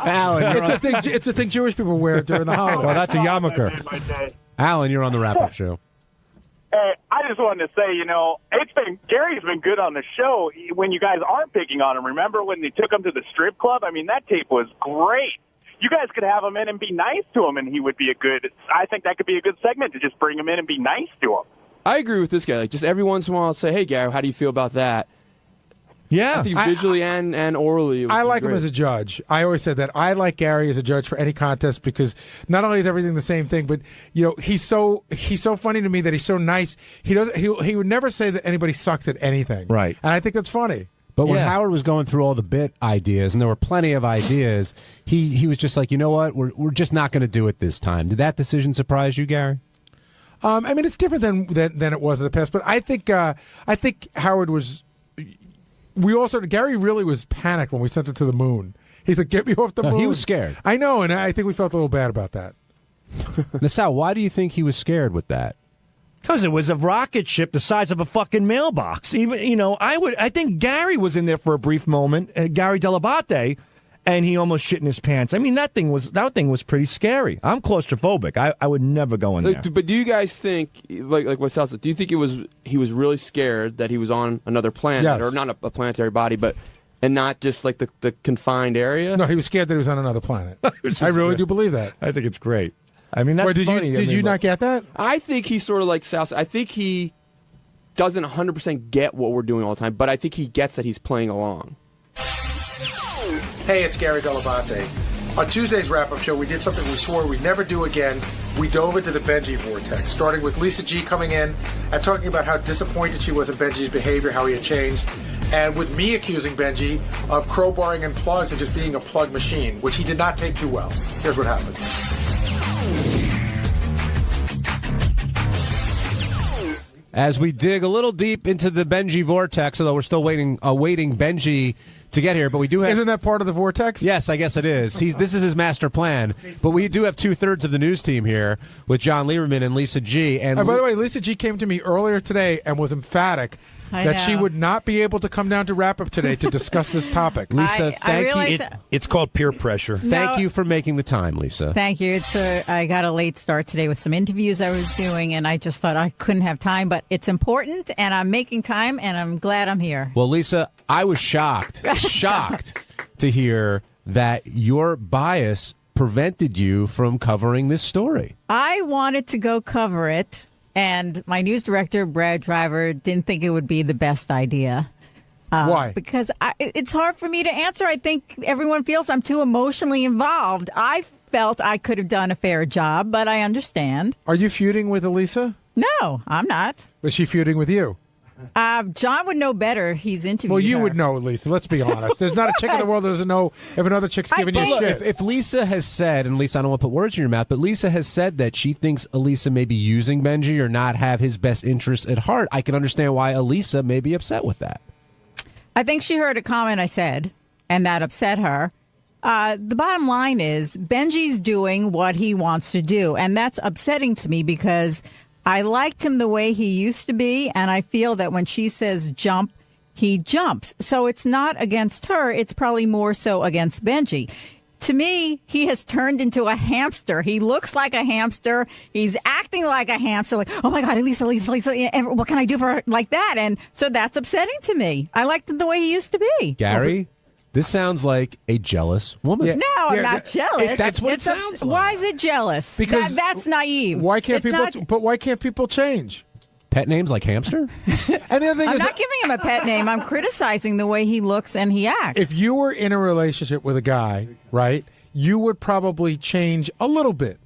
Alan, it's a thing Jewish people wear during the holidays. Well, that's a yarmulke. Alan, you're on the wrap-up show. Hey, I just wanted to say, Gary's been good on the show when you guys aren't picking on him. Remember when they took him to the strip club? I mean, that tape was great. You guys could have him in and be nice to him, and he would be I think that could be a good segment to just bring him in and be nice to him. I agree with this guy. Like, just every once in a while, I'll say, "Hey, Gary, how do you feel about that?" Yeah, I think visually and orally. I like him as a judge. I always said that. I like Gary as a judge for any contest because not only is everything the same thing, but he's so funny to me that he's so nice. He would never say that anybody sucks at anything. Right. And I think that's funny. But when Howard was going through all the bit ideas, and there were plenty of ideas, he was just like, you know what, we're just not going to do it this time. Did that decision surprise you, Gary? I mean, it's different than it was in the past, but I think Howard was. Gary really was panicked when we sent him to the moon. He's like, "Get me off the moon." He was scared. I know, and I think we felt a little bad about that. Nassau, why do you think he was scared with that? Because it was a rocket ship the size of a fucking mailbox. Even I think Gary was in there for a brief moment, Gary Delabate, and he almost shit in his pants. I mean, that thing was pretty scary. I'm claustrophobic. I would never go in there. But do you guys think, like what Sal said, do you think he was really scared that he was on another planet, Yes. or not a planetary body, and not just like the confined area? No, he was scared that he was on another planet. I really do believe that. I think it's great. I mean, that's funny. Did you not get that? I think he's sort of like Sal said. I think he doesn't 100% get what we're doing all the time, but I think he gets that he's playing along. Hey, it's Gary Delabate. On Tuesday's wrap-up show, we did something we swore we'd never do again. We dove into the Benji vortex, starting with Lisa G coming in and talking about how disappointed she was in Benji's behavior, how he had changed, and with me accusing Benji of crowbarring in plugs and just being a plug machine, which he did not take too well. Here's what happened. As we dig a little deep into the Benji vortex, although we're still awaiting Benji to get here, but we do have... Isn't that part of the vortex? Yes, I guess it is. This is his master plan. But we do have 2/3 of the news team here with John Lieberman and Lisa G. And by the way, Lisa G came to me earlier today and was emphatic that she would not be able to come down to wrap up today to discuss this topic. Lisa, thank you. It's called peer pressure. Thank you for making the time, Lisa. Thank you. I got a late start today with some interviews I was doing, and I just thought I couldn't have time, but it's important, and I'm making time, and I'm glad I'm here. Well, Lisa, I was shocked to hear that your bias prevented you from covering this story. I wanted to go cover it, and my news director, Brad Driver, didn't think it would be the best idea. Why? Because it's hard for me to answer. I think everyone feels I'm too emotionally involved. I felt I could have done a fair job, but I understand. Are you feuding with Elisa? No, I'm not. Was she feuding with you? John would know better. He's interviewed Well, you her. would know, Lisa. Let's be honest. There's not a chick in the world that doesn't know if another chick's giving you shit. If Lisa has said, and Lisa, I don't want to put words in your mouth, but Lisa has said that she thinks Elisa may be using Benji or not have his best interests at heart, I can understand why Elisa may be upset with that. I think she heard a comment I said, and that upset her. The bottom line is Benji's doing what he wants to do, and that's upsetting to me because I liked him the way he used to be, and I feel that when she says jump, he jumps. So it's not against her. It's probably more so against Benji. To me, he has turned into a hamster. He looks like a hamster. He's acting like a hamster. Like, oh, my God, Lisa, what can I do for her? Like that. And so that's upsetting to me. I liked him the way he used to be. Gary? This sounds like a jealous woman. No, I'm not jealous. That's what it sounds like. Why is it jealous? Because that's naive. Why can't people change? Pet names like hamster? And the other thing I'm is, not giving him a pet name. I'm criticizing the way he looks and he acts. if you were in a relationship with a guy, right, you would probably change a little bit.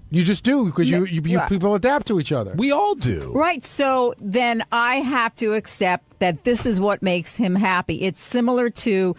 You just do because you people adapt to each other. We all do. Right. So then I have to accept that this is what makes him happy. It's similar to,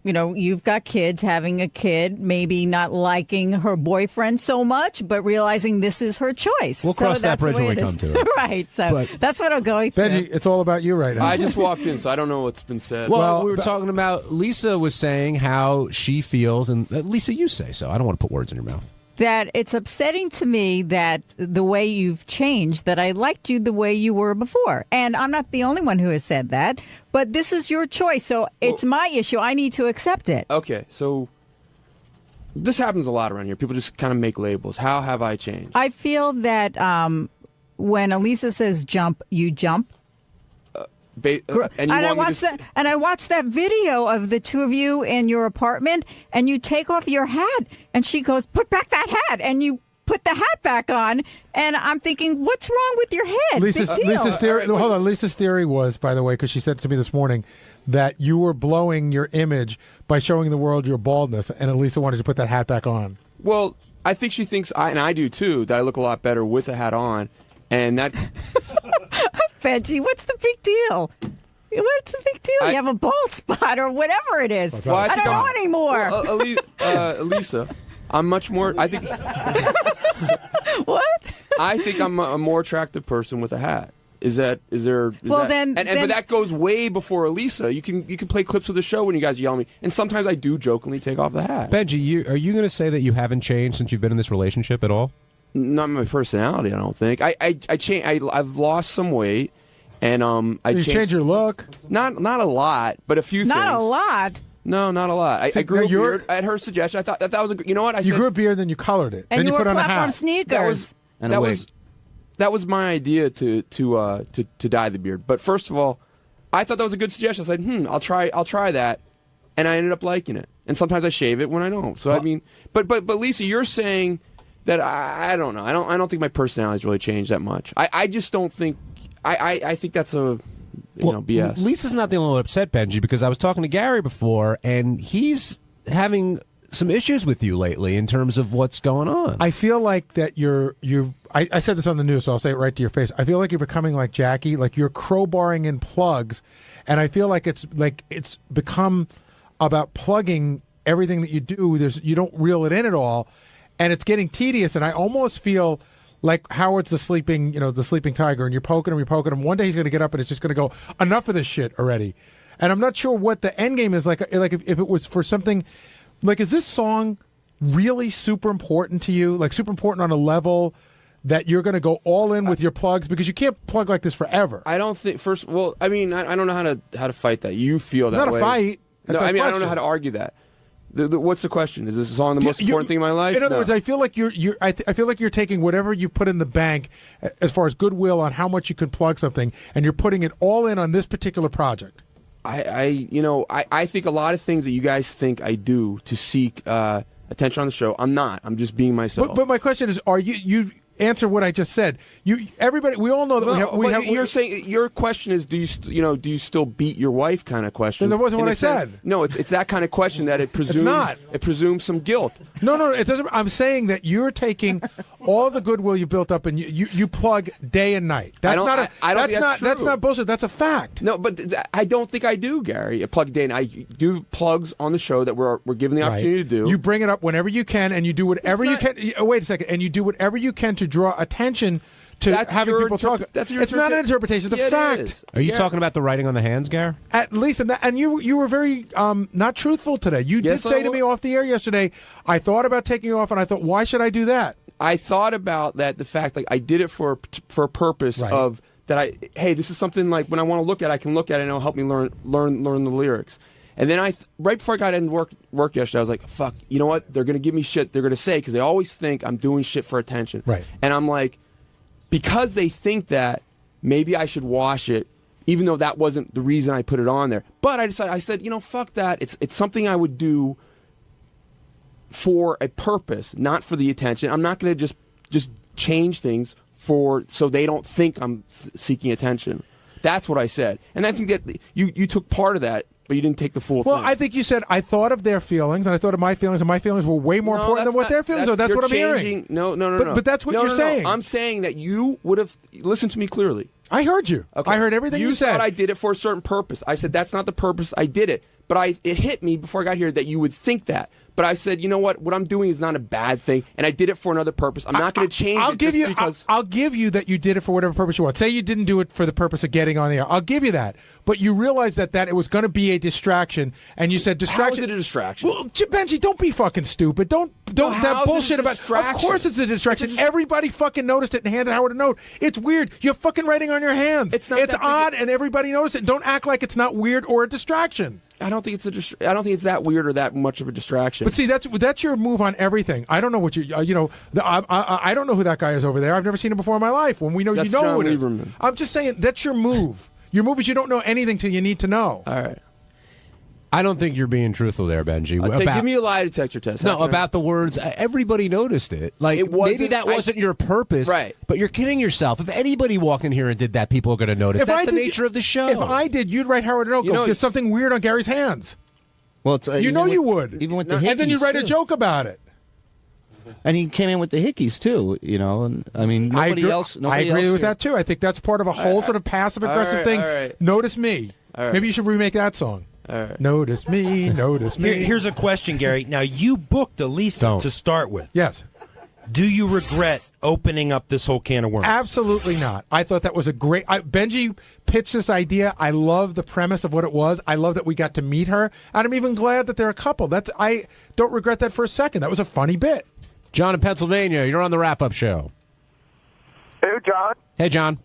you've got kids, having a kid, maybe not liking her boyfriend so much, but realizing this is her choice. We'll cross that bridge when we come to it. Right. So that's what I'm going through. Benji, it's all about you right now. I just walked in, so I don't know what's been said. Well, we were talking about, Lisa was saying how she feels, and Lisa, you say so. I don't want to put words in your mouth. That it's upsetting to me that the way you've changed, that I liked you the way you were before. And I'm not the only one who has said that, but this is your choice. So it's my issue. I need to accept it. Okay, so this happens a lot around here. People just kind of make labels. How have I changed? I feel that when Elisa says jump, you jump? And I watched that video of the two of you in your apartment, and you take off your hat, and she goes, "Put back that hat," and you put the hat back on, and I'm thinking, what's wrong with your head? Lisa's theory. Hold on. Lisa's theory was, by the way, because she said to me this morning that you were blowing your image by showing the world your baldness, and Lisa wanted to put that hat back on. Well, I think she thinks, and I do too, that I look a lot better with a hat on, and that. Benji, what's the big deal? What's the big deal? You have a bald spot or whatever it is. Well, I don't know anymore. Elisa, I'm much more. I think. What? I think I'm a more attractive person with a hat. But that goes way before Elisa. You can play clips of the show when you guys yell at me, and sometimes I do jokingly take off the hat. Benji, are you going to say that you haven't changed since you've been in this relationship at all? Not my personality, I don't think. I've lost some weight, and you changed your look. Not a lot, but a few things. Not a lot. No, not a lot. I grew a beard at her suggestion. I thought that was you know what you grew a beard, then you colored it, and then you put wore on a hat. platform sneakers. That was my idea to dye the beard. But first of all, I thought that was a good suggestion. I said, I'll try that, and I ended up liking it. And sometimes I shave it when I don't. So I mean, but Lisa, you're saying that I don't know. I don't think my personality's really changed that much. I just don't think. I think that's BS. Lisa's not the only one upset, Benji, because I was talking to Gary before, and he's having some issues with you lately in terms of what's going on. I feel like that I said this on the news, so I'll say it right to your face. I feel like you're becoming like Jackie, like you're crowbarring in plugs, and I feel like it's become about plugging everything that you do. You don't reel it in at all, and it's getting tedious. And I almost feel like Howard's the sleeping tiger, and you're poking him. One day he's going to get up, and it's just going to go, enough of this shit already. And I'm not sure what the end game is. Like if it was for something, like, is this song really super important to you? Like super important on a level that you're going to go all in with your plugs, because you can't plug like this forever. I don't think. I mean, I don't know how to fight that. You feel that way. Not a fight. No, I mean, I don't know how to argue that. What's the question? Is this song the most important thing in my life? In other words, I feel like I feel like you're taking whatever you put in the bank as far as goodwill on how much you can plug something, and you're putting it all in on this particular project. I think a lot of things that you guys think I do to seek attention on the show, I'm not. I'm just being myself. But my question is, are you answer what I just said? Everybody, we all know that You're saying your question is, do you still beat your wife? Kind of question. Then that wasn't what I said. No, it's that kind of question that it presumes. It's not. It presumes some guilt. No, it doesn't. I'm saying that you're taking all the goodwill you built up and you plug day and night. That's not bullshit. That's a fact. No, but I don't think I do, Gary. A plug day, and I do plugs on the show that we're given the opportunity to do. You bring it up whenever you can, and you do whatever you can. Wait a second, and you do whatever you can to draw attention to having people talk. It's not an interpretation. It's a fact. Are you talking about the writing on the hands, Gary? At least, and you were very not truthful today. You did say to me off the air yesterday, I thought about taking you off, and I thought, why should I do that? I thought about that. The fact, like, I did it for a purpose of that. Hey, this is something like when I want to look at it, I can look at it and it'll help me learn the lyrics. And then right before I got in work yesterday, I was like, fuck, you know what? They're going to give me shit. They're going to say, because they always think I'm doing shit for attention. Right. And I'm like, because they think that, maybe I should wash it, even though that wasn't the reason I put it on there. But I said, fuck that. It's something I would do for a purpose, not for the attention. I'm not going to just change things so they don't think I'm seeking attention. That's what I said. And I think that you took part of that, but you didn't take the full thing. Well, I think you said, I thought of their feelings, and I thought of my feelings, and my feelings were way more important than what their feelings are. That's what I'm hearing. No. But that's what you're saying. I'm saying that you would have listened to me clearly. I heard you. Okay. I heard everything you said. You thought I did it for a certain purpose. I said, that's not the purpose I did it. But it hit me before I got here that you would think that. But I said, you know what? What I'm doing is not a bad thing, and I did it for another purpose. I'm not going to change it because... I'll give you that you did it for whatever purpose you want. Say you didn't do it for the purpose of getting on the air. I'll give you that. But you realized that it was going to be a distraction, and you said distraction... How is it a distraction? Well, Benji, don't be fucking stupid. Don't that bullshit about... Of course it's a distraction. Everybody fucking noticed it and handed Howard a note. It's weird. You're fucking writing on your hands. It's odd, and everybody noticed it. Don't act like it's not weird or a distraction. I don't think I don't think it's that weird or that much of a distraction. But see, that's your move on everything. I don't know what I don't know who that guy is over there. I've never seen him before in my life. When we know That's you know John who it is. Lieberman. I'm just saying that's your move. Your move is you don't know anything till you need to know. All right. I don't think you're being truthful there, Benji. Give me a lie detector test. No, about the words. Everybody noticed it. Like, maybe that wasn't your purpose, right? But you're kidding yourself. If anybody walked in here and did that, people are going to notice. That's the nature of the show. If I did, you'd write Howard and Oak. There's something weird on Gary's hands. Well, it's, you would. Even with the hickeys, and then you write too. a joke about it. And he came in with the hickeys too, And I mean, nobody else. I agree with that too. I think that's part of a whole sort of passive aggressive thing. All right. Notice me. Right. Maybe you should remake that song. Right. Notice me, notice me. Here's a question, Gary. Now, you booked Elisa to start with. Yes. Do you regret opening up this whole can of worms? Absolutely not. I thought that was a great... Benji pitched this idea. I love the premise of what it was. I love that we got to meet her. And I'm even glad that they're a couple. I don't regret that for a second. That was a funny bit. John in Pennsylvania, you're on the wrap-up show. Who, John? Hey, John.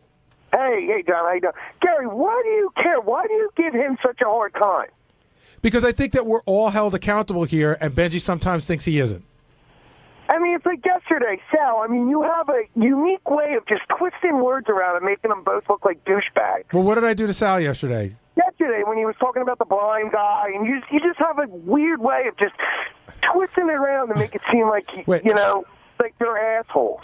Hey, John, how you doing? Gary, why do you care? Why do you give him such a hard time? Because I think that we're all held accountable here, and Benji sometimes thinks he isn't. I mean, it's like yesterday, Sal. I mean, you have a unique way of just twisting words around and making them both look like douchebags. Well, what did I do to Sal yesterday? Yesterday, when he was talking about the blind guy, and you just have a weird way of just twisting it around to make it seem like, like they're assholes.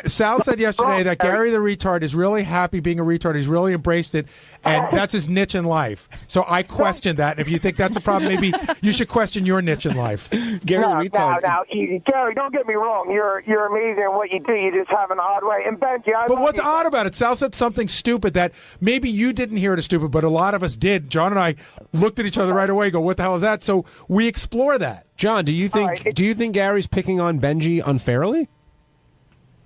Sal said yesterday that Gary the Retard is really happy being a retard. He's really embraced it, and that's his niche in life. So I questioned that. And if you think that's a problem, maybe you should question your niche in life. Gary the Retard. Now, Gary, don't get me wrong. You're amazing at what you do. You just have an odd way. And Benji, But what's odd about it? Sal said something stupid that maybe you didn't hear it as stupid, but a lot of us did. John and I looked at each other right away, go, "What the hell is that?" So we explore that. John, do you think Gary's picking on Benji unfairly?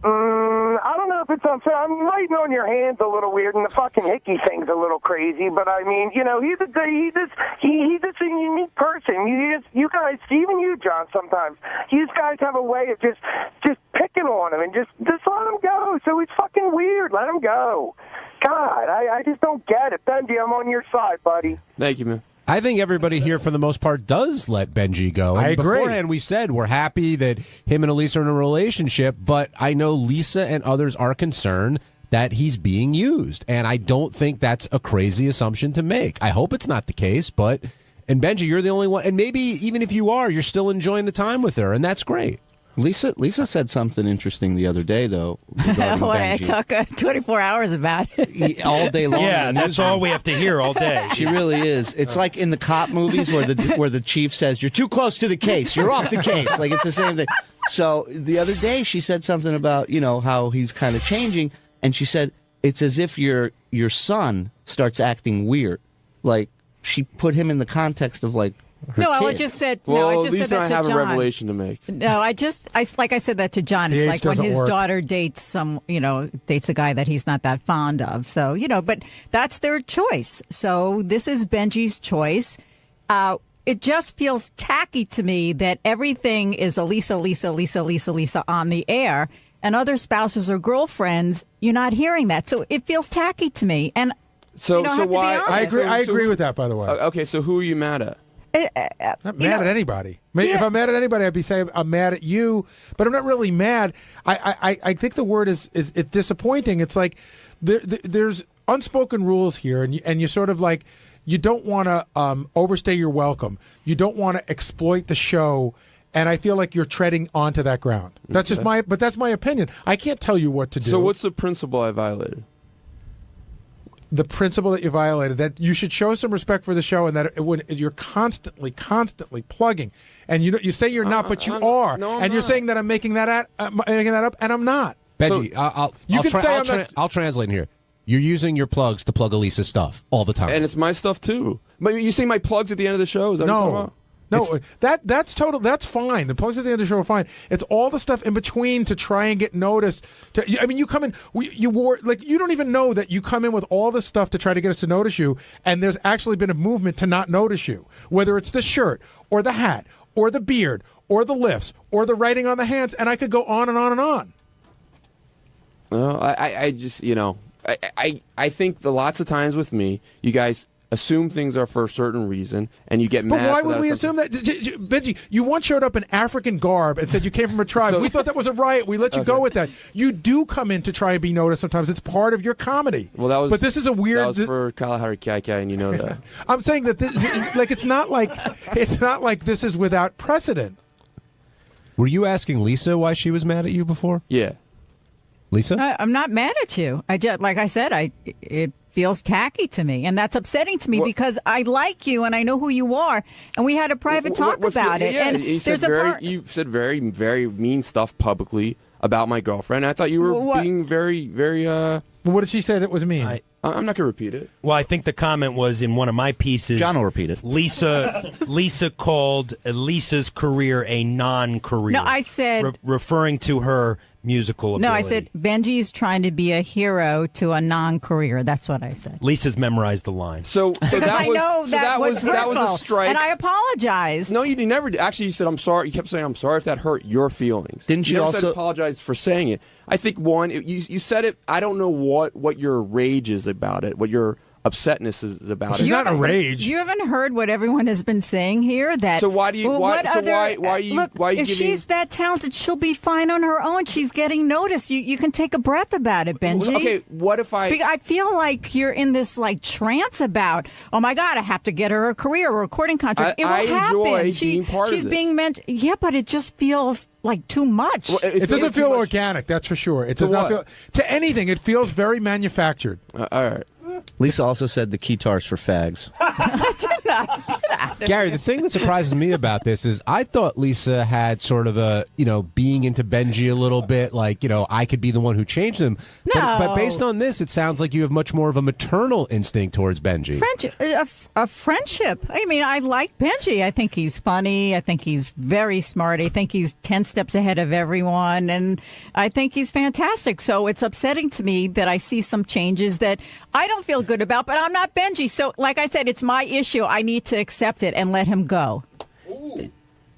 I don't know if it's unfair. I'm writing on your hands a little weird, and the fucking hickey thing's a little crazy. But I mean, he's just a unique person. You guys, even you, John, sometimes you guys have a way of just picking on him and just let him go. So he's fucking weird. Let him go. God, I just don't get it. Benji, I'm on your side, buddy. Thank you, man. I think everybody here, for the most part, does let Benji go. And I agree. Beforehand, we said we're happy that him and Elisa are in a relationship, but I know Lisa and others are concerned that he's being used, and I don't think that's a crazy assumption to make. I hope it's not the case, and Benji, you're the only one, and maybe even if you are, you're still enjoying the time with her, and that's great. Lisa said something interesting the other day, though. I took 24 hours about it. All day long. Yeah, and that's all we have to hear all day. She really is. It's like in the cop movies where the chief says, "You're too close to the case. You're off the case." Like, it's the same thing. So the other day she said something about, how he's kind of changing, and she said, it's as if your son starts acting weird. Like, she put him in the context of, like, No, kid. I just said. Well, No, I just at least said that I to have John. a revelation to make. No, I said that to John. The It's age like when doesn't his work. daughter dates dates a guy that he's not that fond of. So but that's their choice. So this is Benji's choice. It just feels tacky to me that everything is Elisa on the air, and other spouses or girlfriends, you're not hearing that. So it feels tacky to me. And So have to be why? honest. I agree with that, by the way. Okay, so who are you mad at? Not mad at anybody. If I'm mad at anybody, I'd be saying I'm mad at you, but I'm not really mad. I think the word is it's disappointing. It's like there's unspoken rules here, and you sort of like you don't want to overstay your welcome. You don't want to exploit the show, and I feel like you're treading onto that ground. That's just that's my opinion. I can't tell you what to do. So what's the principle I violated? The principle that you violated, that you should show some respect for the show, and that when you're constantly plugging, and you say you're not, but you are, no, I'm and you're not. saying that I'm making that up, and I'm not. Benji, So, I'll translate in here. You're using your plugs to plug Elisa's stuff all the time. And it's my stuff, too. But you say my plugs at the end of the show? Is that what you're talking about? No, that's total. That's fine. The plugs at the end of the show are fine. It's all the stuff in between to try and get noticed. You come in. You wore you don't even know that you come in with all this stuff to try to get us to notice you. And there's actually been a movement to not notice you. Whether it's the shirt or the hat or the beard or the lifts or the writing on the hands, and I could go on and on and on. No, I just I think lots of times with me, you guys assume things are for a certain reason, and you get But mad. why for would that we assumption. assume that? Benji, you once showed up in African garb and said you came from a tribe. We thought that was a riot. We let you go with that. You do come in to try and be noticed sometimes. It's part of your comedy. Well, that was. But this is a weird. That was for Kalahari Kai Kai, and you know that. I'm saying that it's not like this is without precedent. Were you asking Lisa why she was mad at you before? Yeah. Lisa? I'm not mad at you. I just, like I said, it feels tacky to me, and that's upsetting to me because I like you and I know who you are, and we had a private talk about it. Yeah, and you there's you said very, very mean stuff publicly about my girlfriend. I thought you were being very, very. What did she say that was mean? I'm not going to repeat it. Well, I think the comment was in one of my pieces. John will repeat it. Lisa called Lisa's career a non-career. No, I said referring to her musical ability. No, I said Benji's trying to be a hero to a non-career. That's what I said. Lisa's memorized the line. So that was a strike, and I apologize. No, you never did. Actually, you said I'm sorry. You kept saying I'm sorry if that hurt your feelings. Didn't you never also said apologize for saying it? I think you said it. I don't know what your rage is about it. What your upsetness is about She's it. not a rage. You haven't heard what everyone has been saying here. That so why do you? Why are you? Look, why are you if giving, she's that talented, she'll be fine on her own. She's getting noticed. You can take a breath about it, Benji. Okay, what if I feel like you're in this like trance about. Oh my God, I have to get her a career, a recording contract. It will happen. Enjoy being part of she's this. being meant. Yeah, but it just feels like too much. Well, it doesn't feel organic. That's for sure. It does not feel to anything. It feels very manufactured. All right. Lisa also said the keytar's for fags. Gary, the thing that surprises me about this is I thought Lisa had sort of a, being into Benji a little bit, like, I could be the one who changed him. No. But based on this, it sounds like you have much more of a maternal instinct towards Benji. A friendship. I mean, I like Benji. I think he's funny. I think he's very smart. I think he's 10 steps ahead of everyone. And I think he's fantastic. So it's upsetting to me that I see some changes that I don't feel good about, but I'm not Benji. So, like I said, it's my issue. I need to accept it and let him go.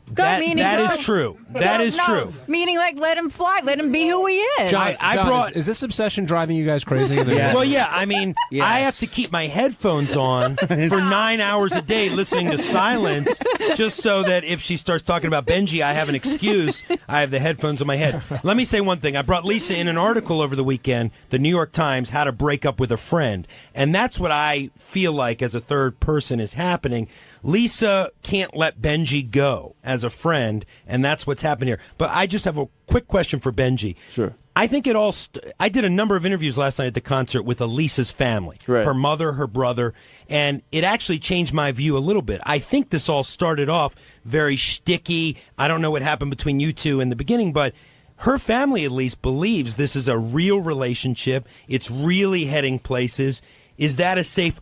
That is true. That is true. Meaning, like, let him fly. Let him be who he is. John, is this obsession driving you guys crazy? Well, yeah. I mean, I have to keep my headphones on for 9 hours a day listening to silence just so that if she starts talking about Benji, I have an excuse. I have the headphones on my head. Let me say one thing. I brought Lisa in an article over the weekend, the New York Times, How to Break Up with a Friend. And that's what I feel like as a third person is happening. Lisa can't let Benji go as a friend, and that's what's happened here. But I just have a quick question for Benji. Sure. I think it all. I did a number of interviews last night at the concert with Elisa's family, her mother, her brother, and it actually changed my view a little bit. I think this all started off very shticky. I don't know what happened between you two in the beginning, but her family at least believes this is a real relationship. It's really heading places. Is that a safe?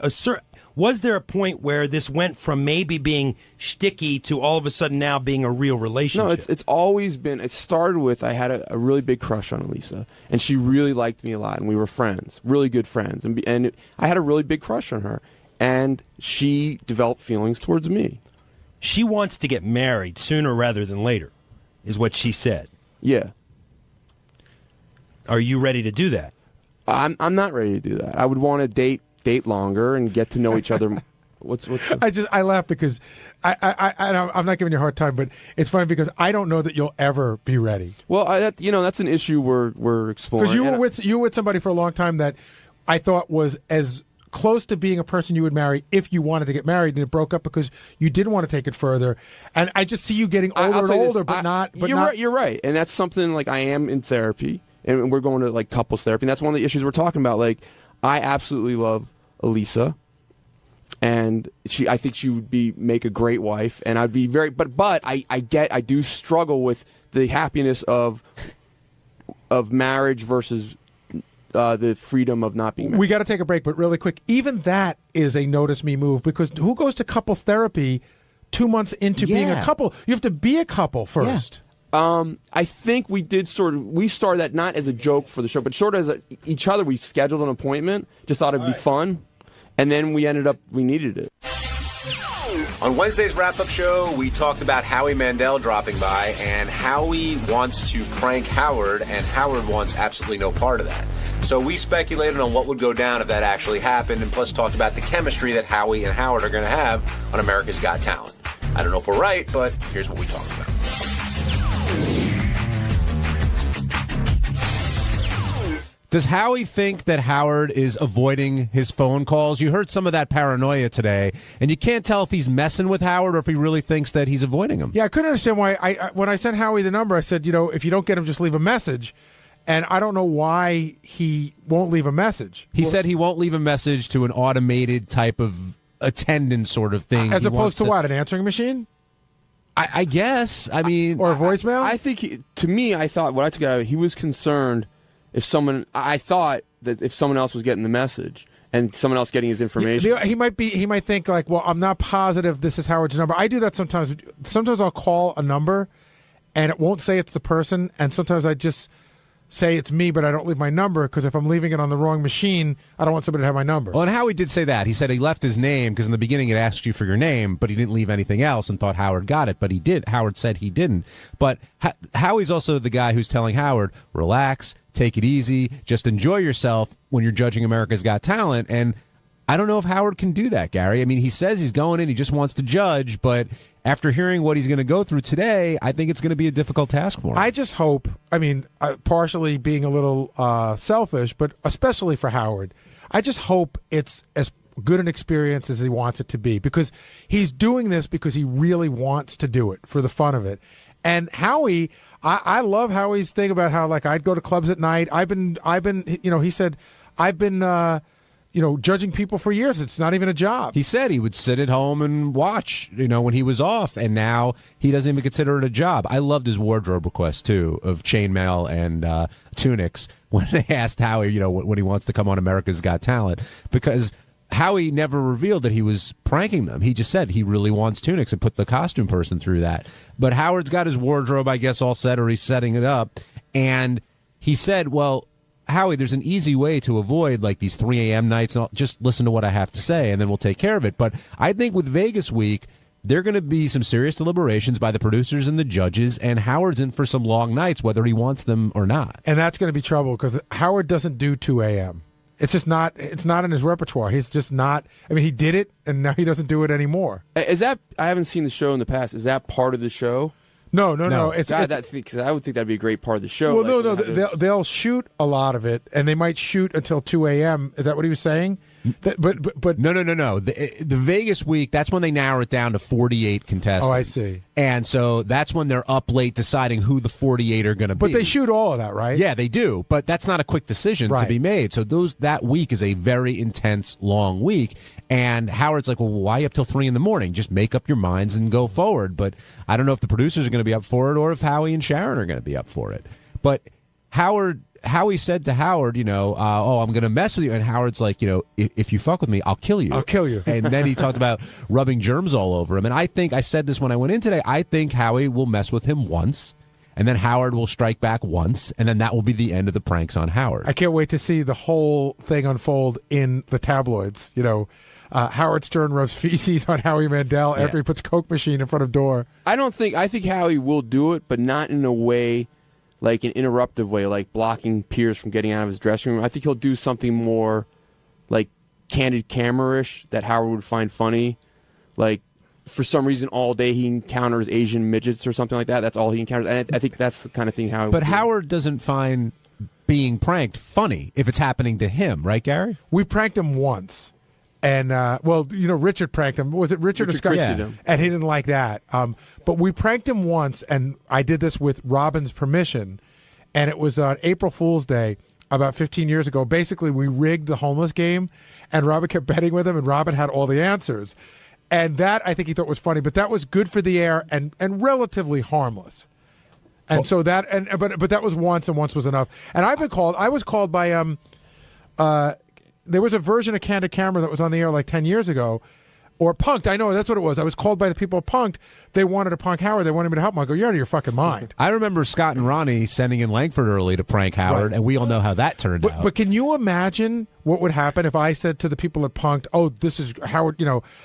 Was there a point where this went from maybe being shticky to all of a sudden now being a real relationship? No, it's always been. It started with I had a really big crush on Elisa, and she really liked me a lot, and we were friends, really good friends, and I had a really big crush on her, and she developed feelings towards me. She wants to get married sooner rather than later, is what she said. Yeah. Are you ready to do that? I'm not ready to do that. I would want to date longer and get to know each other. I laugh because I'm not giving you a hard time, but it's funny because I don't know that you'll ever be ready. Well, that's an issue we're exploring. Because you were with somebody for a long time that I thought was as close to being a person you would marry if you wanted to get married, and it broke up because you didn't want to take it further. And I just see you getting older and older, You're right, and that's something like I am in therapy, and we're going to like couples therapy. And that's one of the issues we're talking about. Like, I absolutely love Elisa, and I think she would make a great wife, and I'd be very, but I do struggle with the happiness of marriage versus the freedom of not being married. We got to take a break, but really quick, even that is a notice me move, because who goes to couples therapy 2 months into being a couple? You have to be a couple first. I think we started that not as a joke for the show, but sort of as each other. We scheduled an appointment, just thought it'd be fun, and then we ended up, we needed it. On Wednesday's wrap-up show, we talked about Howie Mandel dropping by, and Howie wants to prank Howard, and Howard wants absolutely no part of that. So we speculated on what would go down if that actually happened, and plus talked about the chemistry that Howie and Howard are going to have on America's Got Talent. I don't know if we're right, but here's what we talked about. Does Howie think that Howard is avoiding his phone calls? You heard some of that paranoia today, and you can't tell if he's messing with Howard or if he really thinks that he's avoiding him. Yeah, I couldn't understand why. When I sent Howie the number, I said, if you don't get him, just leave a message. And I don't know why he won't leave a message. He said he won't leave a message to an automated type of attendant sort of thing. As opposed to what, an answering machine? I guess. I mean, or a voicemail? I think, I thought what I took out of it, he was concerned I thought that if someone else was getting the message and someone else getting his information. He might think like, well, I'm not positive this is Howard's number. I do that sometimes. Sometimes I'll call a number and it won't say it's the person, and sometimes I just say it's me, but I don't leave my number, because if I'm leaving it on the wrong machine, I don't want somebody to have my number. Well, and Howie did say that. He said he left his name because in the beginning it asked you for your name, but he didn't leave anything else and thought Howard got it, but he did. Howard said he didn't. But Howie's also the guy who's telling Howard, relax, take it easy, just enjoy yourself when you're judging America's Got Talent. And I don't know if Howard can do that, Gary. I mean, he says he's going in, he just wants to judge, but after hearing what he's going to go through today, I think it's going to be a difficult task for him. I just hope, partially being a little selfish, but especially for Howard, I just hope it's as good an experience as he wants it to be, because he's doing this because he really wants to do it for the fun of it. And Howie, I love Howie's thing about how, like, I'd go to clubs at night. I've been, he said, I've been, judging people for years. It's not even a job. He said he would sit at home and watch, when he was off, and now he doesn't even consider it a job. I loved his wardrobe request, too, of chainmail and tunics when they asked Howie, when he wants to come on America's Got Talent, because Howie never revealed that he was pranking them. He just said he really wants tunics and put the costume person through that. But Howard's got his wardrobe, I guess, all set, or he's setting it up, and he said, well, Howie, there's an easy way to avoid like these 3 a.m. nights, and I'll just listen to what I have to say, and then we'll take care of it. But I think with Vegas week, there are going to be some serious deliberations by the producers and the judges, and Howard's in for some long nights, whether he wants them or not. And that's going to be trouble, because Howard doesn't do 2 a.m. It's just not. It's not in his repertoire. He's just not. He did it, and now he doesn't do it anymore. Is that? I haven't seen the show in the past. Is that part of the show? No. Because I would think that'd be a great part of the show. Well, no. They'll shoot a lot of it, and they might shoot until 2 a.m. Is that what he was saying? But no. The Vegas week, that's when they narrow it down to 48 contestants. Oh, I see. And so that's when they're up late deciding who the 48 are going to be. But they shoot all of that, right? Yeah, they do. But that's not a quick decision to be made. So that week is a very intense, long week. And Howard's like, well, why up till 3 in the morning? Just make up your minds and go forward. But I don't know if the producers are going to be up for it or if Howie and Sharon are going to be up for it. But Howie said to Howard, I'm going to mess with you. And Howard's like, if you fuck with me, I'll kill you. I'll kill you. And then he talked about rubbing germs all over him. And I said this when I went in today, I think Howie will mess with him once, and then Howard will strike back once, and then that will be the end of the pranks on Howard. I can't wait to see the whole thing unfold in the tabloids. Howard Stern rubs feces on Howie Mandel after he puts Coke machine in front of door. I think Howie will do it, but not in a way, like an interruptive way, like blocking Pierce from getting out of his dressing room. I think he'll do something more like candid camera-ish that Howard would find funny. Like, for some reason, all day he encounters Asian midgets or something like that. That's all he encounters. And I think that's the kind of thing Howard But Howard doesn't find being pranked funny if it's happening to him, right, Gary? We pranked him once. And, Richard pranked him. Was it Richard or Scott? Yeah. And he didn't like that. But we pranked him once, and I did this with Robin's permission, and it was on April Fool's Day about 15 years ago. Basically, we rigged the homeless game, and Robin kept betting with him, and Robin had all the answers. And that, I think he thought was funny, but that was good for the air and relatively harmless. And so that, but that was once, and once was enough. And I was called by, there was a version of Candid Camera that was on the air like 10 years ago Or punked. I know, that's what it was. I was called by the people at Punked. They wanted to punk Howard. They wanted me to help him. I go, you're out of your fucking mind. I remember Scott and Ronnie sending in Langford early to prank Howard, and we all know how that turned out. But can you imagine what would happen if I said to the people at Punked, oh, this is Howard,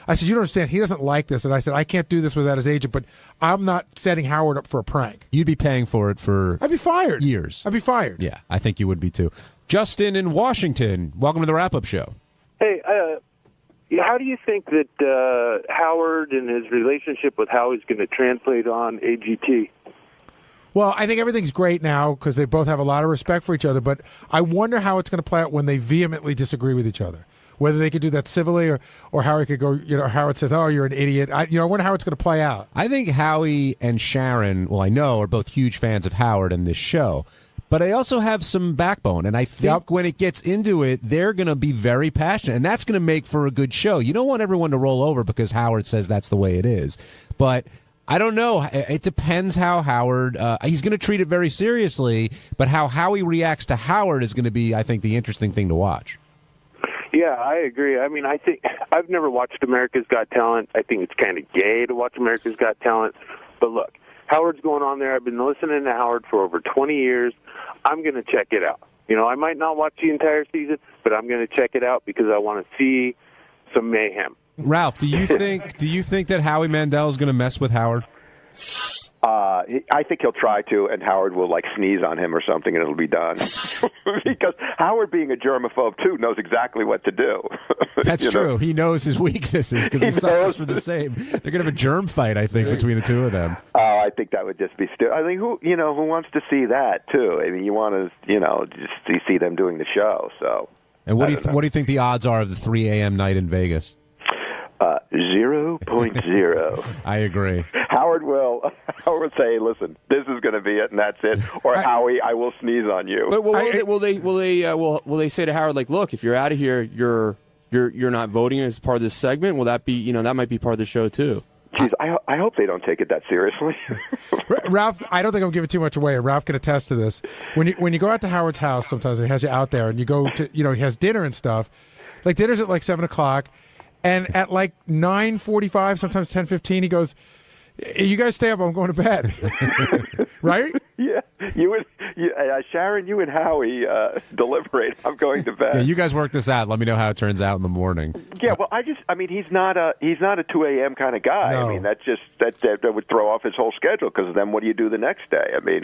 I said, you don't understand, he doesn't like this. And I said, I can't do this without his agent, but I'm not setting Howard up for a prank. You'd be paying for it for I'd be fired. Years. I'd be fired. Yeah, I think you would be too. Justin in Washington, welcome to the Wrap-Up Show. Hey, how do you think that Howard and his relationship with Howie's going to translate on AGT? Well, I think everything's great now because they both have a lot of respect for each other, but I wonder how it's going to play out when they vehemently disagree with each other. Whether they could do that civilly or Howard could go, Howard says, oh, you're an idiot. I wonder how it's going to play out. I think Howie and Sharon, well, I know, are both huge fans of Howard and this show. But I also have some backbone, and I think when it gets into it, they're going to be very passionate, and that's going to make for a good show. You don't want everyone to roll over because Howard says that's the way it is. But I don't know. It depends how Howard he's going to treat it very seriously, but how Howie reacts to Howard is going to be, I think, the interesting thing to watch. Yeah, I agree. I mean, I think I've never watched America's Got Talent. I think it's kind of gay to watch America's Got Talent. But look, Howard's going on there. I've been listening to Howard for over 20 years. I'm going to check it out. I might not watch the entire season, but I'm going to check it out because I want to see some mayhem. Ralph, do you think that Howie Mandel is going to mess with Howard? I think he'll try to, and Howard will sneeze on him or something, and it'll be done. Because Howard, being a germaphobe too, knows exactly what to do. That's true. He knows his weaknesses because he suffers for the same. They're going to have a germ fight, I think, between the two of them. Oh, I think that would just be stupid. I think who wants to see that too? I mean, you want to just see them doing the show. So. And what do you think the odds are of the 3 a.m. night in Vegas? 0.0. I agree. Howard will say, "Listen, this is going to be it, and that's it." Or Howie, I will sneeze on you. But will they say to Howard, look, if you're out of here, you're not voting as part of this segment? Will that be that might be part of the show too? Jeez, I hope they don't take it that seriously. Ralph, I don't think I'm giving too much away. Ralph can attest to this. When you go out to Howard's house, sometimes he has you out there, and you go to he has dinner and stuff. Dinner's at 7:00. And at 9:45, sometimes 10:15, he goes, "You guys stay up. I'm going to bed." Right? Yeah. Sharon, you and Howie deliberate. I'm going to bed. Yeah, you guys work this out. Let me know how it turns out in the morning. Yeah. Well, he's not a 2 a.m. kind of guy. No. I mean, that would throw off his whole schedule because then what do you do the next day? I mean,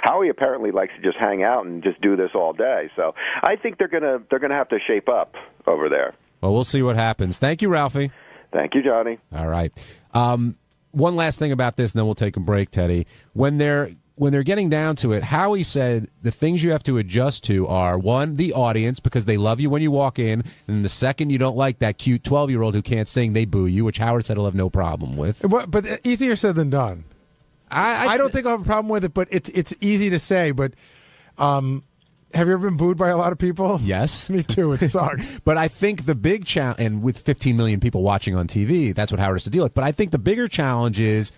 Howie apparently likes to just hang out and just do this all day. So I think they're gonna have to shape up over there. Well, we'll see what happens. Thank you, Ralphie. Thank you, Johnny. All right. One last thing about this, and then we'll take a break, Teddy. When they're getting down to it, Howie said the things you have to adjust to are, one, the audience, because they love you when you walk in, and the second you don't like that cute 12-year-old who can't sing, they boo you, which Howard said he'll have no problem with. But easier said than done. I don't think I'll have a problem with it, but it's easy to say, but... have you ever been booed by a lot of people? Yes. Me too. It sucks. But I think the big challenge, and with 15 million people watching on TV, that's what Howard has to deal with. But I think the bigger challenge is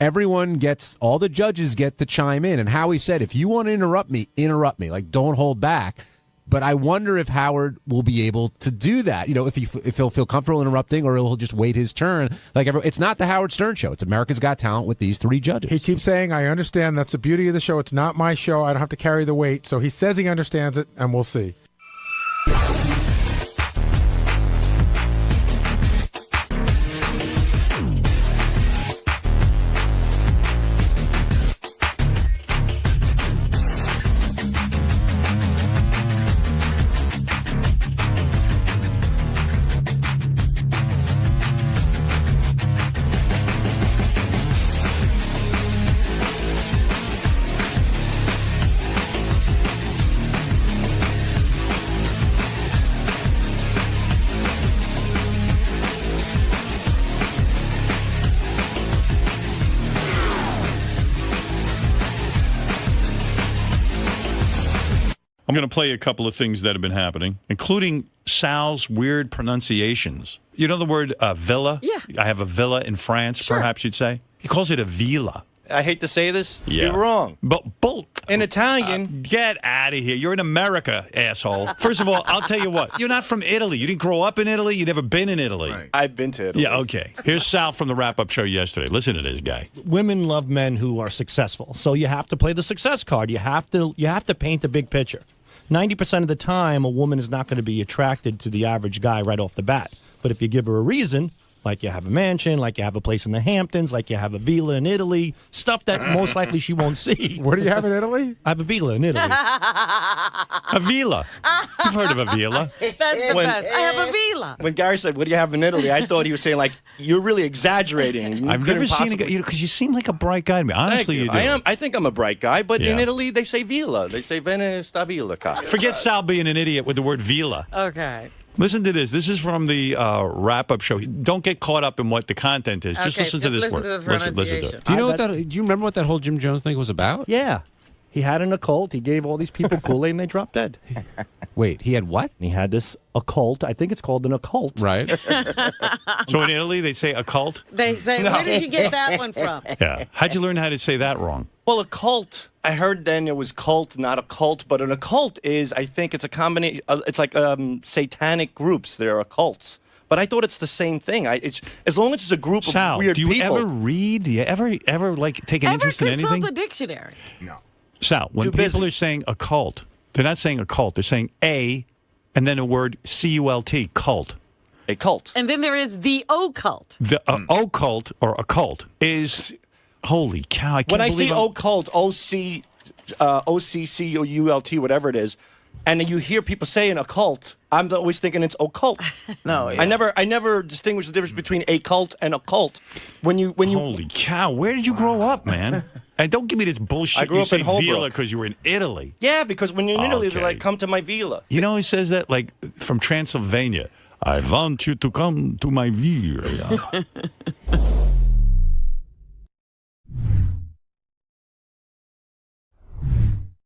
all the judges get to chime in. And Howie said, if you want to interrupt me. Don't hold back. But I wonder if Howard will be able to do that. If he'll feel comfortable interrupting, or he'll just wait his turn. It's not the Howard Stern show. It's America's Got Talent with these 3 judges. He keeps saying, I understand. That's the beauty of the show. It's not my show. I don't have to carry the weight. So he says he understands it, and we'll see. I'm going to play a couple of things that have been happening, including Sal's weird pronunciations. You know the word villa? Yeah. I have a villa in France, Sure. perhaps you'd say. He calls it a villa. I hate to say this. Yeah. You're wrong. But bull. In Italian. Get out of here. You're in America, asshole. First of all, I'll tell you what. You're not from Italy. You didn't grow up in Italy. You've never been in Italy. Right. I've been to Italy. Yeah, okay. Here's Sal from the wrap-up show yesterday. Listen to this guy. Women love men who are successful, so you have to play the success card. You have to paint the big picture. 90% of the time, a woman is not going to be attracted to the average guy right off the bat. But if you give her a reason, like you have a mansion, like you have a place in the Hamptons, like you have a villa in Italy, stuff that most likely she won't see. What do you have in Italy? I have a villa in Italy. A villa. You've heard of a villa. That's the best. I have a villa. When Gary said, "What do you have in Italy?" I thought he was saying, like, you're really exaggerating. I've never seen a guy, because you seem like a bright guy to me. Honestly, you do. I am. I think I'm a bright guy, but in Yeah. Italy, they say villa. They say Venne sta villa. Forget Sal being an idiot with the word villa. Okay. Listen to this. This is from the wrap-up show. Don't get caught up in what the content is. Just Okay, listen to this listen word. to the Listen to pronunciation. it. Do you know do you remember what that whole Jim Jones thing was about? Yeah. He had an occult. He gave all these people Kool-Aid and they dropped dead. Wait, he had what? He had this occult. I think it's called an occult. Right. So in Italy, they say occult? They say, where did you get that one from? Yeah. How'd you learn how to say that wrong? Well, a cult. I heard then it was cult, not a cult, but an occult is, I think it's a combination. It's like satanic groups. They're occults. But I thought it's the same thing. It's as long as it's a group Sal, of weird do you people. ever read? Do you ever like take an interest in anything? Consult the dictionary. No. Sal, when Too people busy. are saying occult, they're not saying occult. They're saying a, and then a word C-U-L-T, cult. A cult. And then there is the occult. The occult or occult is holy cow! I can't When I believe see I'm- occult, O-C-C-O-U-L-T, whatever it is, and you hear people saying occult, I'm always thinking it's occult. No, I never distinguish the difference between a cult and a cult. When you Holy cow! Where did you grow up, man? And don't give me this bullshit. I grew you up say in Holbrook. villa because you were in Italy. Yeah, because when you're in Italy, they're Okay. like, come to my villa. You know, he says that like from Transylvania. I want you to come to my villa.